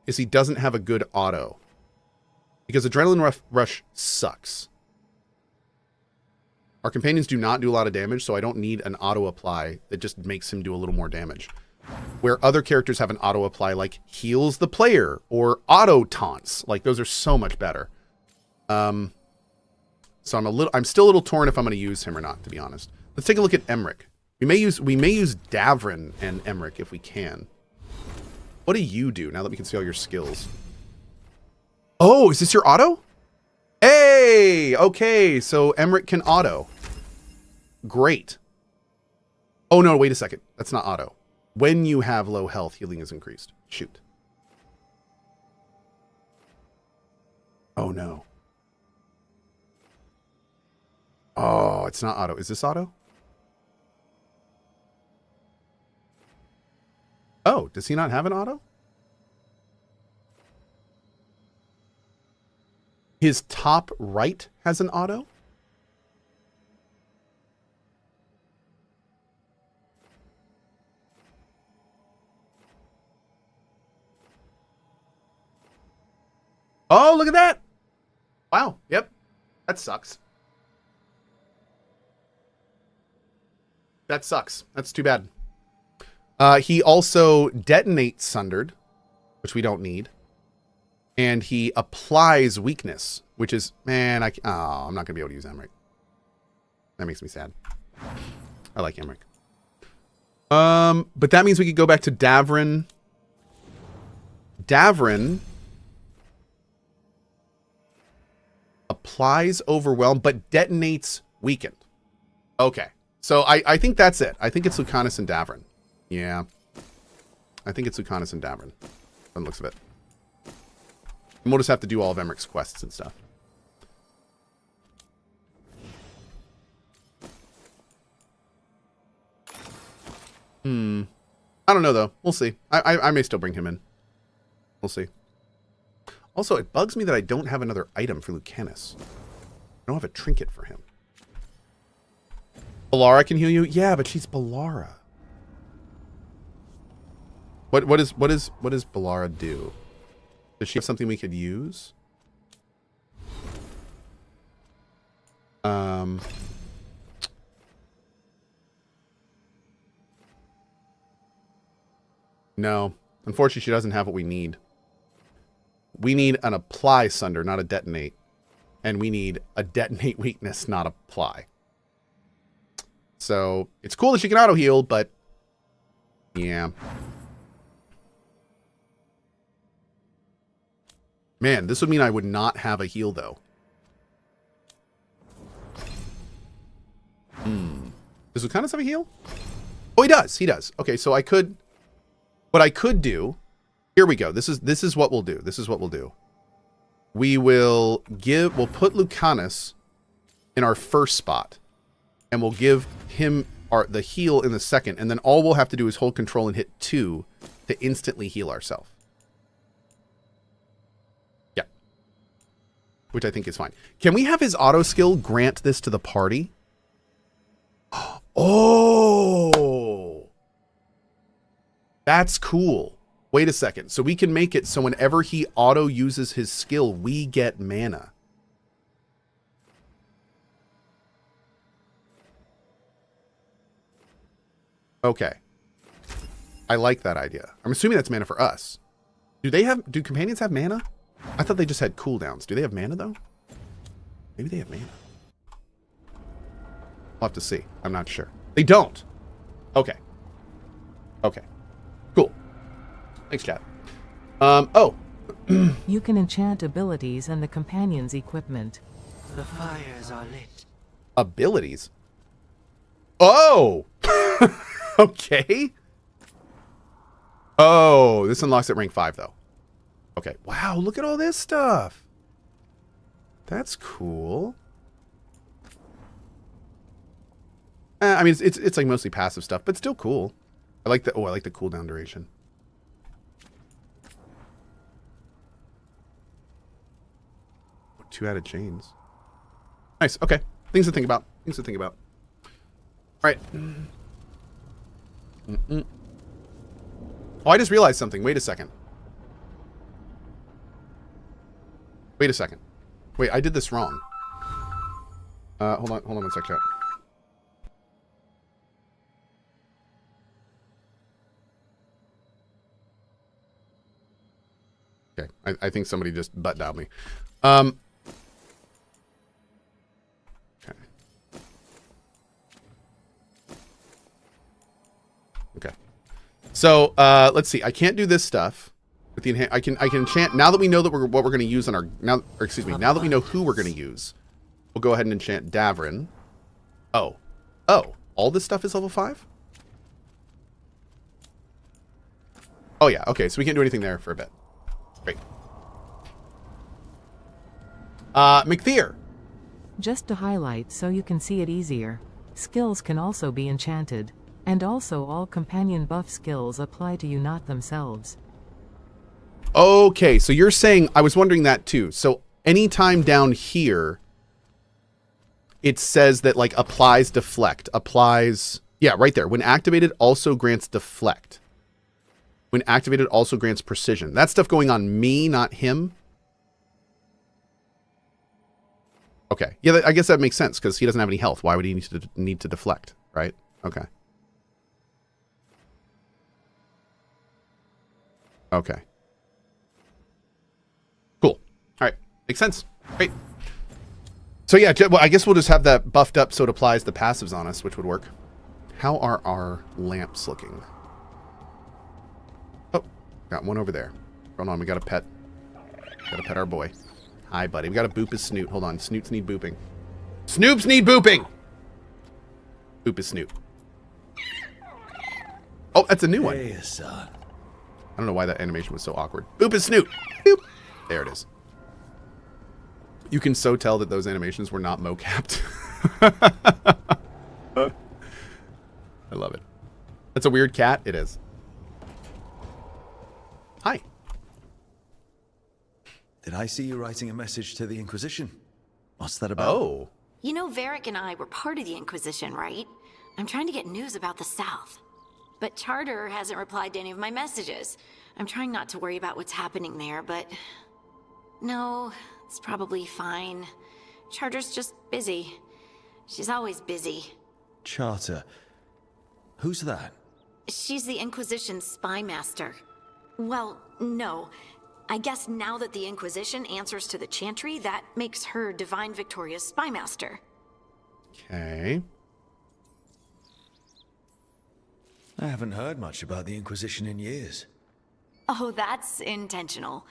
is he doesn't have a good auto. Because Adrenaline Rush sucks. Our companions do not do a lot of damage, so I don't need an auto apply that just makes him do a little more damage. Where other characters have an auto apply like heals the player or auto taunts. Like those are so much better. So I'm still a little torn if I'm going to use him or not, to be honest. Let's take a look at Emmerich. We may use Davrin and Emmerich if we can. What do you do now that we can see all your skills? Oh, is this your auto? Hey, okay, so Emmerich can auto. Great. Oh no, wait a second. That's not auto. When you have low health, healing is increased. Shoot. Oh no. Oh, it's not auto. Is this auto? Oh, does he not have an auto? His top right has an auto? Oh, look at that. Wow. Yep. That sucks. That sucks. That's too bad. He also detonates Sundered, which we don't need. And he applies Weakness, which is, man, I'm not going to be able to use Emmerich. That makes me sad. I like Emmerich. But that means we could go back to Davrin. Davrin applies Overwhelm, but detonates Weakened. Okay. So I think that's it. I think it's Lucanus and Davrin. Yeah. I think it's Lucanus and Davrin. From the looks of it. And we'll just have to do all of Emmerich's quests and stuff. I don't know, though. We'll see. I may still bring him in. We'll see. Also, it bugs me that I don't have another item for Lucanus. I don't have a trinket for him. Ballara can heal you? Yeah, but she's Ballara. What does Ballara do? Does she have something we could use? No. Unfortunately, she doesn't have what we need. We need an apply Sunder, not a detonate. And we need a detonate weakness, not apply. So, it's cool that she can auto-heal, but... yeah. Man, this would mean I would not have a heal, though. Does Lucanus have a heal? Oh, he does. He does. Okay, so I could... what I could do... here we go. This is what we'll do. This is what we'll do. We'll put Lucanus in our first spot. And we'll give him the heal in the second. And then all we'll have to do is hold control and hit 2 to instantly heal ourselves. Yeah. Which I think is fine. Can we have his auto skill grant this to the party? Oh! That's cool. Wait a second. So we can make it so whenever he auto uses his skill, we get mana. Okay. I like that idea. I'm assuming that's mana for us. Do companions have mana? I thought they just had cooldowns. Do they have mana though? Maybe they have mana. We'll have to see. I'm not sure. They don't. Okay. Okay. Cool. Thanks, chat. Oh. You can enchant abilities and the companion's equipment. The fires are lit. Abilities? Oh! Okay. Oh, this unlocks at rank 5, though. Okay. Wow, look at all this stuff. That's cool. I mean, it's like mostly passive stuff, but still cool. I like the cooldown duration. Two added chains. Nice. Okay. Things to think about. Things to think about. All right. Oh, I just realized something. Wait a second. Wait a second. Wait, I did this wrong. Hold on one sec, chat. Okay, I think somebody just butt dialed me. Okay. Okay. So let's see. I can't do this stuff with the I can enchant now that we know that what we're going to use on our now that we know who we're going to use. We'll go ahead and enchant Davrin. Oh, all this stuff is level 5. Oh yeah. Okay, so we can't do anything there for a bit. Great. McTheer. Just to highlight so you can see it easier, skills can also be enchanted. And also all companion buff skills apply to you, not themselves. Okay, so you're saying, I was wondering that too. So anytime down here, it says that like applies deflect, applies, yeah, right there. When activated, also grants deflect. When activated, also grants precision. That stuff going on me, not him. Okay. Yeah, I guess that makes sense because he doesn't have any health. Why would he need to deflect, right? Okay. Okay. Cool. All right. Makes sense. Great. So yeah, well, I guess we'll just have that buffed up so it applies the passives on us, which would work. How are our lamps looking? Oh, got one over there. Hold on, we got a pet. Gotta pet our boy. Hi, buddy. We gotta boop his snoot. Hold on. Snoots need booping. Snoops need booping! Boop his snoot. Oh, that's a new one. Hey, son. I don't know why that animation was so awkward. Boop his snoot. Boop. There it is. You can so tell that those animations were not mocapped. I love it. That's a weird cat. It is. Hi. Did I see you writing a message to the Inquisition? What's that about? Oh. You know, Varric and I were part of the Inquisition, right? I'm trying to get news about the South. But Charter hasn't replied to any of my messages. I'm trying not to worry about what's happening there, but... No, it's probably fine. Charter's just busy. She's always busy. Charter. Who's that? She's the Inquisition's spy master. Well, no. I guess now that the Inquisition answers to the Chantry, that makes her Divine Victoria's spy master. Okay. I haven't heard much about the Inquisition in years. Oh, that's intentional.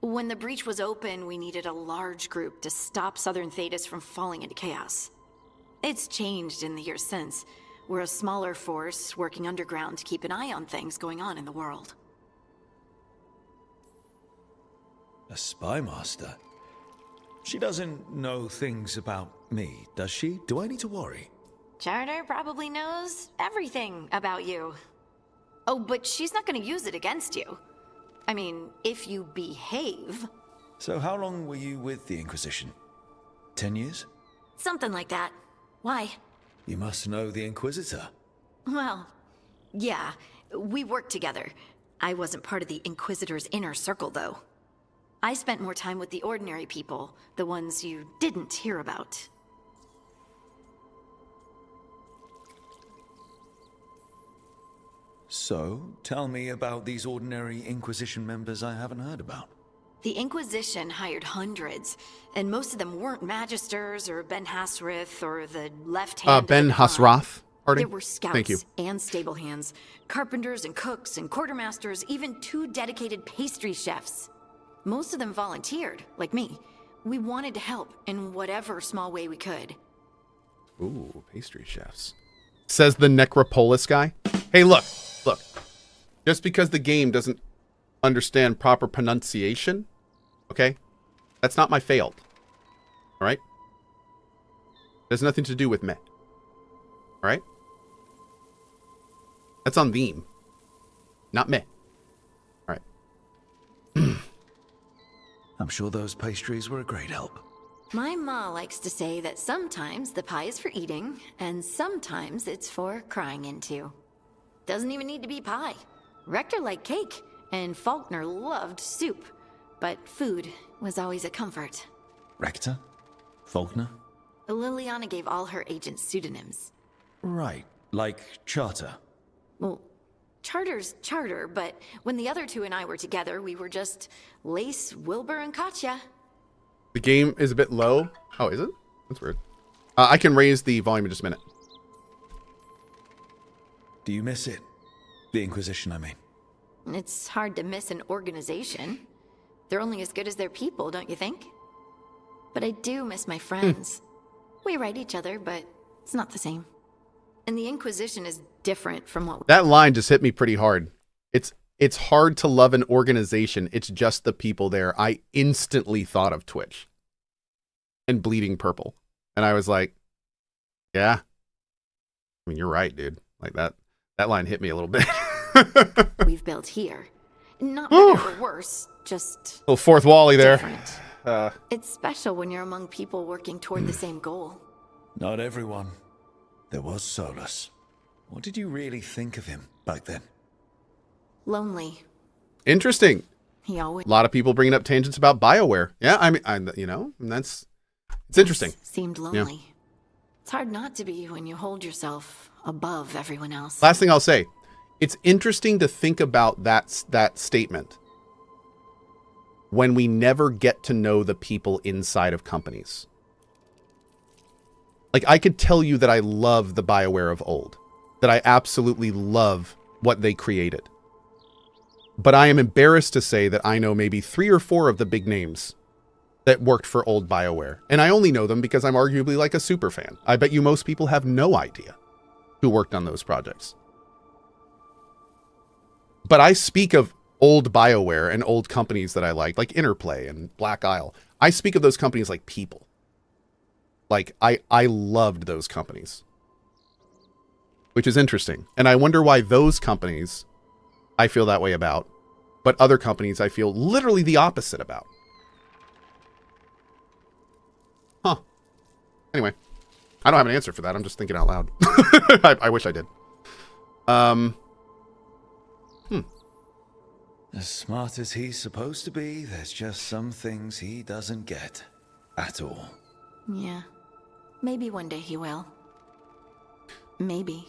When the breach was open, we needed a large group to stop Southern Thedas from falling into chaos. It's changed in the years since. We're a smaller force working underground to keep an eye on things going on in the world. A spy master? She doesn't know things about me, does she? Do I need to worry? Charter probably knows everything about you. Oh, but she's not going to use it against you. I mean, if you behave. So how long were you with the Inquisition? 10 years? Something like that. Why? You must know the Inquisitor. Well, yeah, we worked together. I wasn't part of the Inquisitor's inner circle, though. I spent more time with the ordinary people, the ones you didn't hear about. So, tell me about these ordinary Inquisition members I haven't heard about. The Inquisition hired hundreds, and most of them weren't Magisters or Ben Hasrith or the left hand. Ben Hasrath. There were scouts and stable hands, carpenters and cooks and quartermasters, even 2 dedicated pastry chefs. Most of them volunteered, like me. We wanted to help in whatever small way we could. Ooh, pastry chefs. Says the Necropolis guy. Hey, look. Just because the game doesn't understand proper pronunciation, okay? That's not my failed. All right? It has nothing to do with me. All right? That's on them. Not me. All right. I'm sure those pastries were a great help. My ma likes to say that sometimes the pie is for eating, and sometimes it's for crying into. Doesn't even need to be pie. Rector liked cake, and Faulkner loved soup. But food was always a comfort. Rector? Faulkner? Liliana gave all her agents pseudonyms. Right, like Charter. Well, Charter's Charter, but when the other 2 and I were together, we were just Lace, Wilbur, and Katya. The game is a bit low. Oh, is it? That's weird. I can raise the volume in just a minute. Do you miss it? The Inquisition, I mean. It's hard to miss an organization. They're only as good as their people, don't you think? But I do miss my friends. We write each other, but it's not the same. And the Inquisition is different from what... That line just hit me pretty hard. It's hard to love an organization. It's just the people there. I instantly thought of Twitch and Bleeding Purple. And I was like, yeah. I mean, you're right, dude. Like that line hit me a little bit. We've built here. Not better or worse, just... Little fourth Wally there. It's special when you're among people working toward the same goal. Not everyone. There was Solus. What did you really think of him back then? Lonely. Interesting. He always... A lot of people bringing up tangents about BioWare. Yeah, I mean, it's It's interesting. Seemed lonely. Yeah. It's hard not to be when you hold yourself above everyone else. Last thing I'll say, it's interesting to think about that statement when we never get to know the people inside of companies. Like, I could tell you that I love the BioWare of old, that I absolutely love what they created. But I am embarrassed to say that I know maybe 3 or 4 of the big names that worked for old BioWare. And I only know them because I'm arguably like a super fan. I bet you most people have no idea who worked on those projects. But I speak of old BioWare and old companies that I like Interplay and Black Isle. I speak of those companies like people. Like, I loved those companies. Which is interesting. And I wonder why those companies I feel that way about, but other companies I feel literally the opposite about. Huh. Anyway, I don't have an answer for that. I'm just thinking out loud. I wish I did. As smart as he's supposed to be, there's just some things he doesn't get at all. Yeah. Maybe one day he will. Maybe.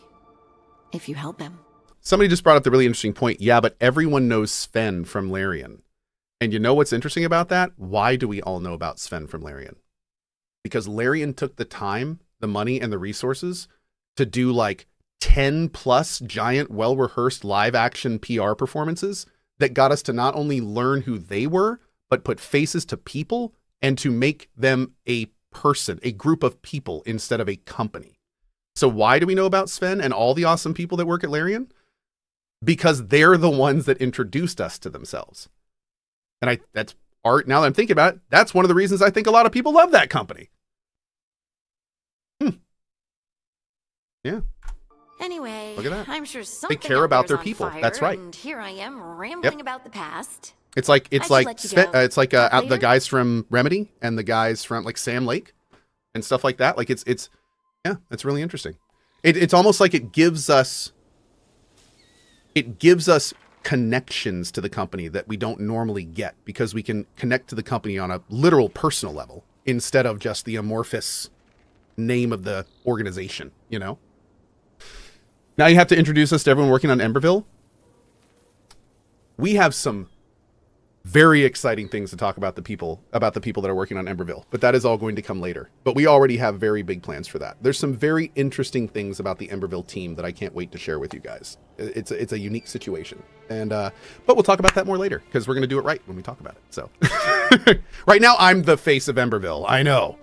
If you help him. Somebody just brought up the really interesting point. Yeah, but everyone knows Sven from Larian. And you know what's interesting about that? Why do we all know about Sven from Larian? Because Larian took the time, the money, and the resources to do like 10 plus giant, well-rehearsed live action PR performances that got us to not only learn who they were, but put faces to people and to make them a person, a group of people instead of a company. So why do we know about Sven and all the awesome people that work at Larian? Because they're the ones that introduced us to themselves. And that's art. Now that I'm thinking about it, that's one of the reasons I think a lot of people love that company. Yeah. Anyway, look at that. I'm sure something they care about their on people. Fire, That's right. And here I am rambling about the past. It's like the guys from Remedy and the guys from like Sam Lake and stuff like that. Like it's really interesting. It's almost like it gives us connections to the company that we don't normally get because we can connect to the company on a literal personal level instead of just the amorphous name of the organization, you know? Now you have to introduce us to everyone working on Emberville. We have some very exciting things to talk about the people that are working on Emberville, but that is all going to come later. But we already have very big plans for that. There's some very interesting things about the Emberville team that I can't wait to share with you guys. It's a unique situation, and but we'll talk about that more later because we're going to do it right when we talk about it. So right now I'm the face of Emberville. I know.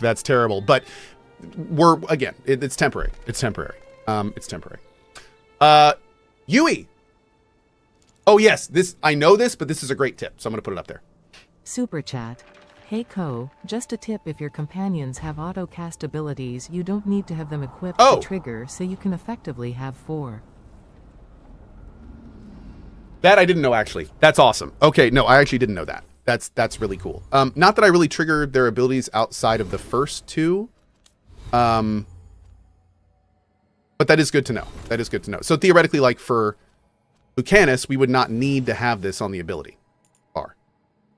That's terrible, but we're again. It's temporary. It's temporary. It's temporary. Yui. Oh yes, I know this, but this is a great tip, so I'm going to put it up there. Super chat. Hey Cohh, just a tip: if your companions have auto cast abilities, you don't need to have them equipped to trigger, so you can effectively have 4. That I didn't know actually. That's awesome. Okay, no, I actually didn't know that. That's really cool. Not that I really triggered their abilities outside of the first 2. But that is good to know. That is good to know. So theoretically, like for Lucanus, we would not need to have this on the ability bar.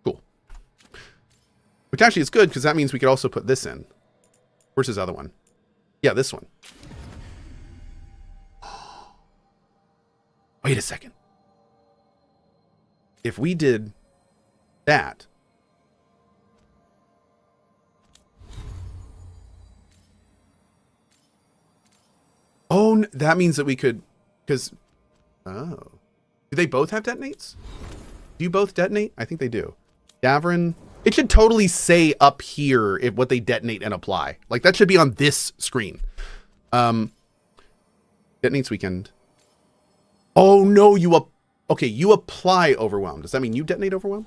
Cool. Which actually is good because that means we could also put this in. Where's his other one? Yeah, this one. Wait a second. If we did that. Oh, that means that we could, because, oh. Do they both have detonates? Do you both detonate? I think they do. Davrin, it should totally say up here what they detonate and apply. Like that should be on this screen. Detonates weekend. Oh no, you apply Overwhelm. Does that mean you detonate Overwhelm?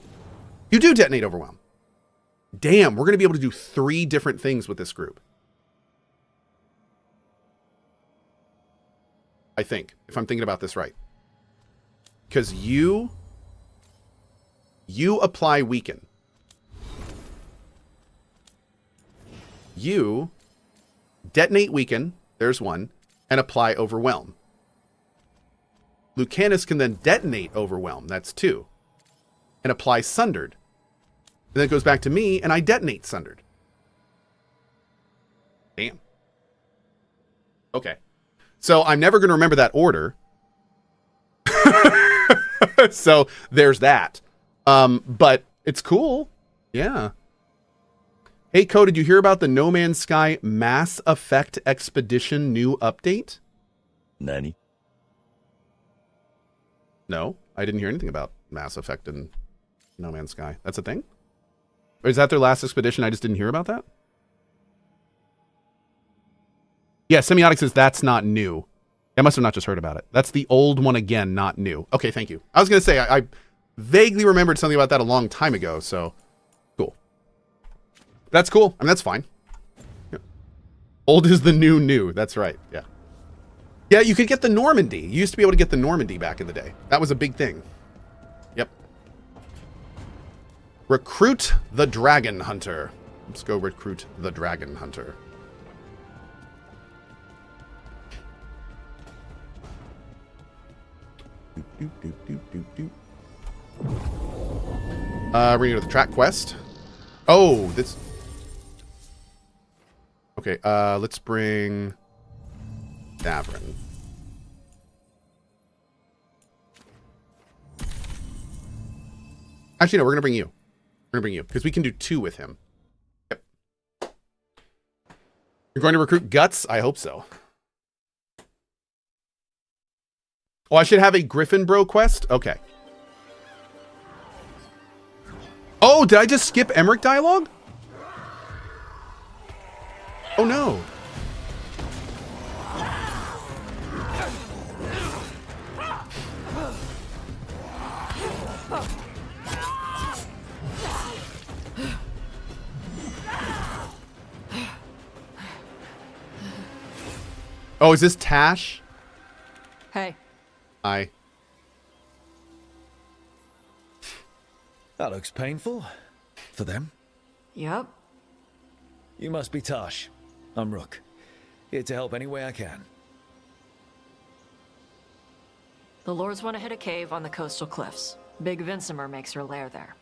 You do detonate Overwhelm. Damn, we're going to be able to do 3 different things with this group. I think, if I'm thinking about this right. Because you apply Weaken. You detonate Weaken, there's one, and apply Overwhelm. Lucanus can then detonate Overwhelm, that's 2, and apply Sundered. then it goes back to me, and I detonate Sundered. Damn. Okay. So I'm never going to remember that order. So there's that. But it's cool. Yeah. Hey, Cohh, did you hear about the No Man's Sky Mass Effect Expedition new update? Nani? No, I didn't hear anything about Mass Effect and No Man's Sky. That's a thing? Or is that their last expedition? I just didn't hear about that? Yeah, Semiotic says that's not new. I must have not just heard about it. That's the old one again, not new. Okay, thank you. I was going to say, I vaguely remembered something about that a long time ago, so cool. That's cool. I mean, that's fine. Yeah. Old is the new. That's right. Yeah. Yeah, you could get the Normandy. You used to be able to get the Normandy back in the day. That was a big thing. Yep. Recruit the Dragon Hunter. Let's go recruit the Dragon Hunter. We're gonna go to the track quest. Oh, this. Okay, let's bring Davrin. Actually, no, we're gonna bring you. We're gonna bring you because we can do 2 with him. Yep. You're going to recruit Guts? I hope so. Oh, I should have a Griffin Bro quest? Okay. Oh, did I just skip Emmerich dialogue? Oh, no. Oh, is this Tash? Hey. Hi. That looks painful. For them. Yep. You must be Tash. I'm Rook. Here to help any way I can. The Lords want to hit a cave on the coastal cliffs. Big Vincimer makes her lair there.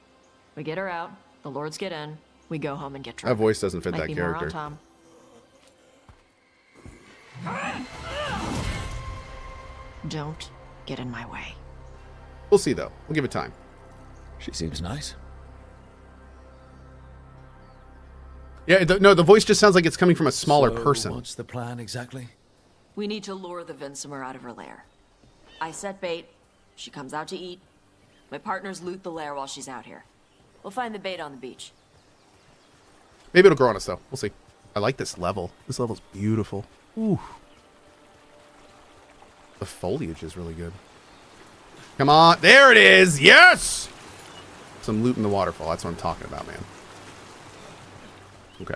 We get her out, the Lords get in, we go home and get drunk. That voice doesn't fit Might that be character. More on Tom. Don't get in my way. We'll see, though. We'll give it time. She seems nice. Yeah, no, the voice just sounds like it's coming from a smaller person. What's the plan exactly? We need to lure the Vincimer out of her lair. I set bait. She comes out to eat. My partners loot the lair while she's out here. We'll find the bait on the beach. Maybe it'll grow on us, though. We'll see. I like this level. This level's beautiful. Ooh. The foliage is really good. Come on. There it is. Yes! Some loot in the waterfall. That's what I'm talking about, man. Okay.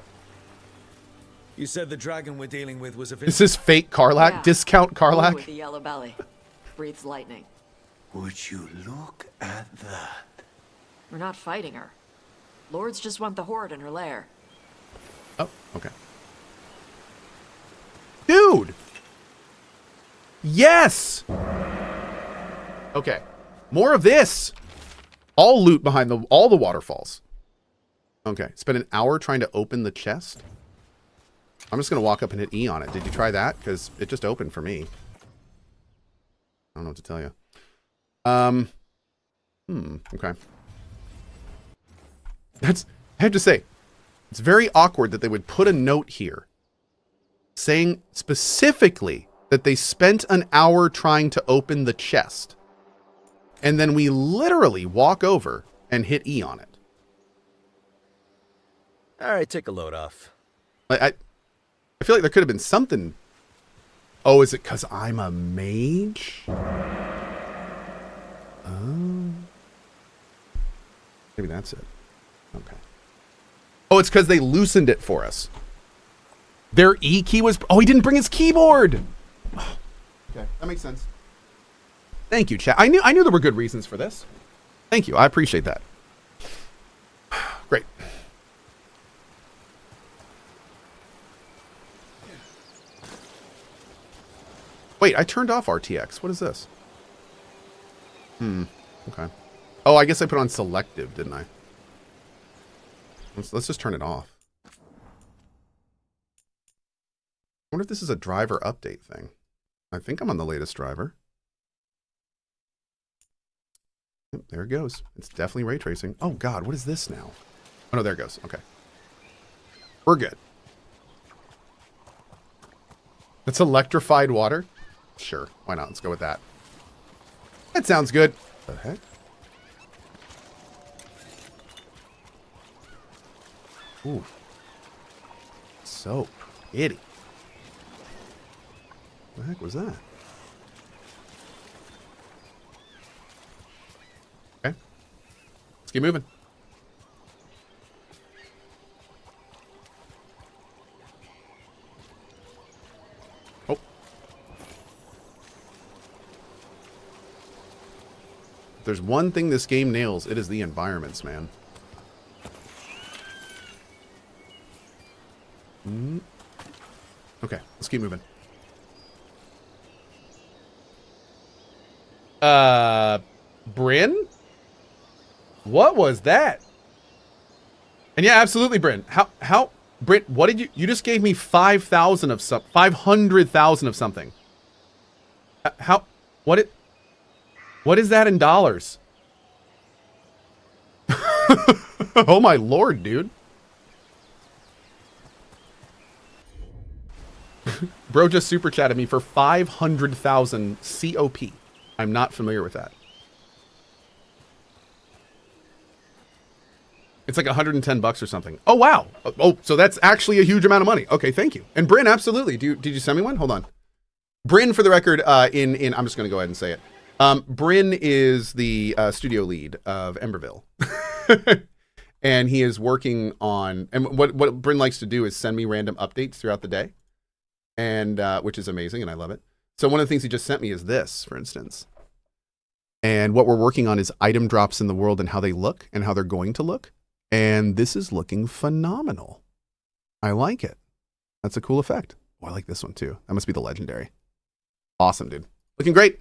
You said the dragon we're dealing with was a... This is fake Karlach? Yeah. Discount Karlach? With the yellow belly. Breathes lightning. Would you look at that? We're not fighting her. Lords just want the horde in her lair. Oh, okay. Dude! Yes! Okay. More of this! All loot behind all the waterfalls. Okay. Spend an hour trying to open the chest. I'm just going to walk up and hit E on it. Did you try that? Because it just opened for me. I don't know what to tell you. Okay. I have to say, it's very awkward that they would put a note here saying specifically that they spent an hour trying to open the chest. And then we literally walk over and hit E on it. All right, take a load off. I feel like there could have been something. Oh, is it because I'm a mage? Oh. Maybe that's it. Okay. Oh, it's because they loosened it for us. Their E key was... Oh, he didn't bring his keyboard! Oh, okay, that makes sense. Thank you, chat. I knew there were good reasons for this. Thank you. I appreciate that. Great. Wait, I turned off RTX. What is this? Okay. Oh, I guess I put on selective, didn't I? Let's just turn it off. I wonder if this is a driver update thing. I think I'm on the latest driver. Yep, there it goes. It's definitely ray tracing. Oh God, what is this now? Oh no, there it goes. Okay. We're good. That's electrified water? Sure, why not? Let's go with that. That sounds good. What the heck? Ooh. So pretty. What the heck was that? Okay. Let's keep moving. Oh. If there's one thing this game nails, it is the environments, man. Okay, let's keep moving. Bryn? What was that? And yeah, absolutely, Bryn. How, Bryn, what did you just gave me 5,000 of some, 500,000 of something. What is that in dollars? Oh my Lord, dude. Bro just super chatted me for 500,000 COP. I'm not familiar with that. It's like 110 bucks or something. Oh, wow. Oh, so that's actually a huge amount of money. Okay, thank you. And Bryn, absolutely. Did you send me one? Hold on. Bryn, for the record, I'm just going to go ahead and say it. Bryn is the studio lead of Emberville. And he is working on, and what Bryn likes to do is send me random updates throughout the day. And which is amazing, and I love it. So one of the things he just sent me is this, for instance. And what we're working on is item drops in the world and how they look and how they're going to look. And this is looking phenomenal. I like it. That's a cool effect. Oh, I like this one too. That must be the legendary. Awesome, dude. Looking great.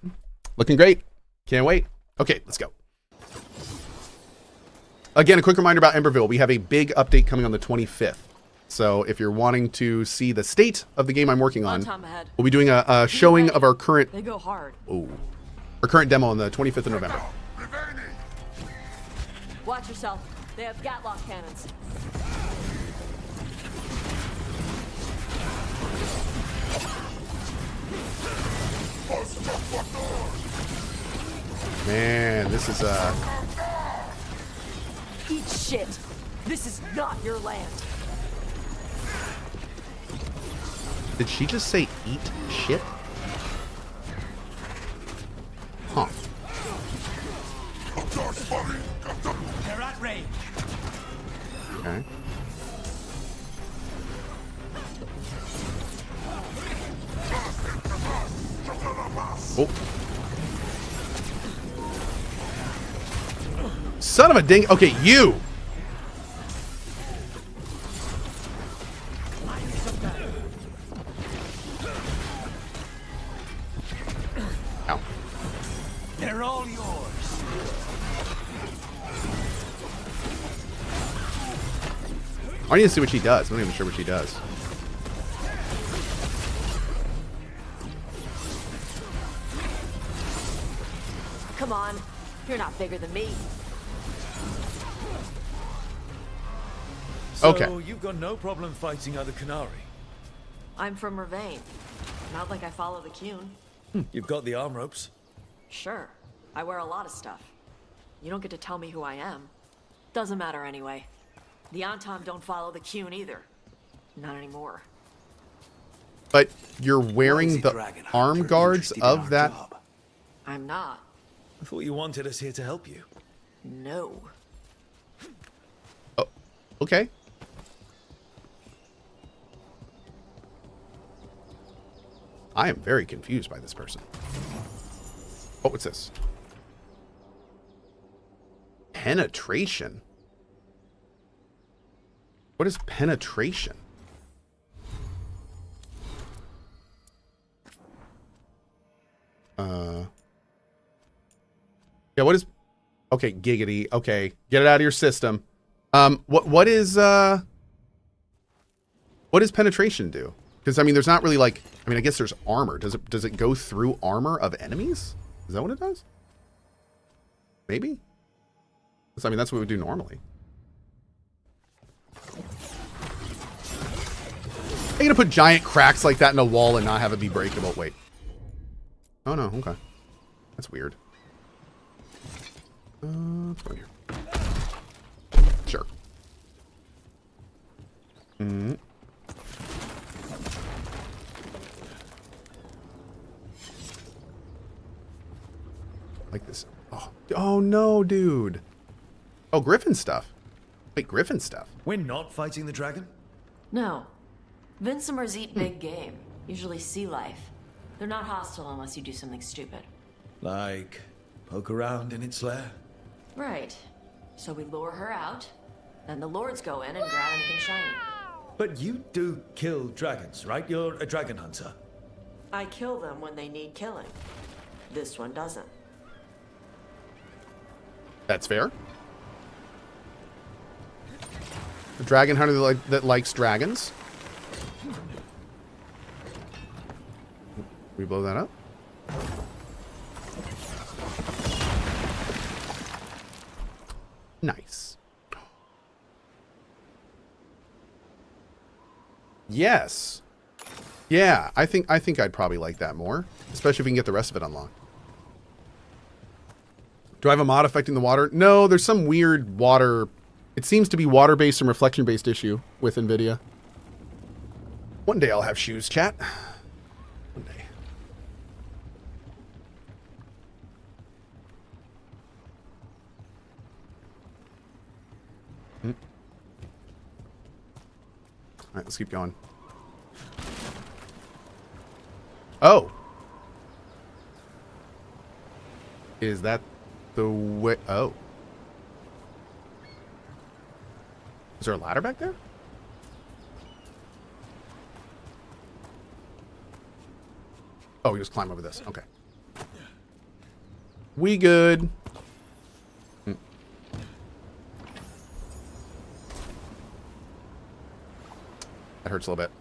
Looking great. Can't wait. Okay, let's go. Again, a quick reminder about Emberville. We have a big update coming on the 25th. So if you're wanting to see the state of the game I'm working on, we'll be doing a showing of our current. They go hard. Oh, our current demo on the 25th of November. Watch yourself. They have Gatlock cannons. Man, this is Eat shit. This is not your land. Did she just say eat shit? Huh. They're at range. Okay. Oh. Son of a ding. Okay, you. Ow. They're all yours. I need to see what she does. I'm not even sure what she does. Come on. You're not bigger than me. So, okay. You've got no problem fighting other Qunari? I'm from Mervain. Not like I follow the Qun. You've got the arm ropes? Sure. I wear a lot of stuff. You don't get to tell me who I am. Doesn't matter anyway. The Antam don't follow the Qun either. Not anymore. But you're wearing the arm guards of that? I'm not. I thought you wanted us here to help you. No. Oh, okay. I am very confused by this person. Oh, what's this? Penetration? What is penetration? Yeah, what is... Okay, giggity. Okay, get it out of your system. What does penetration do? Because I mean, there's not really like, I mean, I guess there's armor. Does it go through armor of enemies? Is that what it does? Maybe. I mean, that's what we would do normally. Are you gonna put giant cracks like that in a wall and not have it be breakable? Wait. Oh no. Okay. That's weird. Let's go in here. Sure. Like this. Oh no, dude. Oh, Griffin stuff. Wait, Griffin stuff. We're not fighting the dragon? No. Vincimers eat big game, usually sea life. They're not hostile unless you do something stupid. Like, poke around in its lair? Right. So we lure her out, then the lords go in and grab anything shiny. But you do kill dragons, right? You're a dragon hunter. I kill them when they need killing. This one doesn't. That's fair. A dragon hunter that likes dragons. We blow that up. Nice. Yes. Yeah, I think I'd probably like that more, especially if we can get the rest of it unlocked. Do I have a mod affecting the water? No, there's some weird water. It seems to be water-based and reflection-based issue with NVIDIA. One day I'll have shoes, chat. One day. All right, let's keep going. Oh. Is that the way? Oh. Is there a ladder back there? Oh, you just climb over this. Okay. We good. That hurts a little bit.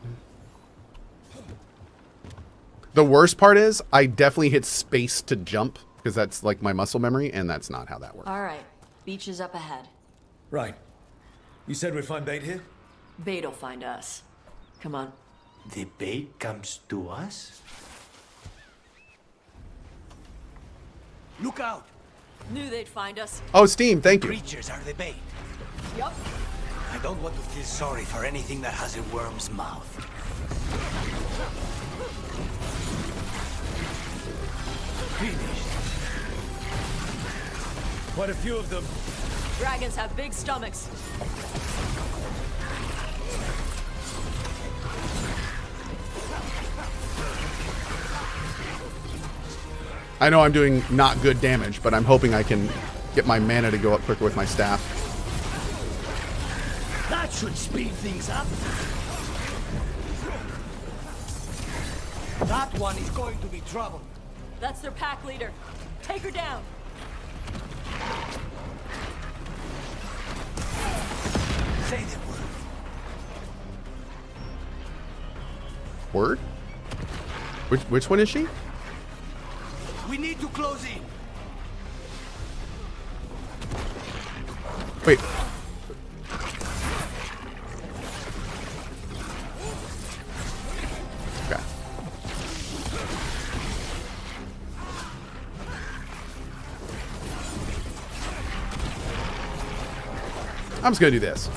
The worst part is I definitely hit space to jump because that's like my muscle memory, and that's not how that works. All right. Beach is up ahead. Right. You said we'd find bait here? Bait'll find us. Come on. The bait comes to us? Look out! Knew they'd find us. Oh, Steam, thank you. Creatures are the bait. Yup. I don't want to feel sorry for anything that has a worm's mouth. Finished. Quite a few of them. Dragons have big stomachs. I know I'm doing not good damage, but I'm hoping I can get my mana to go up quicker with my staff. That should speed things up. That one is going to be trouble. That's their pack leader. Take her down. Say the Word? word. Which one is she? We need to close in. Wait. Okay. I'm just gonna do this.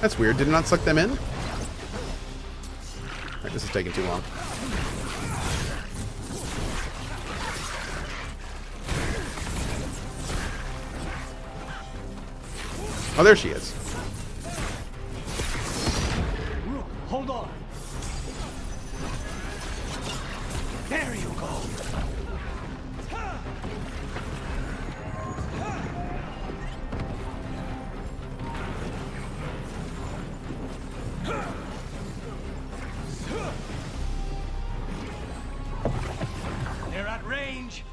That's weird. Did it not suck them in? Alright, this is taking too long. Oh, there she is. Rook, hold on. There you go. change.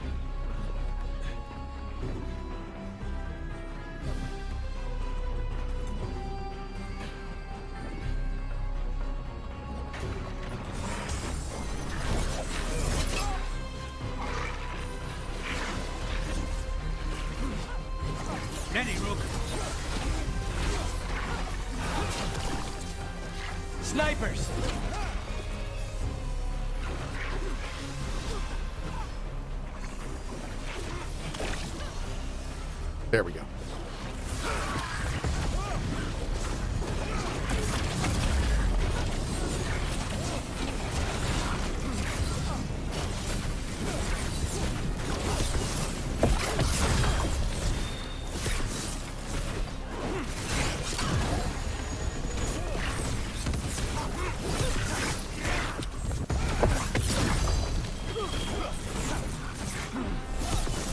Ready, Rook. Snipers! There we go.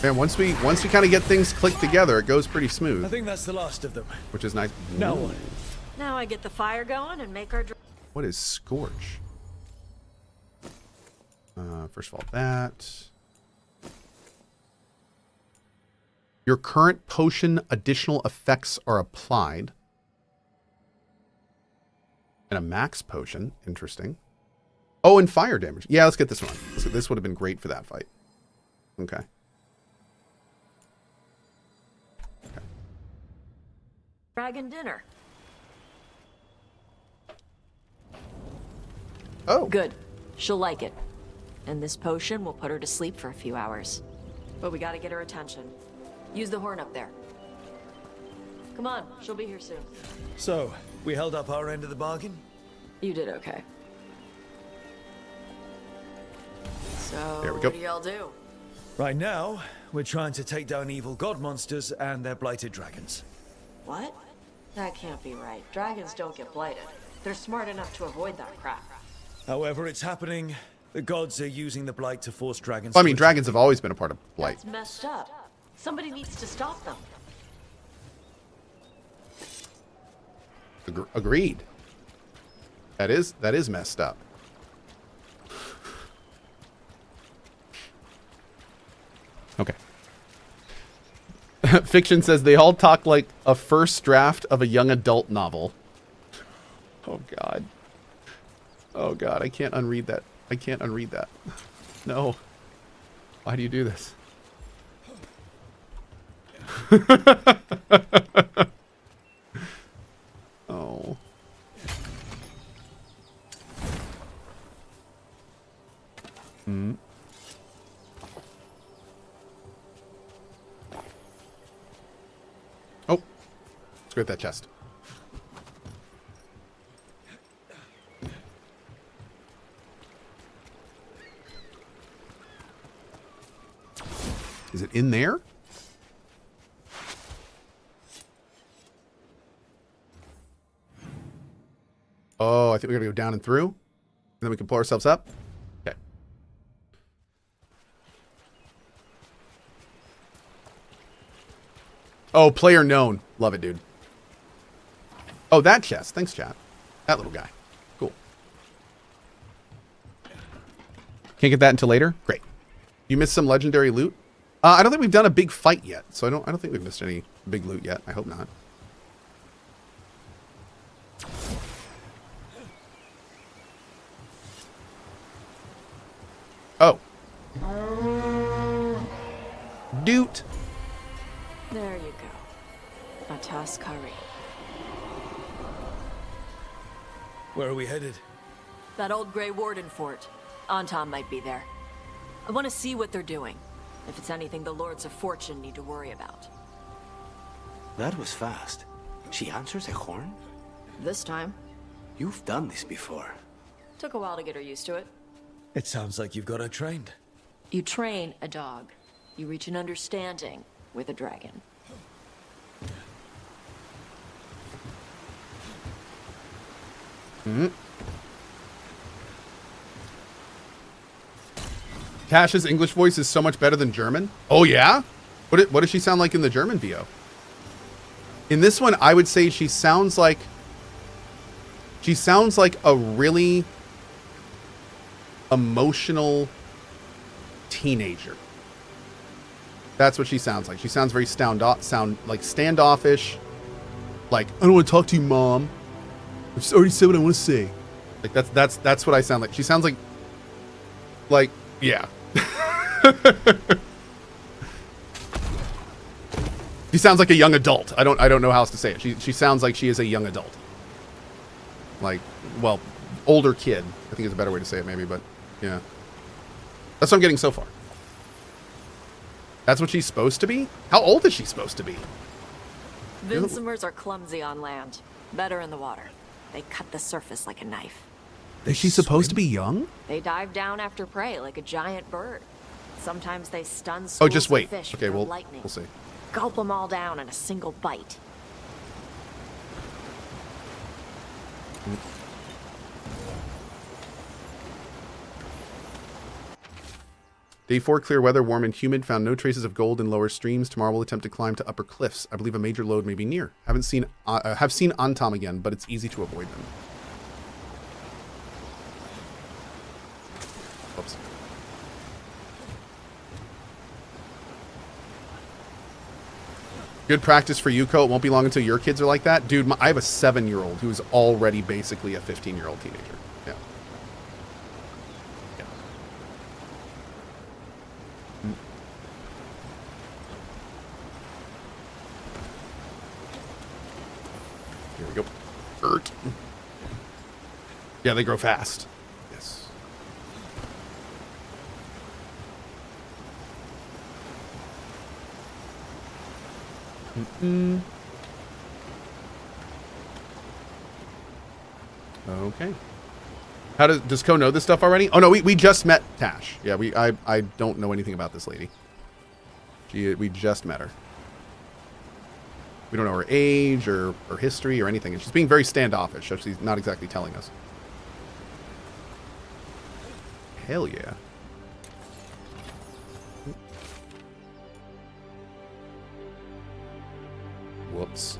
Man, once we kind of get things clicked together, it goes pretty smooth. I think that's the last of them. Which is nice. Now what? Now I get the fire going and make our... What is Scorch? First of all, that. Your current potion additional effects are applied. And a max potion. Interesting. Oh, and fire damage. Yeah, let's get this one. So this would have been great for that fight. Okay. Dragon dinner. Oh. Good. She'll like it. And this potion will put her to sleep for a few hours. But we gotta get her attention. Use the horn up there. Come on, she'll be here soon. So, we held up our end of the bargain? You did okay. So, there we go. What do y'all do? Right now, we're trying to take down evil god monsters and their blighted dragons. What? That can't be right. Dragons don't get blighted. They're smart enough to avoid that crap. However, it's happening. The gods are using the blight to force dragons. Well, I mean, dragons have always been a part of blight. That's messed up. Somebody needs to stop them. Agreed. That is messed up. Okay. Fiction says they all talk like a first draft of a young adult novel. Oh God. Oh God, I can't unread that. I can't unread that. No. Why do you do this? Oh. Hmm. Oh. Let's go get that chest. Is it in there? Oh, I think we gotta go down and through. And then we can pull ourselves up. Okay. Oh, player known. Love it, dude. Oh, that chest. Thanks, chat. That little guy. Cool. Can't get that until later? Great. You missed some legendary loot? I don't think we've done a big fight yet, so I don't think we've missed any big loot yet. I hope not. Oh. Doot. There you go. Atas Kari. Where are we headed? That old Grey Warden fort. Anton might be there. I want to see what they're doing. If it's anything the Lords of Fortune need to worry about. That was fast. She answers a horn? This time. You've done this before. Took a while to get her used to it. It sounds like you've got her trained. You train a dog. You reach an understanding with a dragon. Mm-hmm. Tash's English voice is so much better than German. Oh yeah? What does she sound like in the German VO? In this one, I would say she sounds like a really emotional teenager. That's what she sounds like. She sounds very standoffish. Like, I don't want to talk to you, Mom. I just already said what I want to say. Like that's what I sound like. She sounds like yeah. She sounds like a young adult. I don't know how else to say it. She sounds like she is a young adult. Like, well, older kid, I think is a better way to say it maybe, but yeah. That's what I'm getting so far. That's what she's supposed to be? How old is she supposed to be? Vincimers are clumsy on land, better in the water. They cut the surface like a knife. Is she supposed to be young? They dive down after prey like a giant bird. Sometimes they stun Oh, just wait. fish Okay, with lightning. we'll see. Gulp them all down in a single bite. Day 4, clear weather, warm and humid. Found no traces of gold in lower streams. Tomorrow we'll attempt to climb to upper cliffs. I believe a major lode may be near. Have seen Antom again, but it's easy to avoid them. Oops. Good practice for you, Cohh. It won't be long until your kids are like that. Dude, I have a 7-year-old who is already basically a 15-year-old teenager. Yeah. Yeah. Here we go. Ert. Yeah, they grow fast. Yes. Okay. How does Cohh know this stuff already? Oh no, we just met Tash. Yeah, I don't know anything about this lady. We just met her. We don't know her age or history or anything, and she's being very standoffish, so she's not exactly telling us. Hell yeah. Whoops.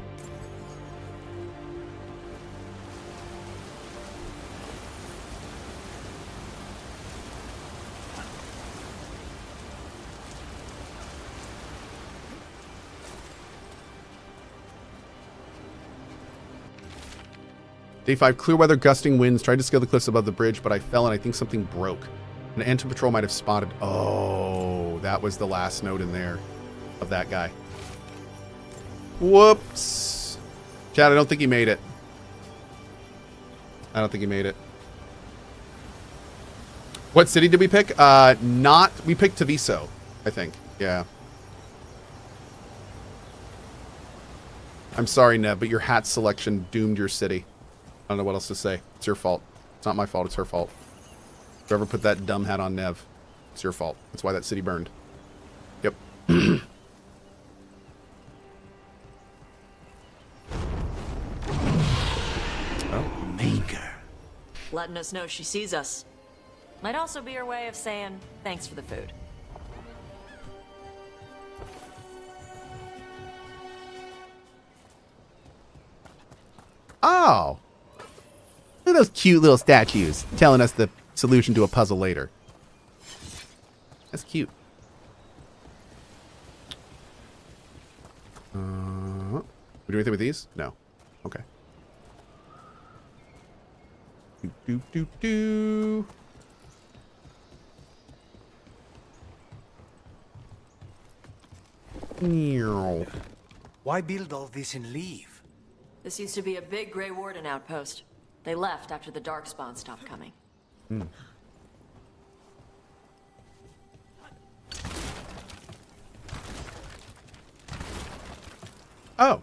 Day 5, clear weather, gusting winds. Tried to scale the cliffs above the bridge, but I fell and I think something broke. An Antom patrol might have spotted. Oh, that was the last note in there of that guy. Whoops. Chad, I don't think he made it. I don't think he made it. What city did we pick? We picked Taviso, I think. Yeah. I'm sorry, Neb, but your hat selection doomed your city. I don't know what else to say. It's your fault. It's not my fault. It's her fault. Whoever put that dumb hat on Nev, it's your fault. That's why that city burned. Yep. Oh, Maker. Letting us know she sees us. Might also be her way of saying thanks for the food. Oh. Look at those cute little statues telling us the solution to a puzzle later. That's cute. We do anything with these? No. Okay. Do. Why build all this and leave? This used to be a big Grey Warden outpost. They left after the Darkspawn stopped coming. Oh.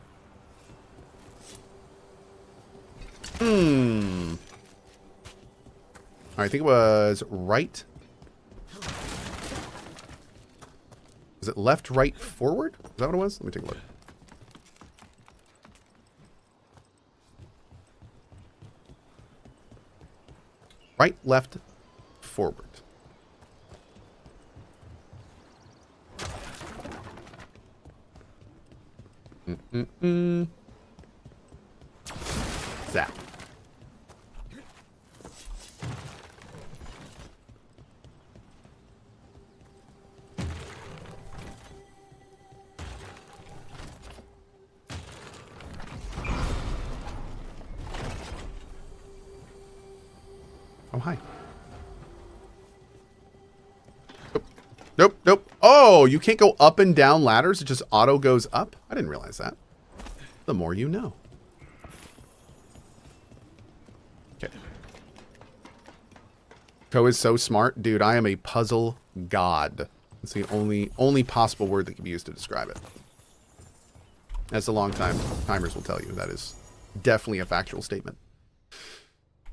I think it was right. Was it left, right, forward? Is that what it was? Let me take a look. Right, left, forward. Zap. hi. Nope, nope. Oh, you can't go up and down ladders. It just auto goes up. I didn't realize that. The more you know. Okay. Cohh is so smart. Dude, I am a puzzle god. That's the only possible word that can be used to describe it. As the long-time timers will tell you, that is definitely a factual statement.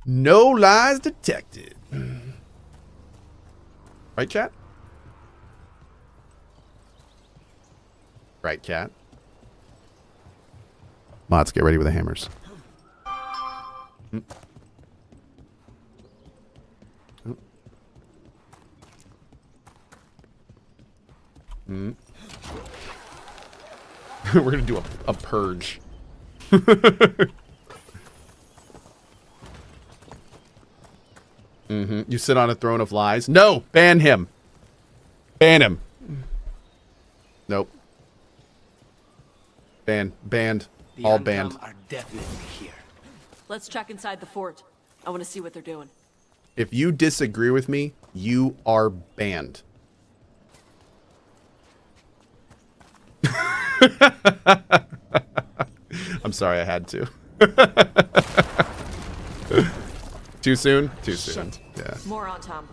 No lies detected. Right, chat? Right, cat. Mods, get ready with the hammers. We're gonna do a purge. You sit on a throne of lies. No, ban him. Ban him. Nope. Banned. All banned. Are definitely here. Let's check inside the fort. I want to see what they're doing. If you disagree with me, you are banned. I'm sorry, I had to. Too soon? Too soon. Shit. Yeah. More on Tom.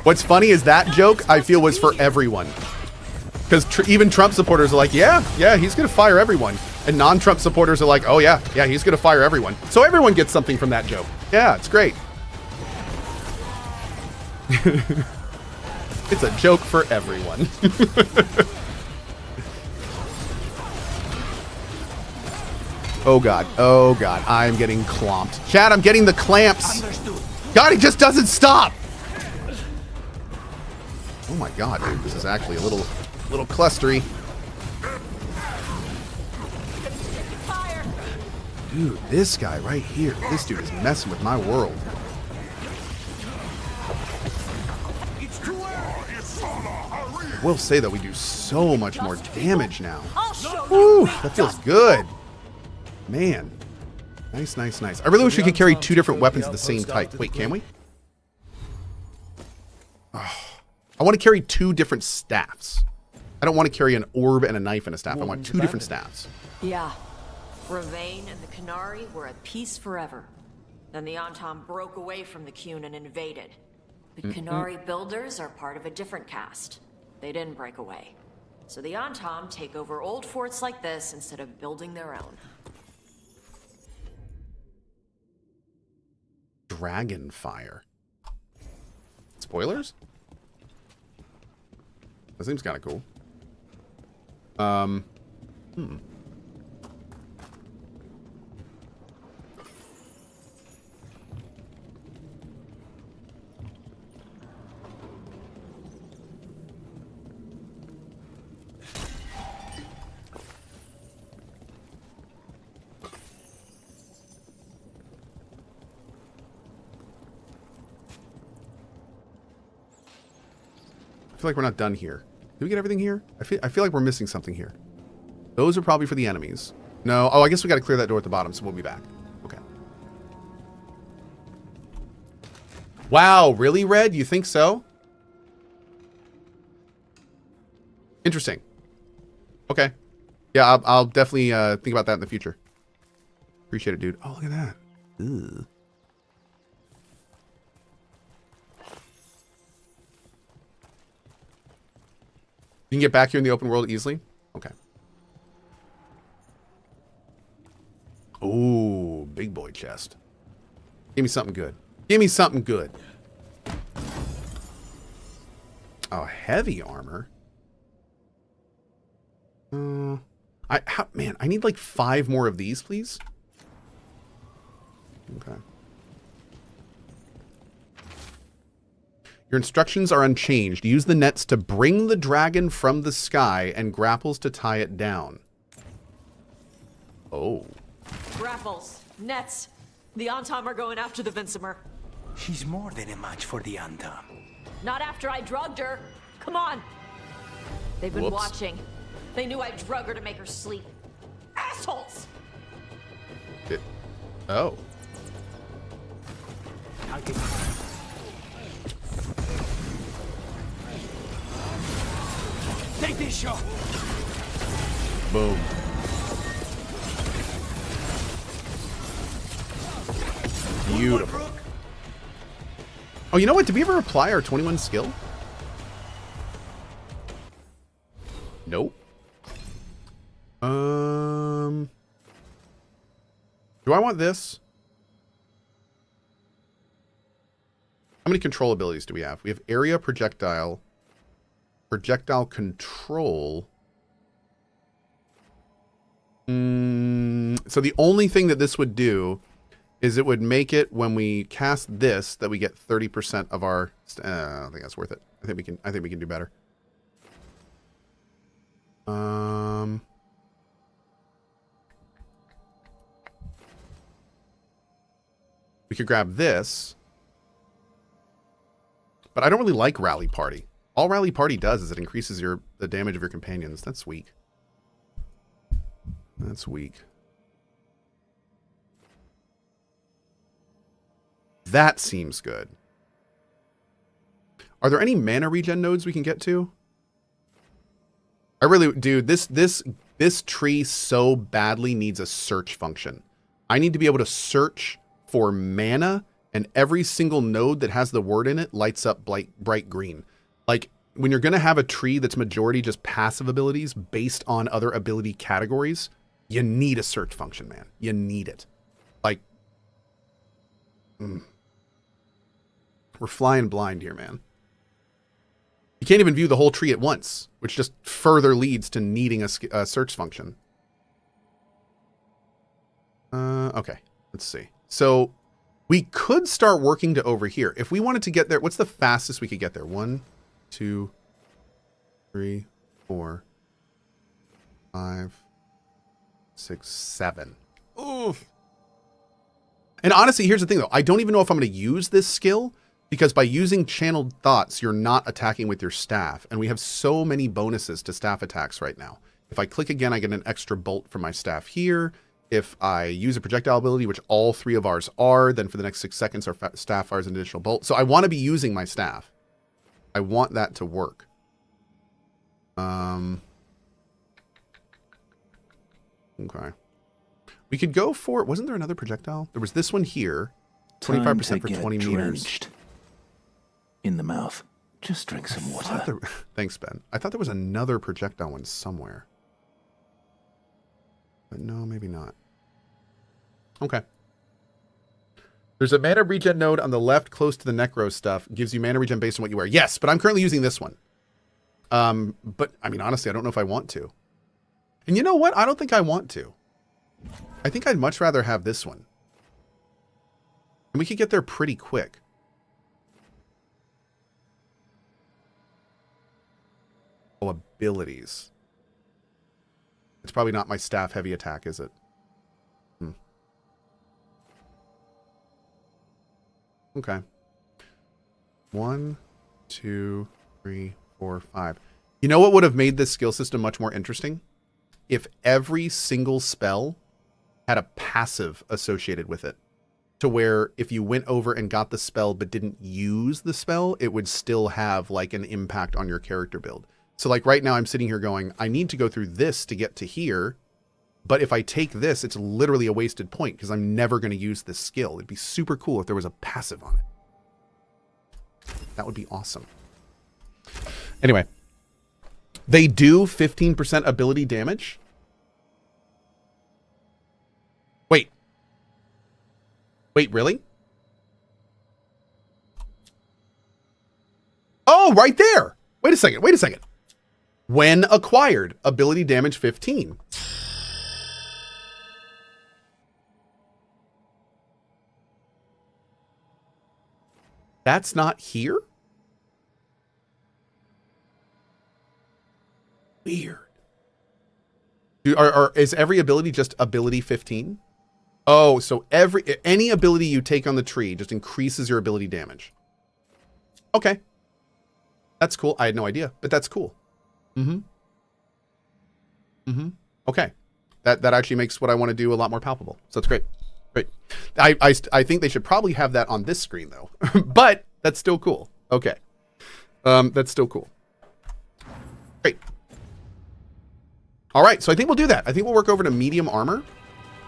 What's funny is that joke, I feel, was for everyone. Because even Trump supporters are like, yeah, he's going to fire everyone. And non-Trump supporters are like, oh, yeah, he's going to fire everyone. So everyone gets something from that joke. Yeah, it's great. It's a joke for everyone. Oh, God. Oh, God. I'm getting clomped. Chad, I'm getting the clamps. God, he just doesn't stop. Oh, my God, dude. This is actually a little clustery. Dude, this guy right here. This dude is messing with my world. I will say that we do so much more damage now. Woo, that feels good. Man. Nice, nice, nice. I really wish we could carry two different weapons of the same type. Wait, can we? Oh, I want to carry two different staffs. I don't want to carry an orb and a knife and a staff. I want two different staffs. Yeah. Ravain and the Qunari were at peace forever. Then the Antom broke away from the Qun and invaded. The Qunari builders are part of a different caste. They didn't break away. So the Antom take over old forts like this instead of building their own. Dragonfire. Spoilers? That seems kind of cool. I feel like we're not done here. Did we get everything here? I feel like we're missing something here. Those are probably for the enemies. No. Oh, I guess we got to clear that door at the bottom, so we'll be back. Okay. Wow, really, Red? You think so? Interesting. Okay. Yeah, I'll definitely think about that in the future. Appreciate it, dude. Oh, look at that. Ugh. You can get back here in the open world easily? Okay. Ooh, big boy chest. Give me something good. Give me something good. Oh, heavy armor. Man, I need like 5 more of these, please. Okay. Your instructions are unchanged. Use the nets to bring the dragon from the sky and grapples to tie it down. Oh. Grapples, nets. The Antom are going after the Vinsimer. She's more than a match for the Antom. Not after I drugged her. Come on. They've been watching. They knew I drug her to make her sleep. Assholes! Oh. dragon. Take this shot. Boom. Beautiful. Oh, you know what? Did we ever apply our 21 skill? Nope. Do I want this? How many control abilities do we have? We have area, projectile, projectile control. So the only thing that this would do is it would make it when we cast this that we get 30% of our. I don't think that's worth it. I think we can do better. We could grab this, but I don't really like Rally Party. All Rally Party does is it increases the damage of your companions. That's weak. That's weak. That seems good. Are there any mana regen nodes we can get to? I really, dude, this tree so badly needs a search function. I need to be able to search for mana, and every single node that has the word in it lights up bright green. Like, when you're going to have a tree that's majority just passive abilities based on other ability categories, you need a search function, man. You need it. Like, we're flying blind here, man. You can't even view the whole tree at once, which just further leads to needing a search function. Okay, let's see. So we could start working to over here. If we wanted to get there, what's the fastest we could get there? 1, 2, 3, 4, 5, 6, 7. Oof. And honestly, here's the thing though. I don't even know if I'm going to use this skill, because by using channeled thoughts, you're not attacking with your staff. And we have so many bonuses to staff attacks right now. If I click again, I get an extra bolt from my staff here. If I use a projectile ability, which all 3 of ours are, then for the next 6 seconds, our staff fires an additional bolt. So I want to be using my staff. I want that to work. Okay. We could go for, wasn't there another projectile? There was this one here. 25% for 20 meters. In the mouth. Just drink some water. Thanks, Ben. I thought there was another projectile one somewhere. But no, maybe not. Okay. There's a mana regen node on the left close to the necro stuff. Gives you mana regen based on what you wear. Yes, but I'm currently using this one. But, I mean, honestly, I don't know if I want to. And you know what? I don't think I want to. I think I'd much rather have this one. And we could get there pretty quick. Oh, abilities. It's probably not my staff heavy attack, is it? Okay. 1, 2, 3, 4, 5. You know what would have made this skill system much more interesting? If every single spell had a passive associated with it. To where if you went over and got the spell but didn't use the spell, it would still have like an impact on your character build. So like right now I'm sitting here going, I need to go through this to get to here. But if I take this, it's literally a wasted point because I'm never going to use this skill. It'd be super cool if there was a passive on it. That would be awesome. Anyway, they do 15% ability damage. Wait, really? Oh, right there. Wait a second. When acquired, ability damage 15. That's not here? Weird. Is every ability just ability 15? Oh, so any ability you take on the tree just increases your ability damage. Okay. That's cool. I had no idea, but that's cool. Okay. That actually makes what I want to do a lot more palpable. So that's great. Right. I think they should probably have that on this screen though, but that's still cool. Okay. That's still cool. Great. All right. So I think we'll do that. I think we'll work over to medium armor,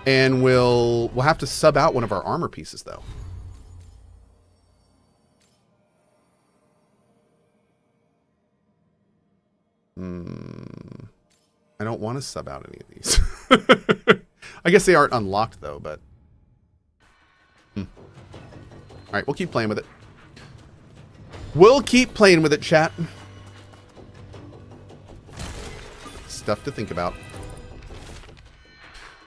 and we'll have to sub out one of our armor pieces though. I don't want to sub out any of these. I guess they aren't unlocked though, but all right, we'll keep playing with it. We'll keep playing with it, chat. Stuff to think about.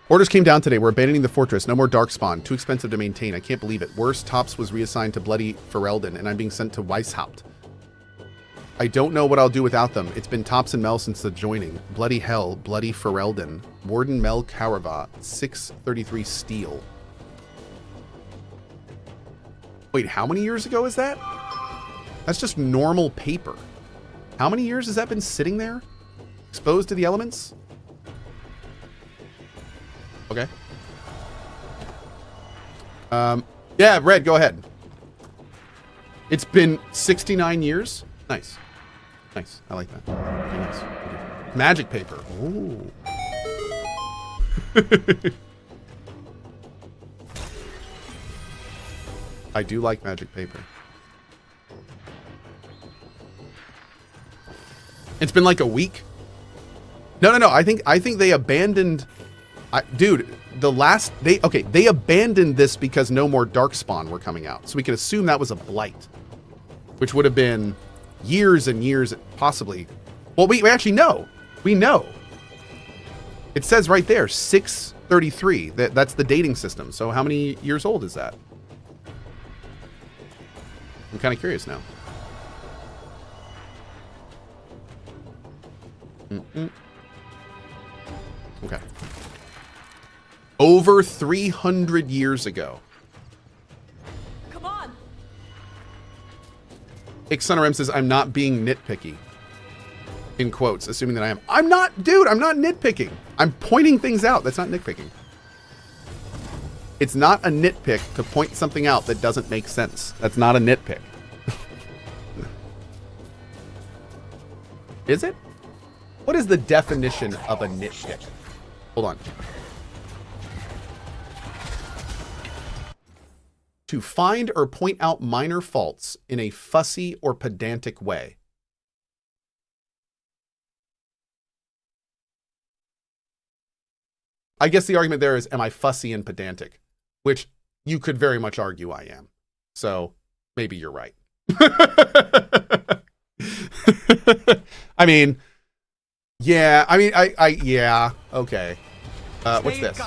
Orders came down today. We're abandoning the fortress. No more Darkspawn. Too expensive to maintain. I can't believe it. Worse, Tops was reassigned to Bloody Ferelden, and I'm being sent to Weishaupt. I don't know what I'll do without them. It's been Tops and Mel since the joining. Bloody hell, Bloody Ferelden. Warden Mel Carava, 633 steel. Wait, how many years ago is that? That's just normal paper. How many years has that been sitting there? Exposed to the elements? Okay. Yeah, Red, go ahead. It's been 69 years. Nice. Nice. I like that. Okay, nice. Okay. Magic paper. Ooh. I do like magic paper. It's been like a week. No. I think they abandoned. Dude, they abandoned this because no more Darkspawn were coming out. So we could assume that was a blight, which would have been years and years, possibly. Well, we actually know. We know. It says right there, 633. That's the dating system. So how many years old is that? I'm kind of curious now. Okay. Over 300 years ago. Come on. Ixonorem says, I'm not being nitpicky. In quotes, assuming that I am. I'm not, dude, I'm not nitpicking. I'm pointing things out. That's not nitpicking. It's not a nitpick to point something out that doesn't make sense. That's not a nitpick. Is it? What is the definition of a nitpick? Hold on. To find or point out minor faults in a fussy or pedantic way. I guess the argument there is, am I fussy and pedantic? Which you could very much argue I am. So maybe you're right. I mean, yeah, yeah, okay. What's this?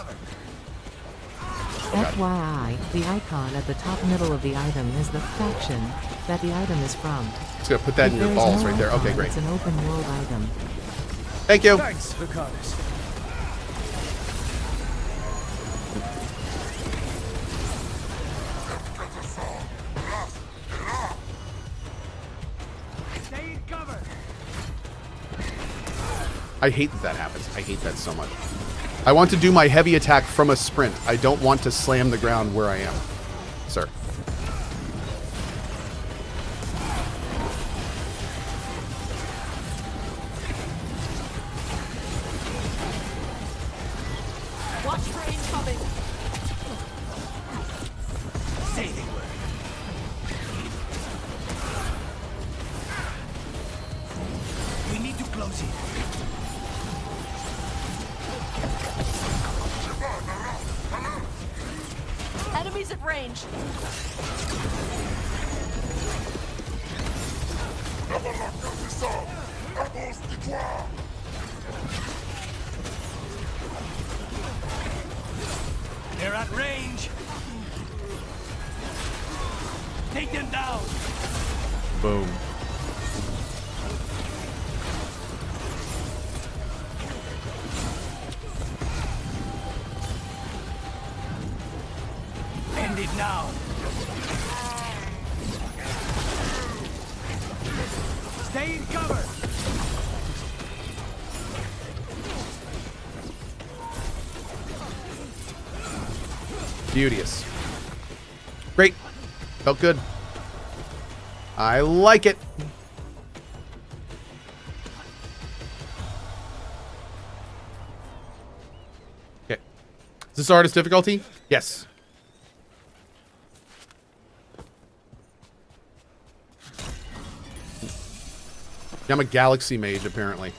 FYI, the icon at the top middle of the item is the faction that the item is from. Just gonna put that in your balls right there. Okay, great. It's an open world item. Thank you. Thanks, Lucanus. I hate that happens. I hate that so much. I want to do my heavy attack from a sprint. I don't want to slam the ground where I am, sir. Watch for incoming. Saving word. We need to close it. Enemies at range. They're at range. Take them down. Boom. End it now. Stay in cover. Beauteous. Great. Felt good. I like it. Okay. Is this hardest difficulty? Yes. I'm a galaxy mage, apparently.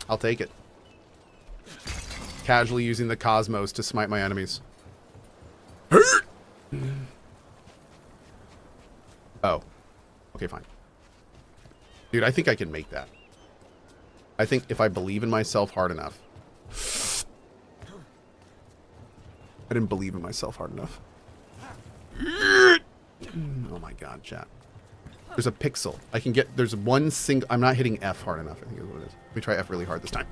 I'll take it. Casually using the cosmos to smite my enemies. Oh. Okay, fine. Dude, I think I can make that. I think if I believe in myself hard enough. I didn't believe in myself hard enough. Oh my god, chat. There's a pixel. I can get... There's one single... I'm not hitting F hard enough, I think is what it is. Let me try F really hard this time.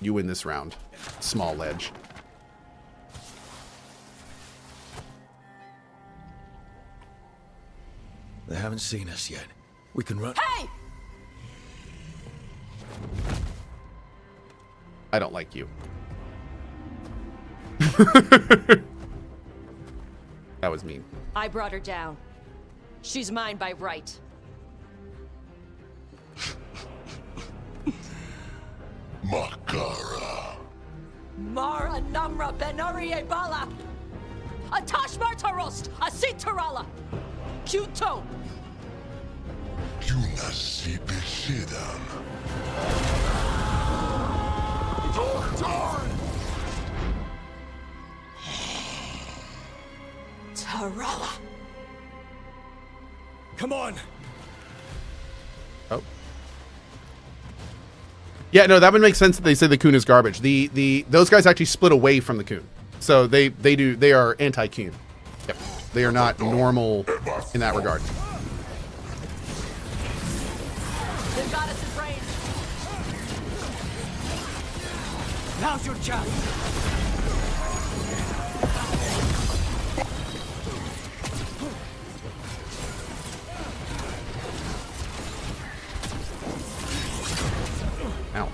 You win this round. Small ledge. They haven't seen us yet. We can run... Hey! I don't like you. That was mean. I brought her down. She's mine by right. Makara. Mara Namra Benarie Bala. Atash Martarost, Asit Tarala. Kuto. Yunasi Beshidan. Tarala. Come on. Oh. Yeah, no, that would make sense that they say the Cohh is garbage. Those guys actually split away from the Cohh. So they are anti-Cohh. Yep. They are not normal in that regard. They've got us in range. Now's your chance. Ow.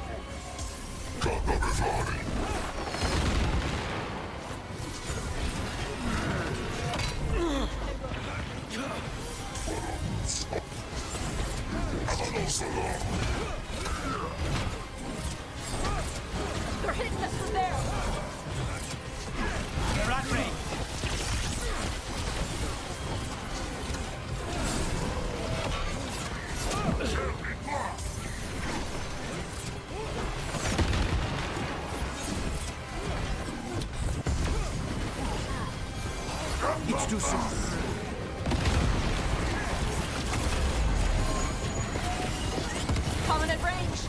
They're hitting us from there. They're at range. It's too soon. Coming at range.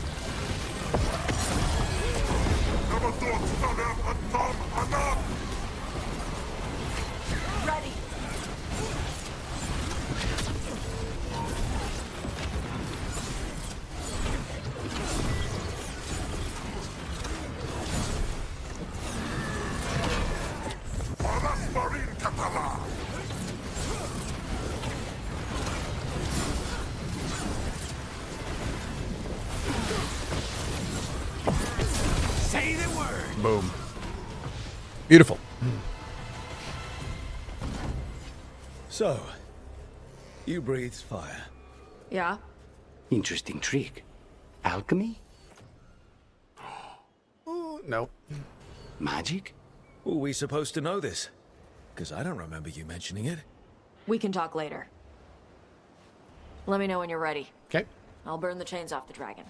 Ready. Say the word. Boom. Beautiful. So, you breathed fire. Yeah. Interesting trick. Alchemy? No. Magic? Were we supposed to know this? Because I don't remember you mentioning it. We can talk later. Let me know when you're ready. Okay. I'll burn the chains off the dragon.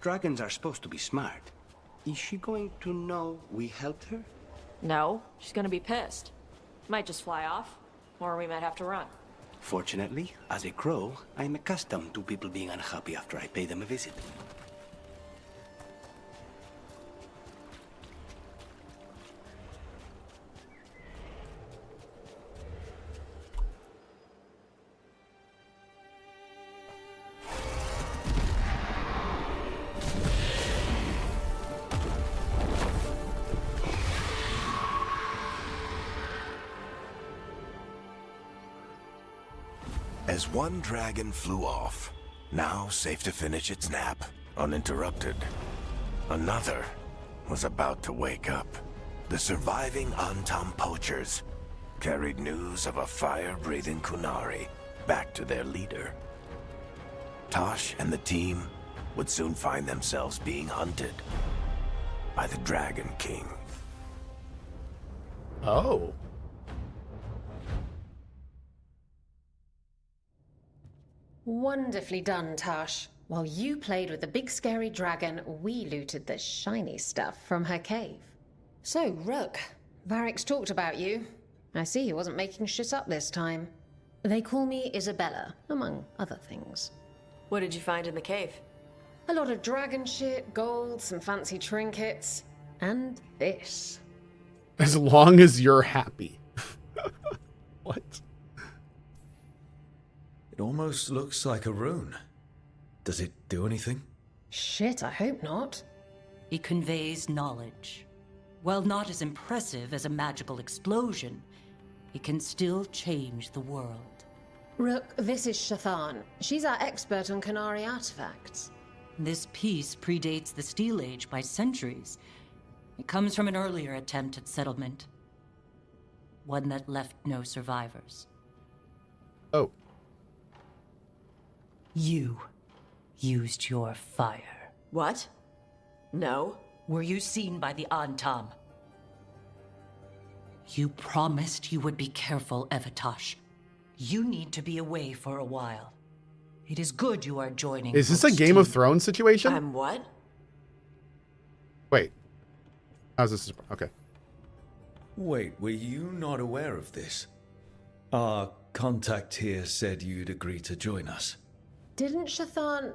Dragons are supposed to be smart. Is she going to know we helped her? No, she's gonna be pissed. Might just fly off, or we might have to run. Fortunately, as a crow, I'm accustomed to people being unhappy after I pay them a visit. As one dragon flew off, now safe to finish its nap, uninterrupted. Another was about to wake up. The surviving Antam poachers carried news of a fire-breathing Qunari back to their leader. Tosh and the team would soon find themselves being hunted by the Dragon King. Oh. Wonderfully done, Tosh. While you played with the big scary dragon, we looted the shiny stuff from her cave. So, Rook, Varric's talked about you. I see he wasn't making shit up this time. They call me Isabella, among other things. What did you find in the cave? A lot of dragon shit, gold, some fancy trinkets, and this. As long as you're happy. What? It almost looks like a rune. Does it do anything? Shit, I hope not. It conveys knowledge. While not as impressive as a magical explosion, it can still change the world. Rook, this is Shathan. She's our expert on Qunari artifacts. This piece predates the Steel Age by centuries. It comes from an earlier attempt at settlement. One that left no survivors. Oh. You used your fire. What? No. Were you seen by the Antam? You promised you would be careful, Evatosh. You need to be away for a while. It is good you are joining. Is this a Game of Thrones situation? I'm what? Wait. How's this? Okay. Wait, were you not aware of this? Our contact here said you'd agree to join us. Didn't Shathan...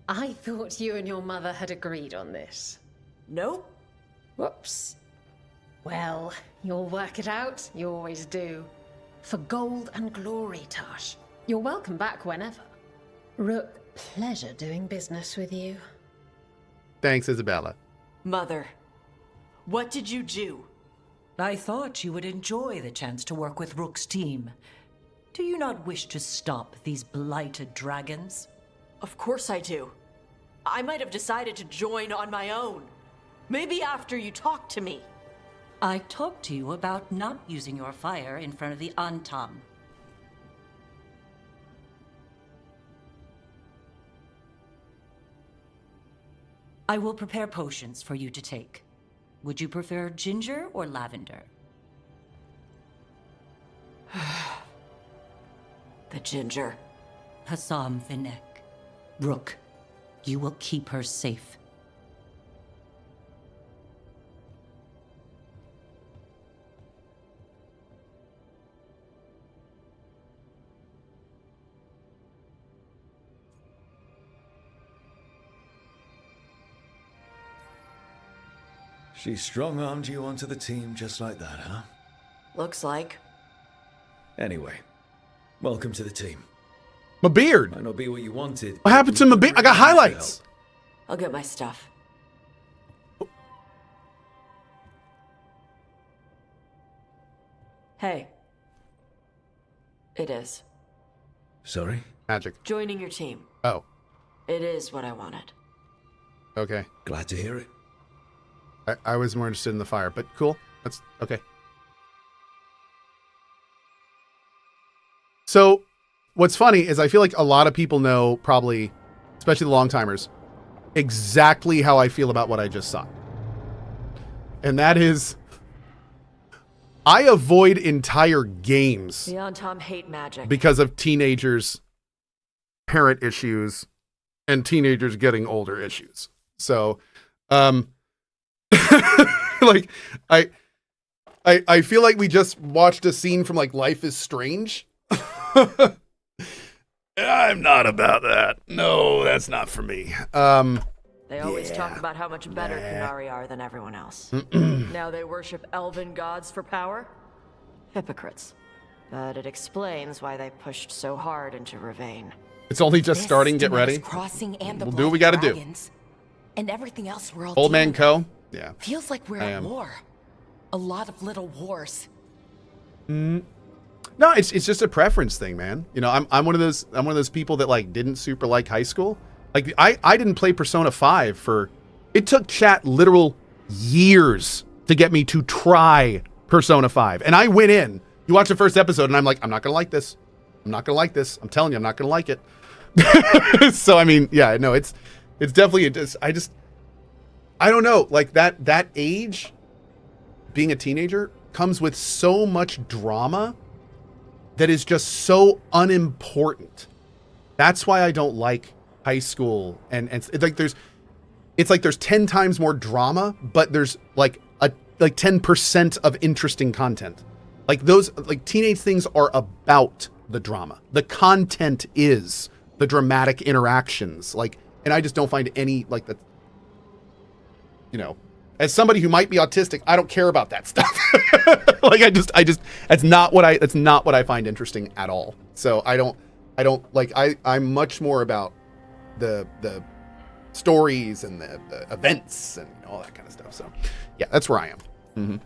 I thought you and your mother had agreed on this. Nope. Whoops. Well, you'll work it out. You always do. For gold and glory, Tosh. You're welcome back whenever. Rook, pleasure doing business with you. Thanks, Isabella. Mother, what did you do? I thought you would enjoy the chance to work with Rook's team. Do you not wish to stop these blighted dragons? Of course I do. I might have decided to join on my own. Maybe after you talked to me. I talked to you about not using your fire in front of the Antam. I will prepare potions for you to take. Would you prefer ginger or lavender? The ginger. Hassam Vinek. Rook, you will keep her safe. She strong-armed you onto the team just like that, huh? Looks like. Anyway, welcome to the team. My beard! Might not be what you wanted. What happened to my beard? I got highlights! I'll get my stuff. Hey. It is. Sorry? Magic. Joining your team. Oh. It is what I wanted. Okay. Glad to hear it. I was more interested in the fire, but cool. That's okay. So, what's funny is I feel like a lot of people know, probably, especially the long-timers, exactly how I feel about what I just saw. And that is, I avoid entire games The Antam hate magic. because of teenagers' parent issues and teenagers getting older issues. So, like, I feel like we just watched a scene from, like, Life is Strange. I'm not about that. No, that's not for me. They always talk about how much better Qunari are than everyone else. Now they worship elven gods for power? Hypocrites. But it explains why they pushed so hard into Ravane. It's only just starting. Get ready. Crossing and the We'll do what we got to do. And everything else we're all Old Man dealing with. Cohh. Yeah. Feels like we're at war. A lot of little wars. No, it's just a preference thing, man. You know, I'm one of those people that like didn't super like high school. Like I didn't play Persona 5 for It took chat literal years to get me to try Persona 5. And I went in. You watch the first episode and I'm like, I'm not going to like this. I'm not going to like this. I'm telling you, I'm not going to like it. So, I mean, yeah, no, it's definitely, I don't know. Like that age, being a teenager, comes with so much drama that is just so unimportant. That's why I don't like high school. And it's like there's 10 times more drama, but there's like 10% of interesting content. Like those, like teenage things are about the drama. The content is the dramatic interactions. Like, and I just don't find any like that, you know, as somebody who might be autistic, I don't care about that stuff. Like I just, that's not what I find interesting at all. So I don't like, I'm much more about the stories and the events and all that kind of stuff. So yeah, that's where I am. Mm-hmm.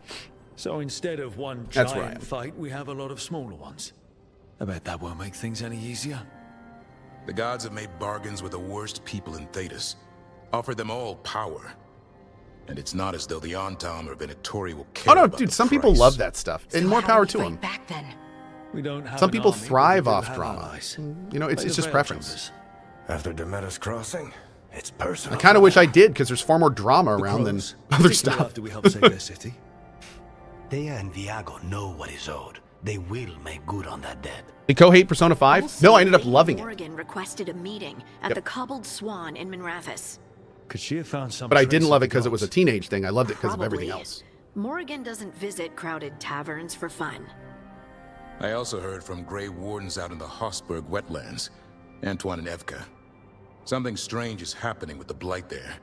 So instead of one giant fight, we have a lot of smaller ones. I bet that won't make things any easier. The gods have made bargains with the worst people in Thedas, offered them all power. And it's not as though the Antam or Venatori will care. Oh no, dude, some people love that stuff. And more power to them. Back then. We don't have some people thrive off drama. You know, it's just preference. After Demeter's crossing, it's personal. I kind of wish I did, because there's far more drama around than other stuff. After we help save their city. Thea and Viago know what is owed. They will make good on that debt. Did Cohh hate Persona 5? Also, no, I ended up loving Morrigan requested a meeting at the Cobbled Swan in Minrathous. Could she have found some? But I didn't love it because it was a teenage thing. I loved it because of everything else. Morrigan doesn't visit crowded taverns for fun. I also heard from Grey Wardens out in the Hossberg wetlands, Antoine and Evka. Something strange is happening with the Blight there.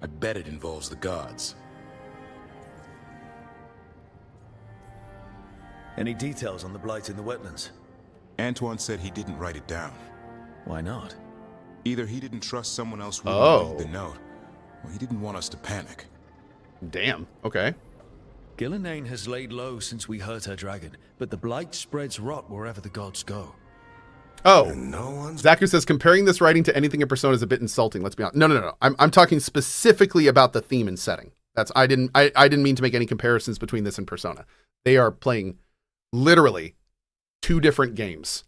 I bet it involves the gods. Any details on the Blight in the wetlands? Antoine said he didn't write it down. Why not? Either he didn't trust someone else who read the note, or he didn't want us to panic. Damn, okay. Gillenane has laid low since we hurt her dragon, but the Blight spreads rot wherever the gods go. Oh, Zaku says comparing this writing to anything in Persona is a bit insulting. Let's be honest. No. I'm talking specifically about the theme and setting. I didn't mean to make any comparisons between this and Persona. They are playing literally two different games.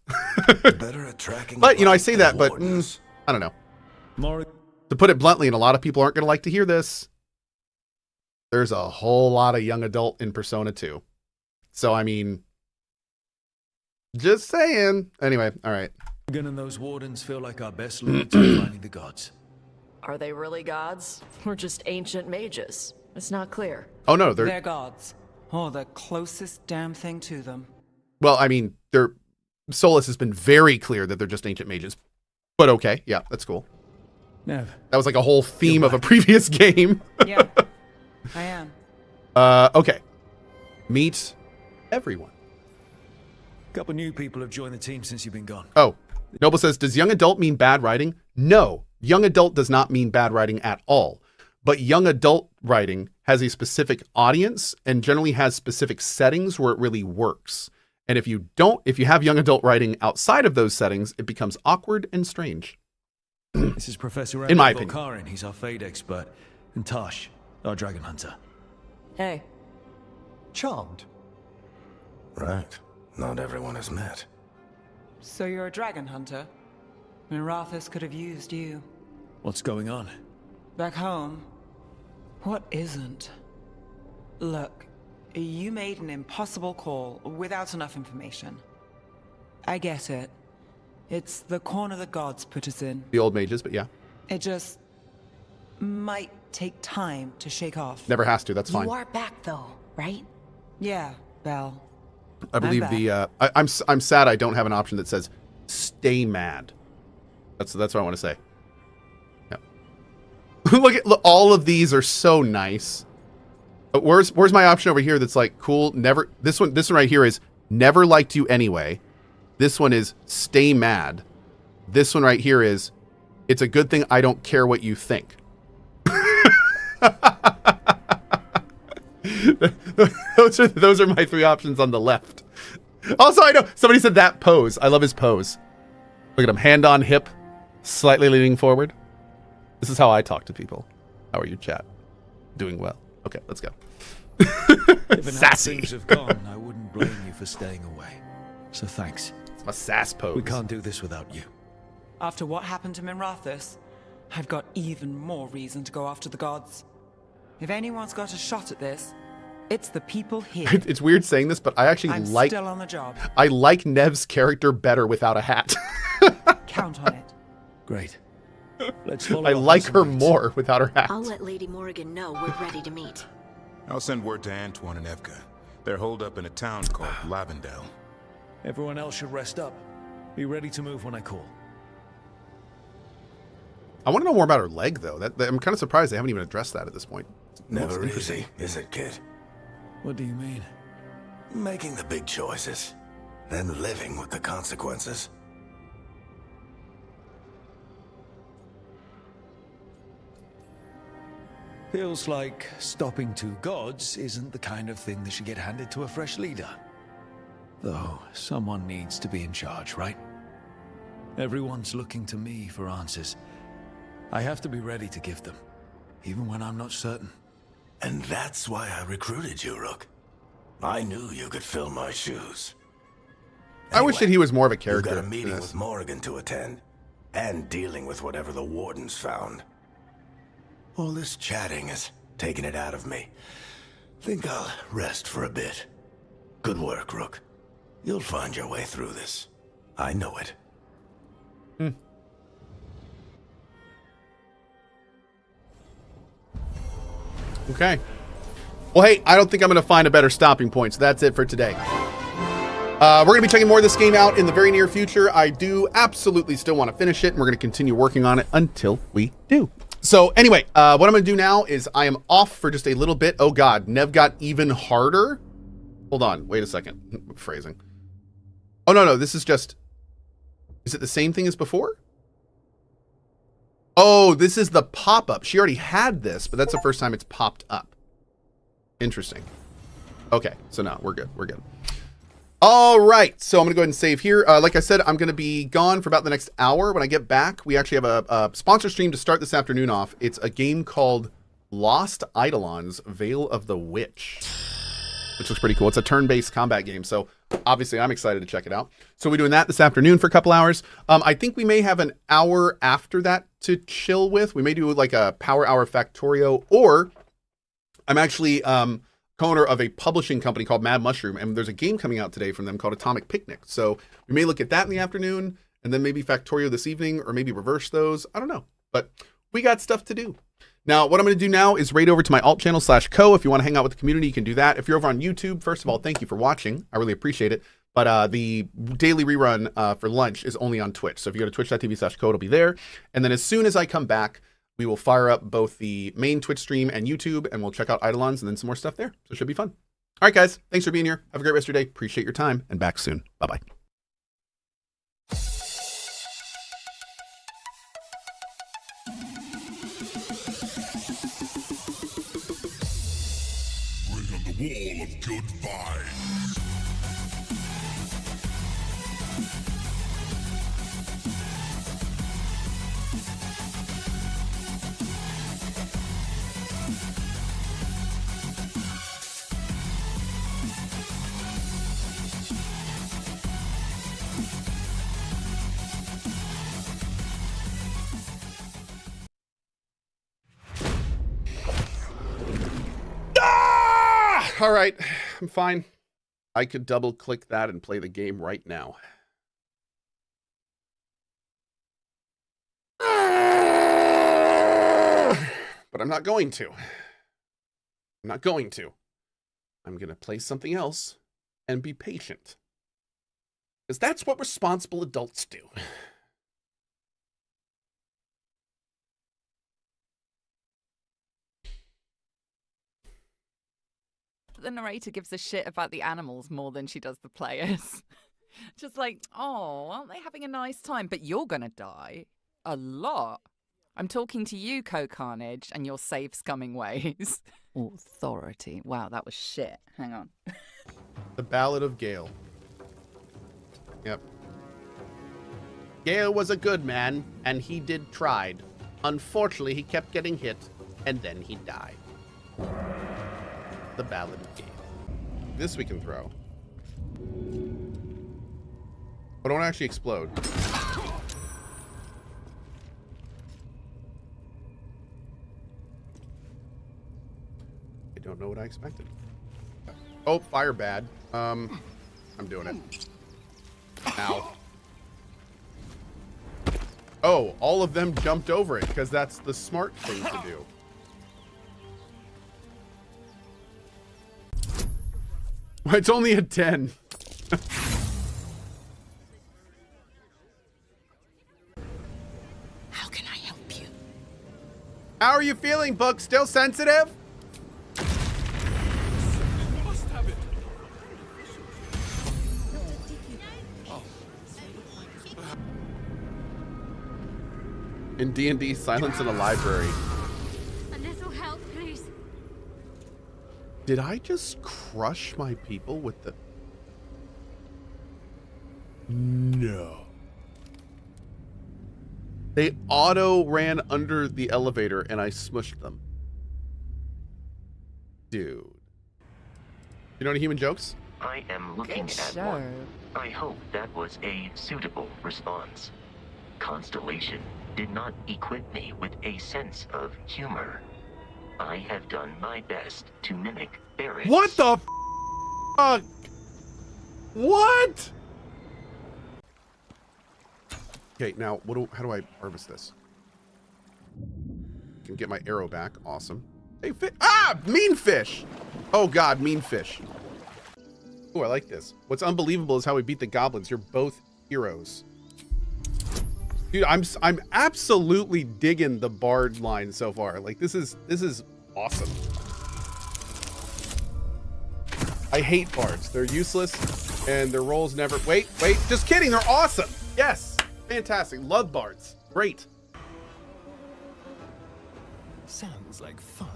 Better at tracking. But you know, I say that, but I don't know. To put it bluntly, and a lot of people aren't going to like to hear this, there's a whole lot of young adult in Persona 2. So I mean, just saying. Anyway, all right. Morrigan and those wardens feel like our best leads in finding the gods. Are they really gods? Or just ancient mages? It's not clear. Oh no, they're gods. Or the closest damn thing to them. Well, I mean, Solus has been very clear that they're just ancient mages. But okay, yeah, that's cool. Nev. That was like a whole theme of a previous game. Yeah, I am. Okay. Meet everyone. Couple new people have joined the team since you've been gone. Oh, Noble says, does young adult mean bad writing? No, young adult does not mean bad writing at all. But young adult writing has a specific audience and generally has specific settings where it really works. And if you have young adult writing outside of those settings, it becomes awkward and strange. This is Professor in my opinion. Volkarin, he's our Fade expert, and Tosh, our Dragon Hunter. Hey. Charmed. Right. Not everyone has met. So you're a dragon hunter? Minrathous could have used you. What's going on? Back home, what isn't? Look, you made an impossible call without enough information. I get it. It's the corner the gods put us in. The old mages, but yeah. It just might take time to shake off. Never has to, that's fine. You are back though, right? Yeah, Belle. I believe I'm sad I don't have an option that says stay mad. That's what I want to say. Yeah. Look, all of these are so nice. But where's my option over here that's like cool, never this one right here is never liked you anyway. This one is stay mad. This one right here is it's a good thing I don't care what you think. Those are my three options on the left. Also, I know somebody said that pose. I love his pose. Look at him, hand on hip, slightly leaning forward. This is how I talk to people. How are you, chat? Doing well. Okay, let's go. Given how Sassy. things have gone, I wouldn't blame you for staying away. So thanks. It's my sass pose. We can't do this without you. After what happened to Minrathous, I've got even more reason to go after the gods. If anyone's got a shot at this, it's the people here. It's weird saying this, but I actually I'm like. still on the job. I like Nev's character better without a hat. Count on it. Great. Let's follow I up like on her some leads. more without her hat. I'll let Lady Morrigan know we're ready to meet. I'll send word to Antoine and Evka. They're holed up in a town called Lavendale. Everyone else should rest up. Be ready to move when I call. I want to know more about her leg, though. I'm kind of surprised they haven't even addressed that at this point. Never easy, is it, kid? What do you mean? Making the big choices, then living with the consequences. Feels like stopping two gods isn't the kind of thing that should get handed to a fresh leader. Though, someone needs to be in charge, right? Everyone's looking to me for answers. I have to be ready to give them, even when I'm not certain. And that's why I recruited you, Rook. I knew you could fill my shoes. I wish that he was more of a character. You've got a meeting with Morrigan to attend, and dealing with whatever the wardens found. All this chatting is taking it out of me. Think I'll rest for a bit. Good work, Rook. You'll find your way through this. I know it. Okay. Well, hey, I don't think I'm going to find a better stopping point, so that's it for today. We're going to be checking more of this game out in the very near future. I do absolutely still want to finish it, and we're going to continue working on it until we do. So anyway, what I'm going to do now is I am off for just a little bit. Oh God, Nev got even harder. Hold on, wait a second. Phrasing. Oh no, this is just, is it the same thing as before? Oh, this is the pop-up. She already had this, but that's the first time it's popped up. Interesting. Okay, so now we're good. We're good. All right, so I'm going to go ahead and save here. Like I said, I'm going to be gone for about the next hour. When I get back, we actually have a sponsor stream to start this afternoon off. It's a game called Lost Eidolon's Veil of the Witch, which looks pretty cool. It's a turn-based combat game, so obviously I'm excited to check it out. So we're doing that this afternoon for a couple hours. I think we may have an hour after that to chill with. We may do like a Power Hour Factorio, or I'm actually co-owner of a publishing company called Mad Mushroom, and there's a game coming out today from them called Atomic Picnic. So we may look at that in the afternoon, and then maybe Factorio this evening, or maybe reverse those. I don't know, but we got stuff to do. Now, what I'm going to do now is raid over to my alt channel /Cohh. If you want to hang out with the community, you can do that. If you're over on YouTube, first of all, thank you for watching. I really appreciate it. But the daily rerun for lunch is only on Twitch. So if you go to twitch.tv/Cohh, it'll be there. And then as soon as I come back, we will fire up both the main Twitch stream and YouTube, and we'll check out Eidolons and then some more stuff there. So it should be fun. All right, guys. Thanks for being here. Have a great rest of your day. Appreciate your time, and back soon. Bye-bye. Wall of good vibes. All right, I'm fine. I could double click that and play the game right now. But I'm not going to. I'm not going to. I'm going to play something else and be patient. Because that's what responsible adults do. The narrator gives a shit about the animals more than she does the players. Just like, oh, aren't they having a nice time? But you're gonna die. A lot. I'm talking to you, CohhCarnage, and your safe scumming ways. Authority. Wow, that was shit. Hang on. The Ballad of Gale. Yep. Gale was a good man, and he tried. Unfortunately, he kept getting hit. And then he died. The Ballad of Gabe. This we can throw. But don't actually explode. I don't know what I expected. Oh, fire bad. I'm doing it. Ow. Oh, all of them jumped over it because that's the smart thing to do. It's only a 10. How can I help you? How are you feeling, Book? Still sensitive? In D&D, silence in a library. A little help, please. Did I just crush my people with the... No. They auto ran under the elevator and I smushed them. Dude. You know any human jokes? I am looking at one. I hope that was a suitable response. Constellation did not equip me with a sense of humor. I have done my best to mimic Barrett's. What the fuck? What? Okay, now how do I harvest this? Can get my arrow back. Awesome. Hey, mean fish. Oh god, mean fish. Oh, I like this. What's unbelievable is how we beat the goblins. You're both heroes. Dude, I'm absolutely digging the bard line so far. Like this is awesome. I hate bards. They're useless and their roles never wait, just kidding, they're awesome. Yes. Fantastic. Love bards. Great. Sounds like fun.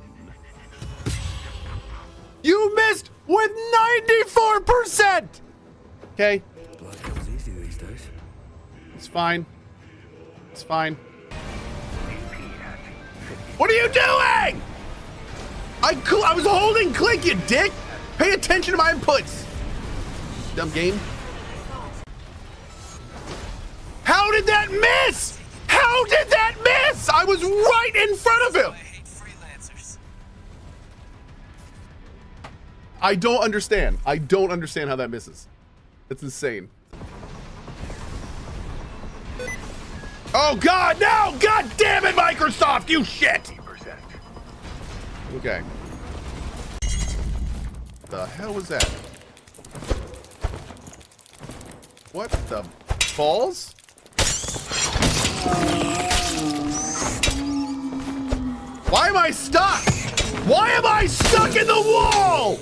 You missed with 94%. Okay. Bloodhound's easy these days. It's fine. It's fine. What are you doing? I was holding click, you dick. Pay attention to my inputs. Dumb game. How did that miss? How did that miss? I was right in front of him. I don't understand. I don't understand how that misses. It's insane. Oh god, no! God damn it, Microsoft, you shit! Okay. The hell was that? What the balls? Why am I stuck? Why am I stuck in the wall?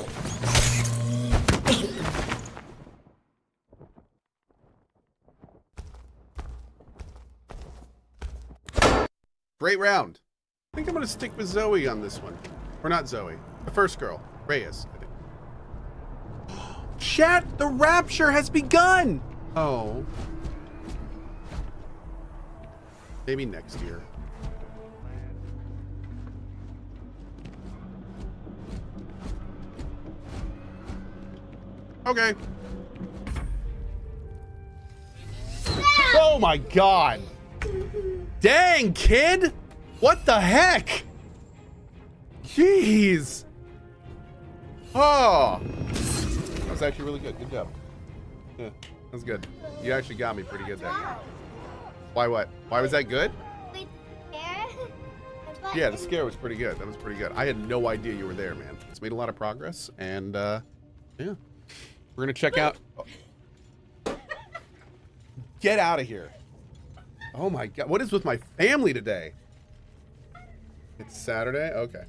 Great round. I think I'm gonna stick with Zoe on this one. Or not Zoe. The first girl. Reyes, I think. Chat, the rapture has begun! Oh. Maybe next year. Okay. Oh my god! Dang, kid! What the heck? Jeez! Oh! That was actually really good. Good job. Yeah, that was good. You actually got me pretty good there. Why what? Why was that good? Yeah, the scare was pretty good. That was pretty good. I had no idea you were there, man. It's made a lot of progress, and yeah. We're gonna check out... Get out of here. Oh my god, what is with my family today? It's Saturday? Okay.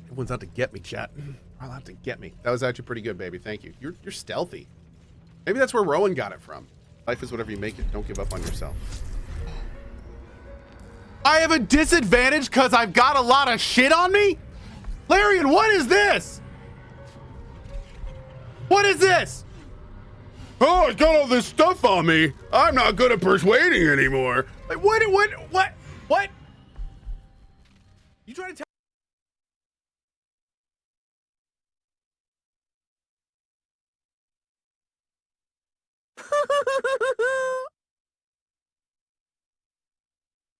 Everyone's out to get me, chat. They're all out to get me. That was actually pretty good, baby. Thank you. You're stealthy. Maybe that's where Rowan got it from. Life is whatever you make it. Don't give up on yourself. I have a disadvantage because I've got a lot of shit on me? Larian, what is this? What is this? Oh, I got all this stuff on me. I'm not good at persuading anymore. Like, what? You trying to